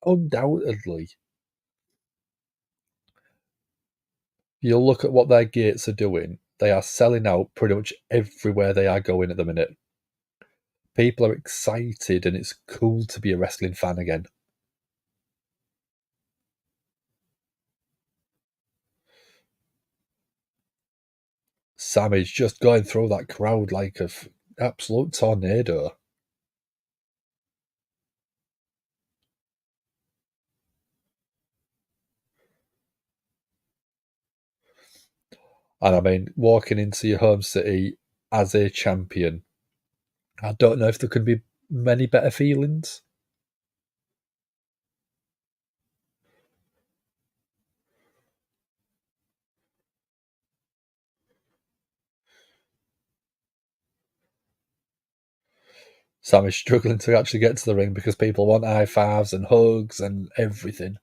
Speaker 1: Undoubtedly. You'll look at what their gates are doing. They are selling out pretty much everywhere they are going at the minute. People are excited and it's cool to be a wrestling fan again. Sami's just going through that crowd like an absolute tornado. And I mean, walking into your home city as a champion, I don't know if there could be many better feelings. Sami's struggling to actually get to the ring because people want high fives and hugs and everything.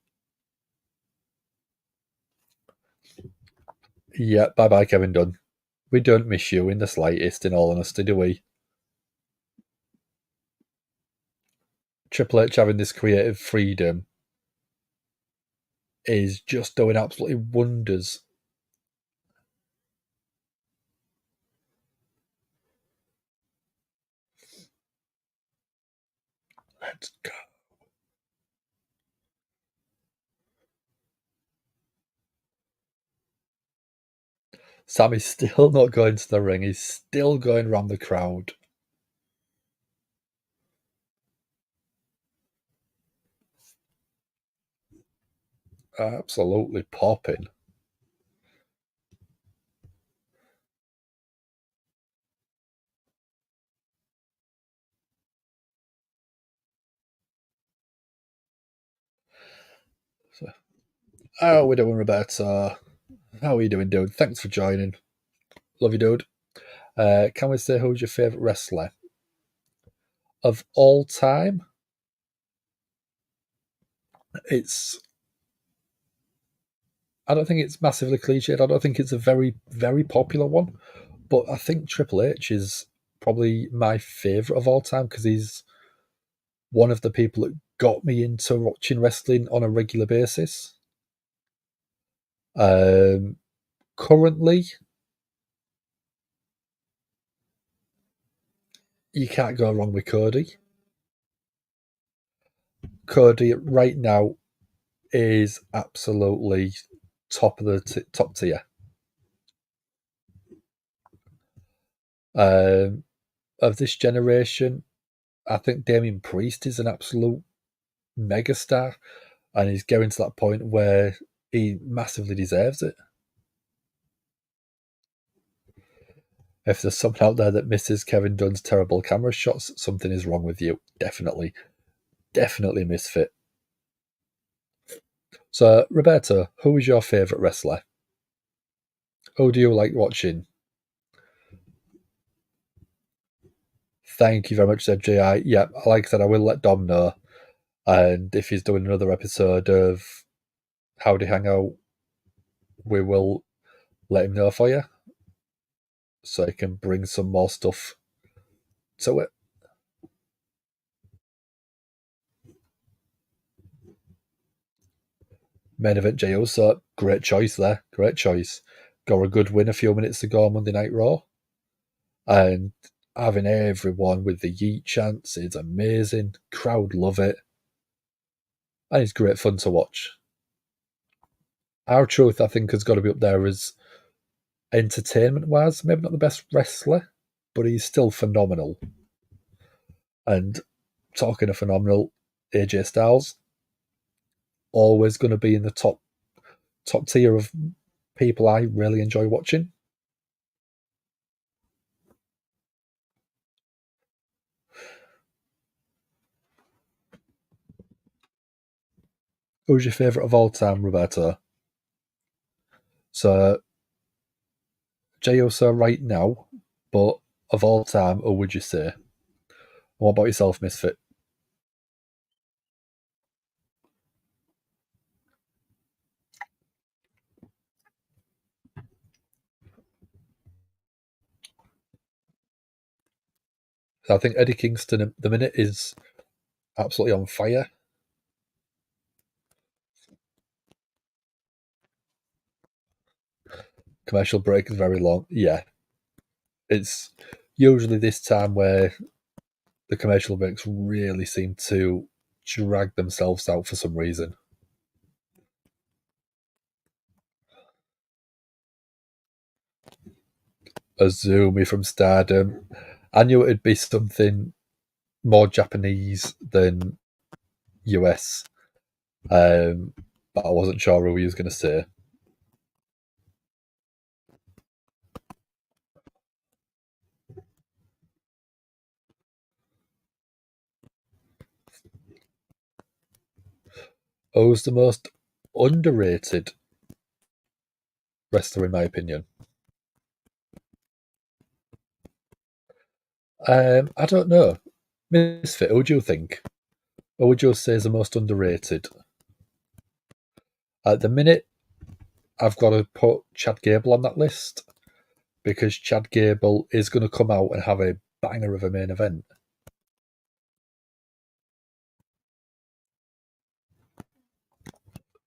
Speaker 1: Yeah, bye-bye, Kevin Dunn. We don't miss you in the slightest, in all honesty, do we? Triple H having this creative freedom is just doing absolutely wonders. Let's go. Sami's still not going to the ring. He's still going around the crowd. Absolutely popping. So, how are we doing, Roberto? How are you doing, dude? Thanks for joining. Love you, dude. Can we say who's your favourite wrestler of all time? I don't think it's massively cliched. I don't think it's a very, very popular one. But I think Triple H is probably my favourite of all time because he's one of the people that got me into watching wrestling on a regular basis. Currently, you can't go wrong with Cody. Cody right now is absolutely top of the top tier. Of this generation, I think Damien Priest is an absolute megastar, and he's getting to that point where he massively deserves it. If there's someone out there that misses Kevin Dunn's terrible camera shots, something is wrong with you. Definitely. Definitely misfit. So, Roberto, who is your favourite wrestler? Who do you like watching? Thank you very much, said GAHY. Yeah, like I said, I will let Dom know. And if he's doing another episode of Howdy Hangout, we will let him know for you. So he can bring some more stuff to it. Main event Jey Uso, great choice there. Great choice. Got a good win a few minutes ago on Monday Night Raw. And having everyone with the yeet chants is amazing. Crowd love it. And it's great fun to watch. R-Truth, I think, has got to be up there as entertainment wise. Maybe not the best wrestler, but he's still phenomenal. And talking of phenomenal, AJ Styles, always going to be in the top tier of people I really enjoy watching. Who's your favourite of all time, Roberto? So, Jey Uso right now, but of all time, who would you say? What about yourself, Misfit? I think Eddie Kingston at the minute is absolutely on fire. Commercial break is very long. Yeah. It's usually this time where the commercial breaks really seem to drag themselves out for some reason. Azumi from Stardom. I knew it'd be something more Japanese than US, but I wasn't sure who he was going to say. Who's the most underrated wrestler, in my opinion? I don't know. Misfit, who do you think? Who would you say is the most underrated? At the minute, I've got to put Chad Gable on that list because Chad Gable is going to come out and have a banger of a main event.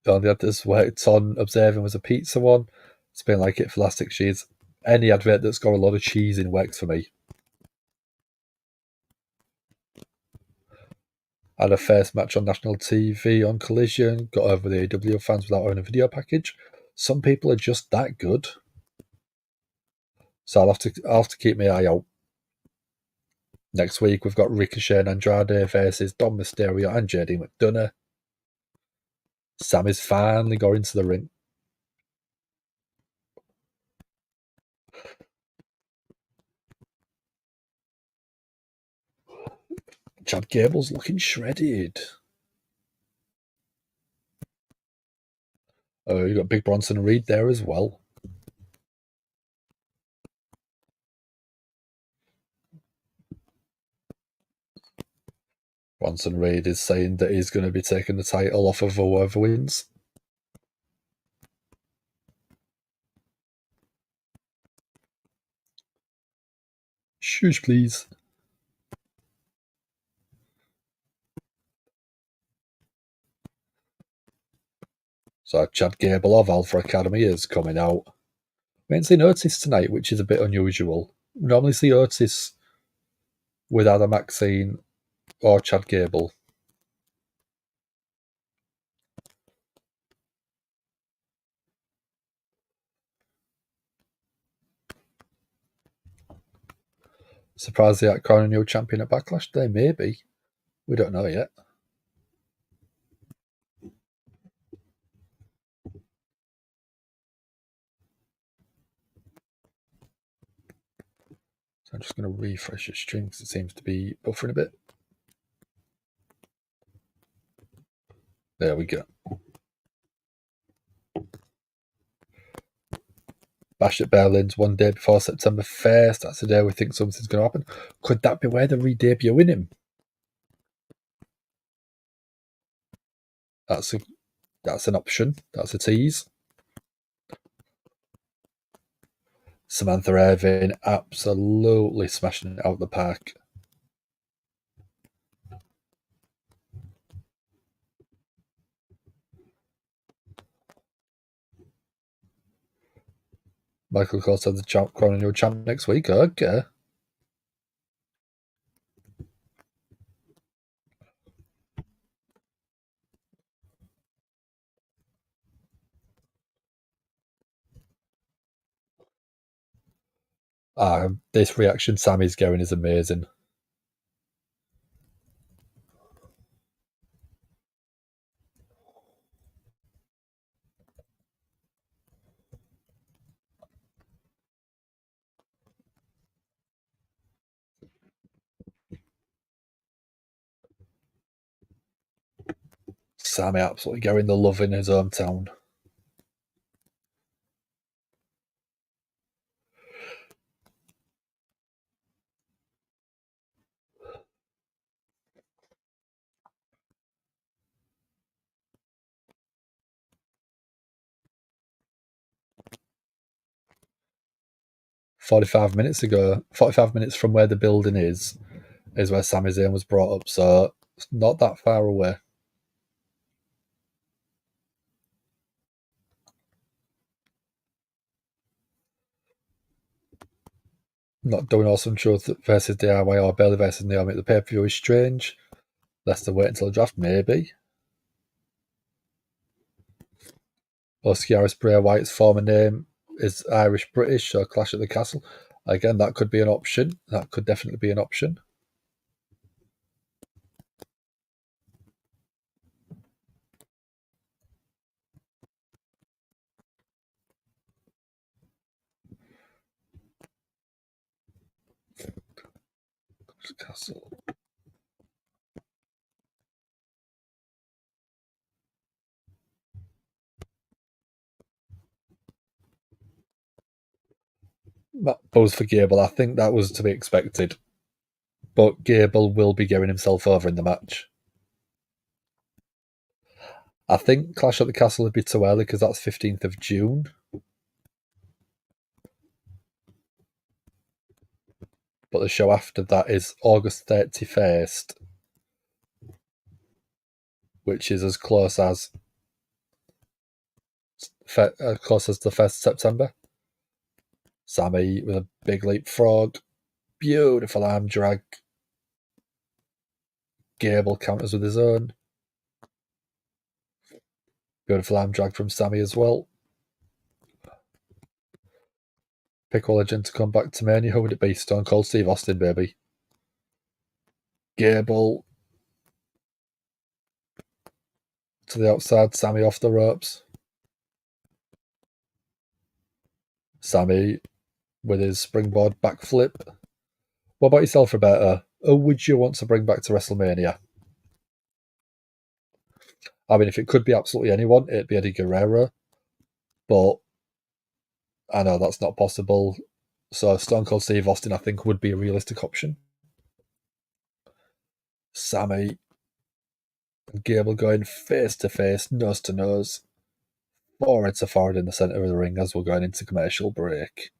Speaker 1: The only adverts worked on observing was a pizza one. It's been like it for the last 6 years. Any advert that's got a lot of cheese in works for me. Had a first match on national TV on Collision, got over the AEW fans without owning a video package. Some people are just that good. So I'll have to keep my eye out. Next week we've got Ricochet and Andrade versus Dom Mysterio and JD McDonough. Sami's finally got into the ring. Chad Gable's looking shredded. Oh, you got Big Bronson Reed there as well. Bronson Reed is saying that he's going to be taking the title off of whoever wins. Shush, please. So Chad Gable of Alpha Academy is coming out. We ain't seen Otis tonight, which is a bit unusual. We normally see Otis with either Maxxine or Chad Gable. Surprised they aren't crowning a new champion at Backlash Day? Maybe. We don't know yet. So I'm just going to refresh the string because it seems to be buffering a bit. There we go. Bash at Berlin's one day before September 1st. That's the day we think something's going to happen. Could that be where they're re-debuting him? That's an option. That's a tease. Samantha Irvin absolutely smashing it out the park. Michael Cole said the champ crowning your champ next week. Okay. This reaction Sami's going is amazing. Sami absolutely getting the love in his hometown. "45 minutes ago, 45 minutes from where the building is where Sami Zayn was brought up, so it's not that far away." Not doing Awesome Truth versus DIY or Bayley versus Naomi at the pay-per-view is strange. Let's wait until the draft, maybe. Osciaris Bray Wyatt's former name is Irish-British, so Clash at the Castle. Again, that could be an option. That could definitely be an option. Castle. Buzz for Gable. I think that was to be expected. But Gable will be getting himself over in the match. I think Clash at the Castle would be too early because that's 15th of June. But the show after that is August 31st, which is as close as close as the 1st September. Sami with a big leapfrog. Beautiful arm drag. Gable counters with his own. Beautiful arm drag from Sami as well. Pick a legend to come back to Mania. Who would it be? Stone Cold Steve Austin, baby. Gable to the outside. Sami off the ropes. Sami with his springboard backflip. What about yourself, Roberta? Who would you want to bring back to WrestleMania? I mean, if it could be absolutely anyone, it'd be Eddie Guerrero. But I know that's not possible. So Stone Cold Steve Austin, I think, would be a realistic option. Sami and Gable going face to face, nose to nose. Forward to forward in the centre of the ring as we're going into commercial break.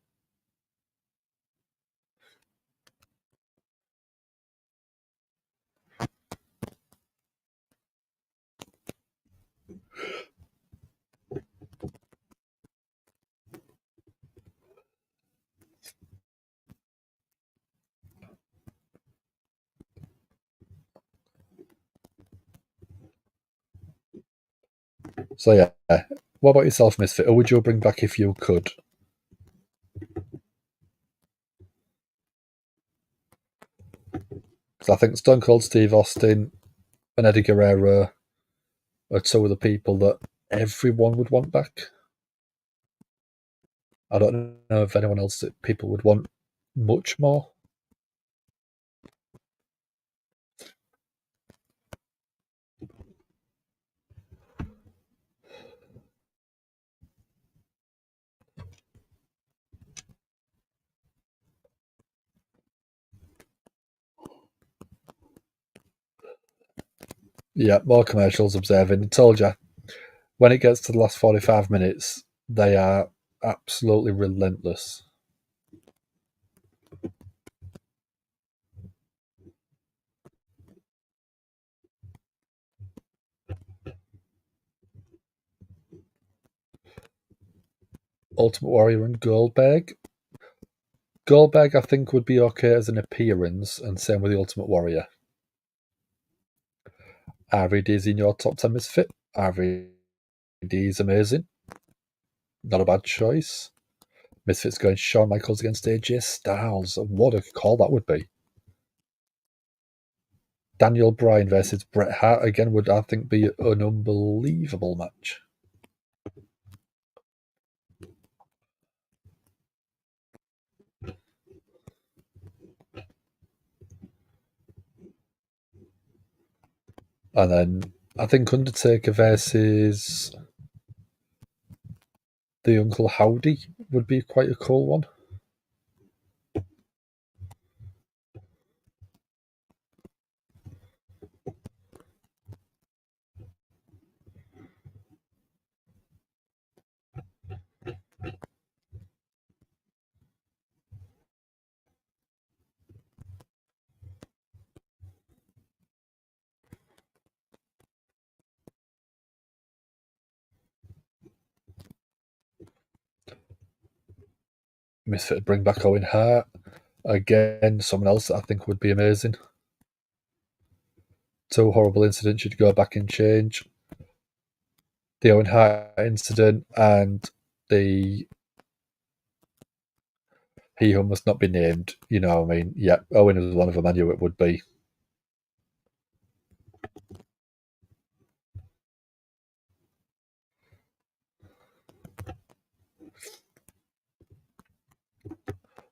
Speaker 1: So yeah, what about yourself, Misfit? Who would you bring back if you could? Because I think Stone Cold Steve Austin and Eddie Guerrero are two of the people that everyone would want back. I don't know if anyone else that people would want much more. Yeah, more commercials observing. I told you, when it gets to the last 45 minutes, they are absolutely relentless. Ultimate Warrior and Goldberg. Goldberg, I think, would be okay as an appearance, and same with the Ultimate Warrior. RVD is in your top 10 Misfit. RVD is amazing. Not a bad choice. Misfits going Shawn Michaels against AJ Styles. What a call that would be. Daniel Bryan versus Bret Hart again would, I think, be an unbelievable match. And then I think Undertaker versus the Uncle Howdy would be quite a cool one. Misfit would bring back Owen Hart. Again, someone else that I think would be amazing. Two horrible incidents you'd go back and change. The Owen Hart incident and the He Who Must Not Be Named. You know what I mean? Yeah, Owen is one of them. I knew it would be.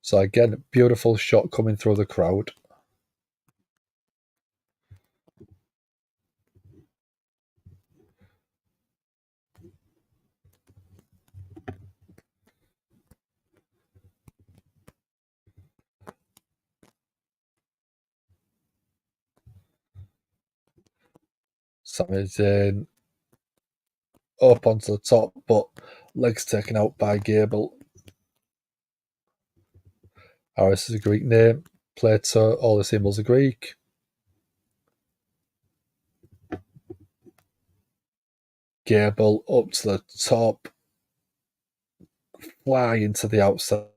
Speaker 1: So again, beautiful shot coming through the crowd. Sami Zayn up onto the top, but legs taken out by Gable. Aris is a Greek name. Plato, all the symbols are Greek. Gable up to the top. flying to the outside.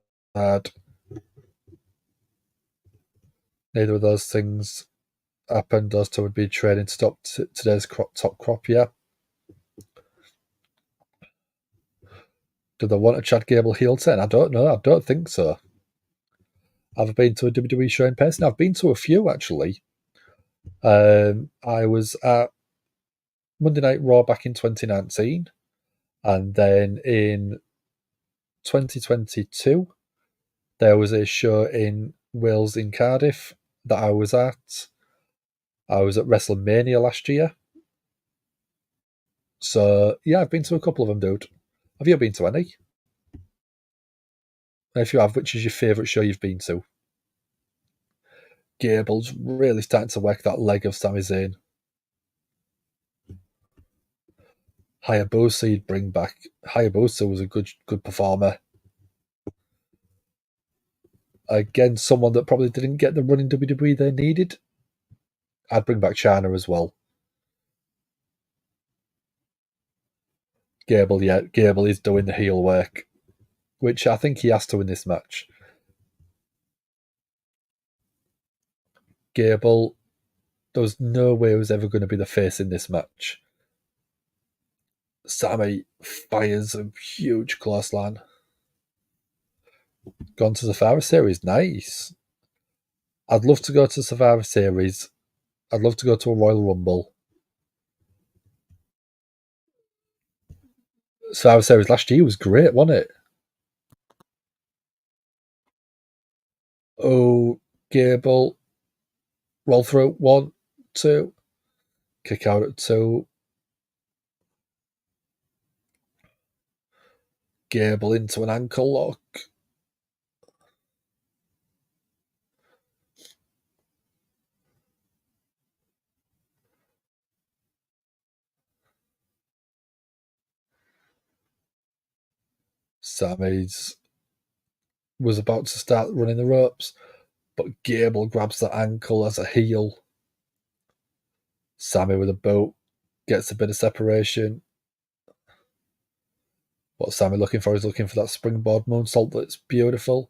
Speaker 1: Neither of those things happened. Those two would be trading to stop today's top crop, yeah. Do they want a Chad Gable heel turn? I don't know. I don't think so. I've been to a WWE show in person. I've been to a few, actually. I was at Monday Night Raw back in 2019. And then in 2022, there was a show in Wales in Cardiff that I was at. I was at WrestleMania last year. So, yeah, I've been to a couple of them, dude. Have you been to any? And if you have, which is your favourite show you've been to? Gable's really starting to work that leg of Sami Zayn. Hayabusa you'd bring back. Hayabusa was a good performer. Again, someone that probably didn't get the run in WWE they needed. I'd bring back China as well. Gable, yeah. Gable is doing the heel work, which I think he has to in this match. Gable, there was no way he was ever going to be the face in this match. Sami fires a huge clothesline. Gone to the Survivor Series, nice. I'd love to go to the Survivor Series. I'd love to go to a Royal Rumble. Survivor Series last year was great, wasn't it? Oh, Gable. Roll through. 1, 2. Kick out at 2. Gable into an ankle lock. Sami's was about to start running the ropes, but Gable grabs the ankle as a heel. Sami with a boot gets a bit of separation. What's Sami looking for? He's looking for that springboard moonsault that's beautiful.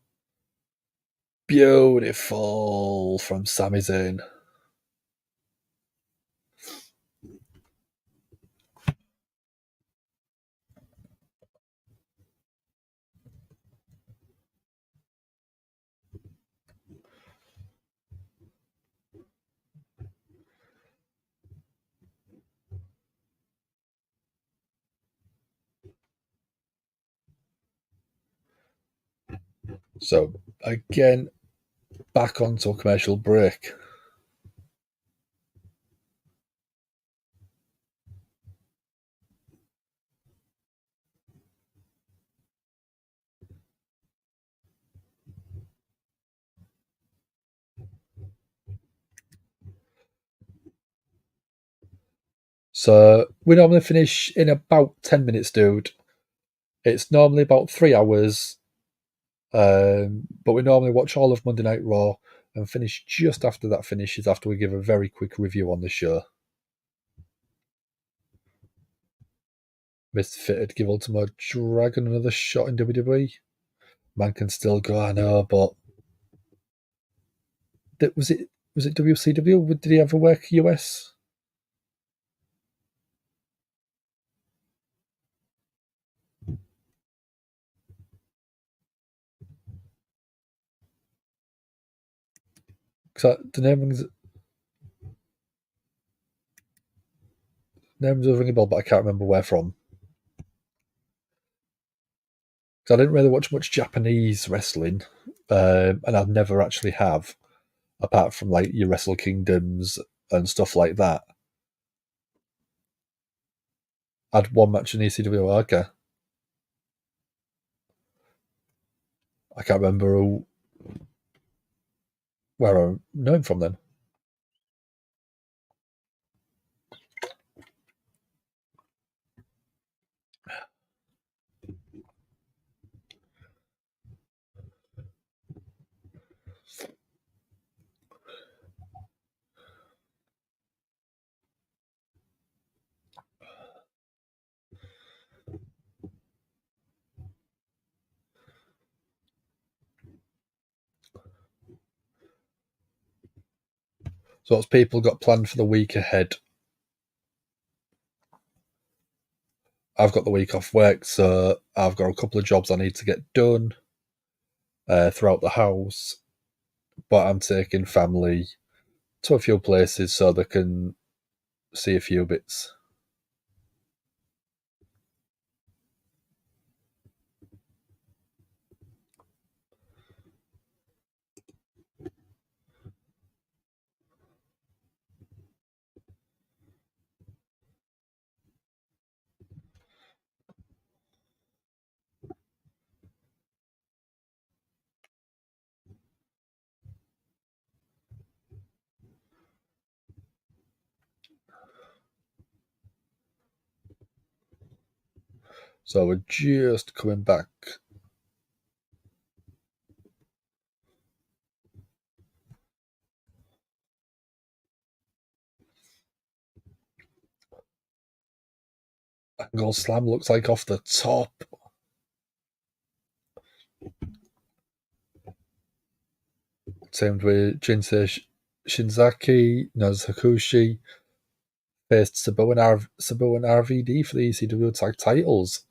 Speaker 1: Beautiful from Sami Zayn. So, again, back onto a commercial break. So, we normally finish in about 10 minutes, dude. It's normally about 3 hours, but we normally watch all of Monday Night Raw and finish just after that finishes, after we give a very quick review on the show. Mr. Fitted give Ultimo Dragon another shot in WWE. Man can still go, I know, but was it WCW? Did he ever work US? Because the name's a ringing bell, but I can't remember where from. Because I didn't really watch much Japanese wrestling, and I'd never actually have, apart from like your Wrestle Kingdoms and stuff like that. I had one match in ECW. Okay. I can't remember where I know him from then. So what's people got planned for the week ahead? I've got the week off work, so I've got a couple of jobs I need to get done throughout the house. But I'm taking family to a few places so they can see a few bits. So we're just coming back. Angle slam looks like off the top. Teamed with Jinsei Shinzaki, Naz Hakushi, faced Sabu and RVD for the ECW tag titles.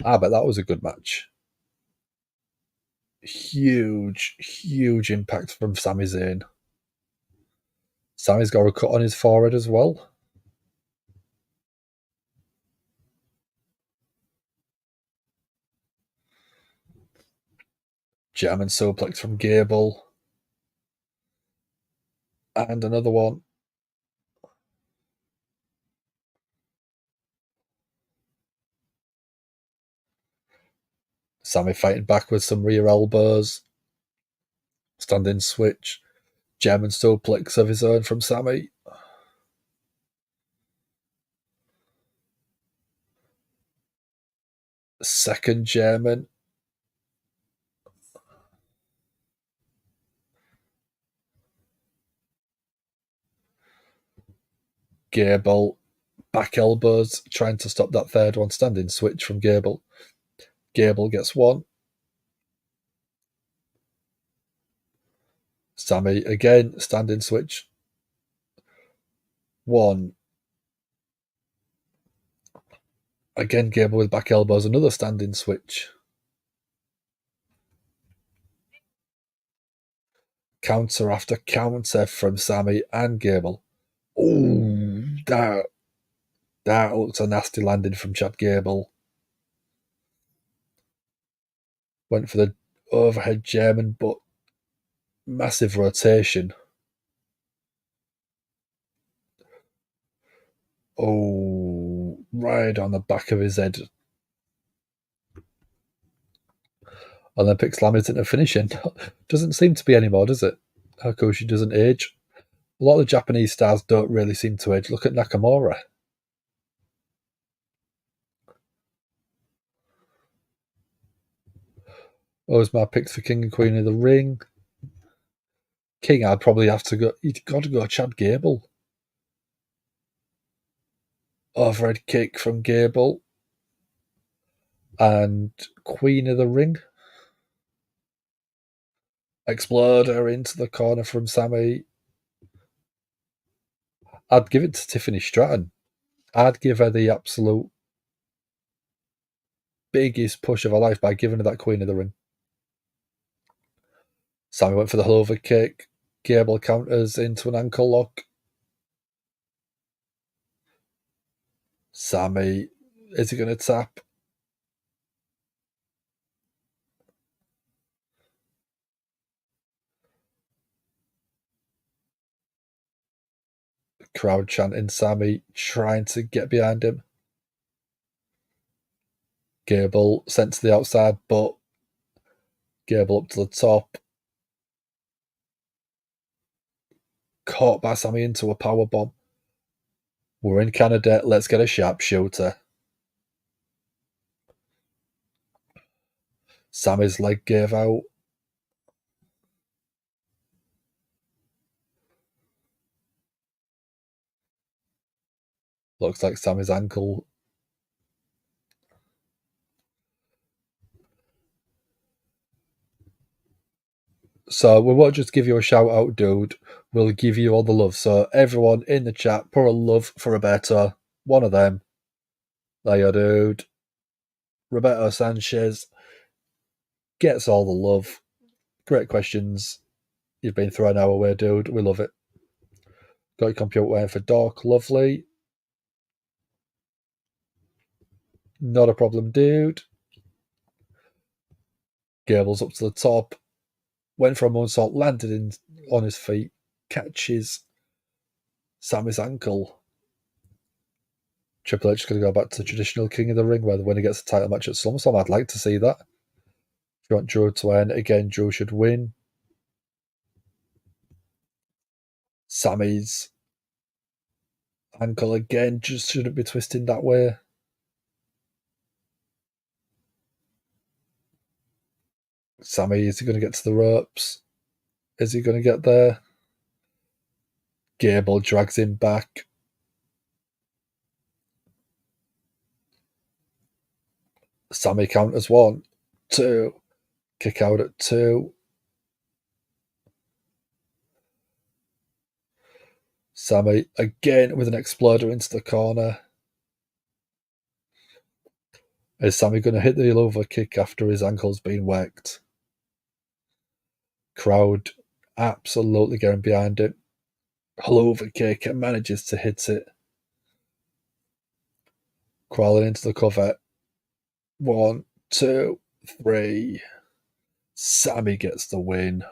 Speaker 1: I bet that was a good match. Huge impact from Sami Zayn. Sami's got a cut on his forehead as well. German suplex from Gable. And another one. Sami fighting back with some rear elbows. Standing switch. German suplex of his own from Sami. Second German. Gable. Back elbows. Trying to stop that third one. Standing switch from Gable. Gable gets one. Sami again. Standing switch. One. Again, Gable with back elbows. Another standing switch. Counter after counter from Sami and Gable. Ooh, that looks a nasty landing from Chad Gable. Went for the overhead German, but massive rotation. Oh, right on the back of his head. Olympic Slam isn't a finishing. Doesn't seem to be anymore, does it? Hakushi doesn't age. A lot of the Japanese stars don't really seem to age. Look at Nakamura. Those my picks for King and Queen of the Ring. King, I'd probably have to go. You've got to go Chad Gable. Overhead kick from Gable. And Queen of the Ring. Exploder into the corner from Sami. I'd give it to Tiffany Stratton. I'd give her the absolute biggest push of her life by giving her that Queen of the Ring. Sami went for the Hullywood kick. Gable counters into an ankle lock. Sami, is he going to tap? Crowd chanting Sami, trying to get behind him. Gable sent to the outside, but Gable up to the top. Caught by Sami into a powerbomb. We're in Canada, let's get a sharpshooter. Sami's leg gave out. Looks like Sami's ankle. So we won't just give you a shout out, dude. We'll give you all the love. So everyone in the chat, pour a love for Roberto. One of them. There you dude. Roberto Sanchez gets all the love. Great questions. You've been thrown our way, dude. We love it. Got your computer waiting for Doc. Lovely. Not a problem, dude. Gable's up to the top. Went for a moonsault, landed on his feet, catches Sami's ankle. Triple H is going to go back to the traditional King of the Ring, where the winner gets a title match at SummerSlam. I'd like to see that. If you want Drew to win, again, Drew should win. Sami's ankle again just shouldn't be twisting that way. Sami, is he going to get to the ropes? Is he going to get there? Gable drags him back. Sami counters 1, 2. Kick out at 2. Sami again with an exploder into the corner. Is Sami going to hit the over kick after his ankle's been whacked? Crowd absolutely getting behind it. Over kick and manages to hit it. Crawling into the cover. 1, 2, 3. Sami gets the win.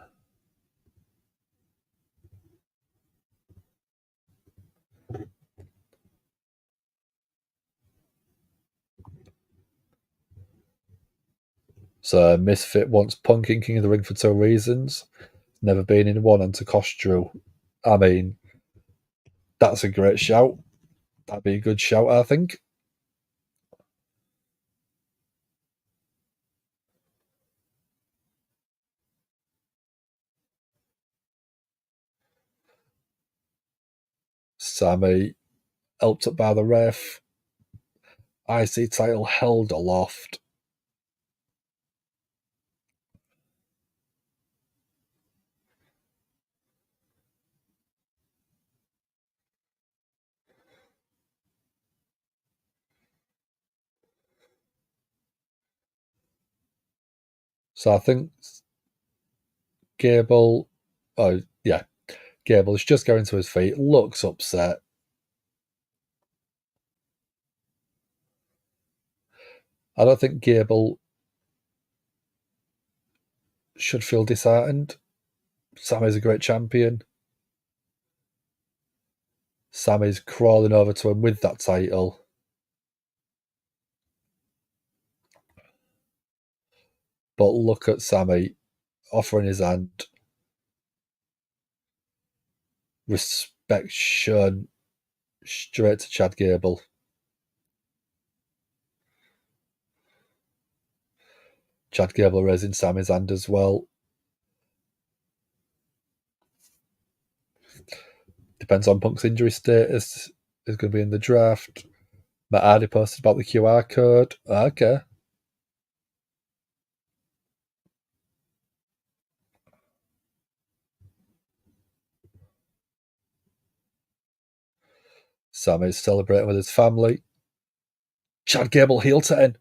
Speaker 1: So Misfit wants Punk in King of the Ring for 2 reasons. Never been in one and to cost Drew. I mean, that's a great shout. That'd be a good shout, I think. Sami helped up by the ref. IC title held aloft. So I think Gable, Gable is just going to his feet, looks upset. I don't think Gable should feel disheartened. Sami's a great champion. Sami's crawling over to him with that title. But look at Sami offering his hand. Respect shown straight to Chad Gable. Chad Gable raising Sami's hand as well. Depends on Punk's injury status. Is going to be in the draft. Matt Hardy posted about the QR code. Okay. Sami's celebrating with his family. Chad Gable heel turn.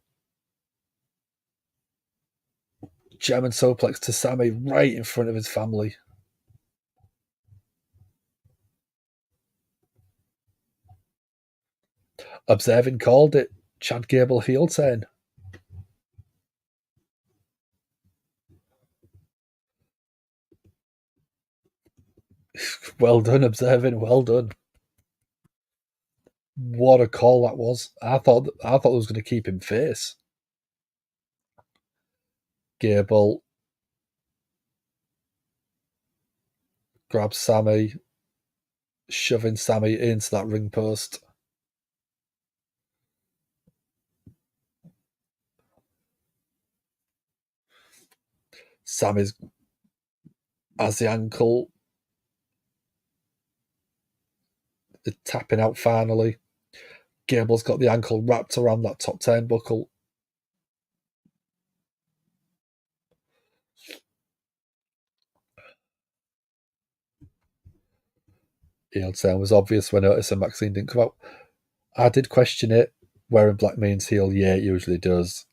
Speaker 1: German suplex to Sami right in front of his family. Observing called it. Chad Gable heel turn. Well done, Observing. Well done. What a call that was. I thought it was going to keep him face. Gable grabs Sami, shoving Sami into that ring post. Sami's has the ankle. The tapping out finally. Gable's got the ankle wrapped around that top turnbuckle. He'll say it was obvious when Otis and Maxxine didn't come out. I did question it. Wearing black means heel, yeah, it usually does.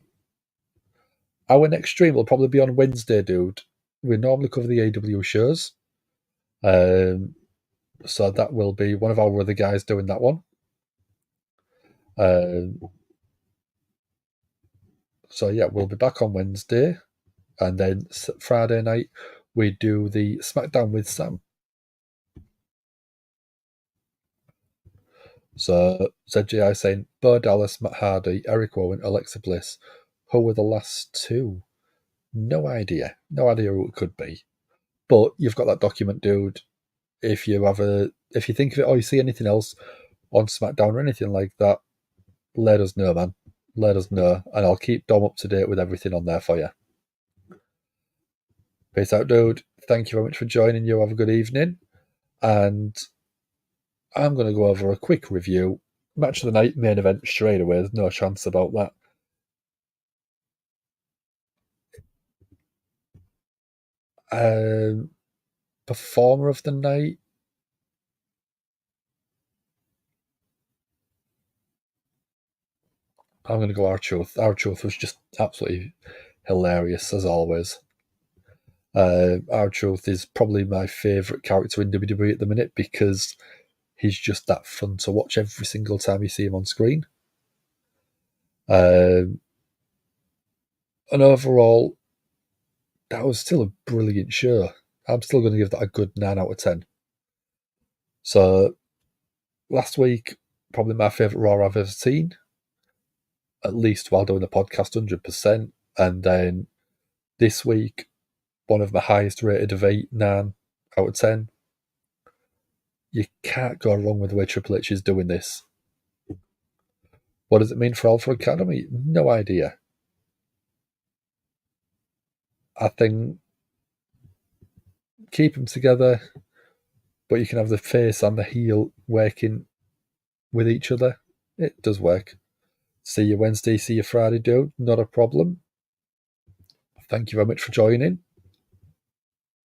Speaker 1: Our next stream will probably be on Wednesday, dude. We normally cover the AW shows. So that will be one of our other guys doing that one. So yeah, we'll be back on Wednesday. And then Friday night, we do the SmackDown with Sam. So ZGI saying, Bo Dallas, Matt Hardy, Eric Rowan, Alexa Bliss. Who were the last two? No idea. No idea who it could be. But you've got that document, dude. If you think of it or you see anything else on SmackDown or anything like that, let us know, man. Let us know. And I'll keep Dom up to date with everything on there for you. Peace out, dude. Thank you very much for joining. You have a good evening. And I'm going to go over a quick review. Match of the night, main event straight away. There's no chance about that. Performer of the night. I'm going to go R-Truth. R-Truth was just absolutely hilarious, as always. R-Truth is probably my favourite character in WWE at the minute because he's just that fun to watch every single time you see him on screen. And overall, that was still a brilliant show. I'm still going to give that a good 9 out of 10. So, last week, probably my favourite Raw I've ever seen, at least while doing the podcast, 100%. And then this week, one of my highest rated of 8, 9 out of 10. You can't go wrong with the way Triple H is doing this. What does it mean for Alpha Academy? No idea. I think keep them together, but you can have the face and the heel working with each other. It does work. See you Wednesday, see you Friday, dude. Not a problem. Thank you very much for joining.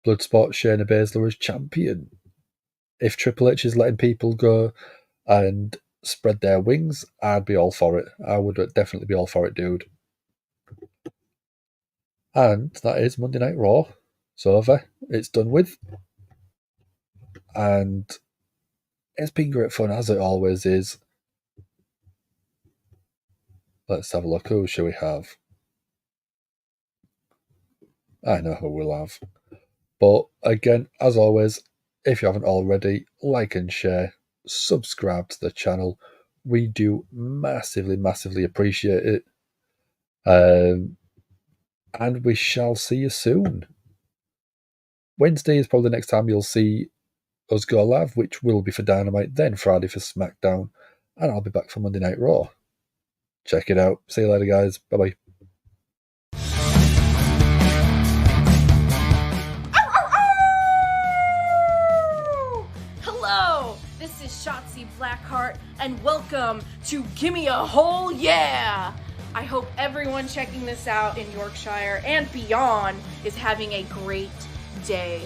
Speaker 1: Bloodsport Shayna Baszler as champion. If Triple H is letting people go and spread their wings, I'd be all for it. I would definitely be all for it, dude. And that is Monday Night Raw. It's over. It's done with. And it's been great fun, as it always is. Let's have a look. Who shall we have? I know who we'll have. But again, as always, if you haven't already, like and share, subscribe to the channel. We do massively, massively appreciate it. And we shall see you soon. Wednesday is probably the next time you'll see us go live, which will be for Dynamite, then Friday for SmackDown, and I'll be back for Monday Night Raw. Check it out. See you later, guys. Bye-bye.
Speaker 2: Hello, this is Shotzi Blackheart, and welcome to Gimme a Whole Yeah! I hope everyone checking this out in Yorkshire and beyond is having a great day.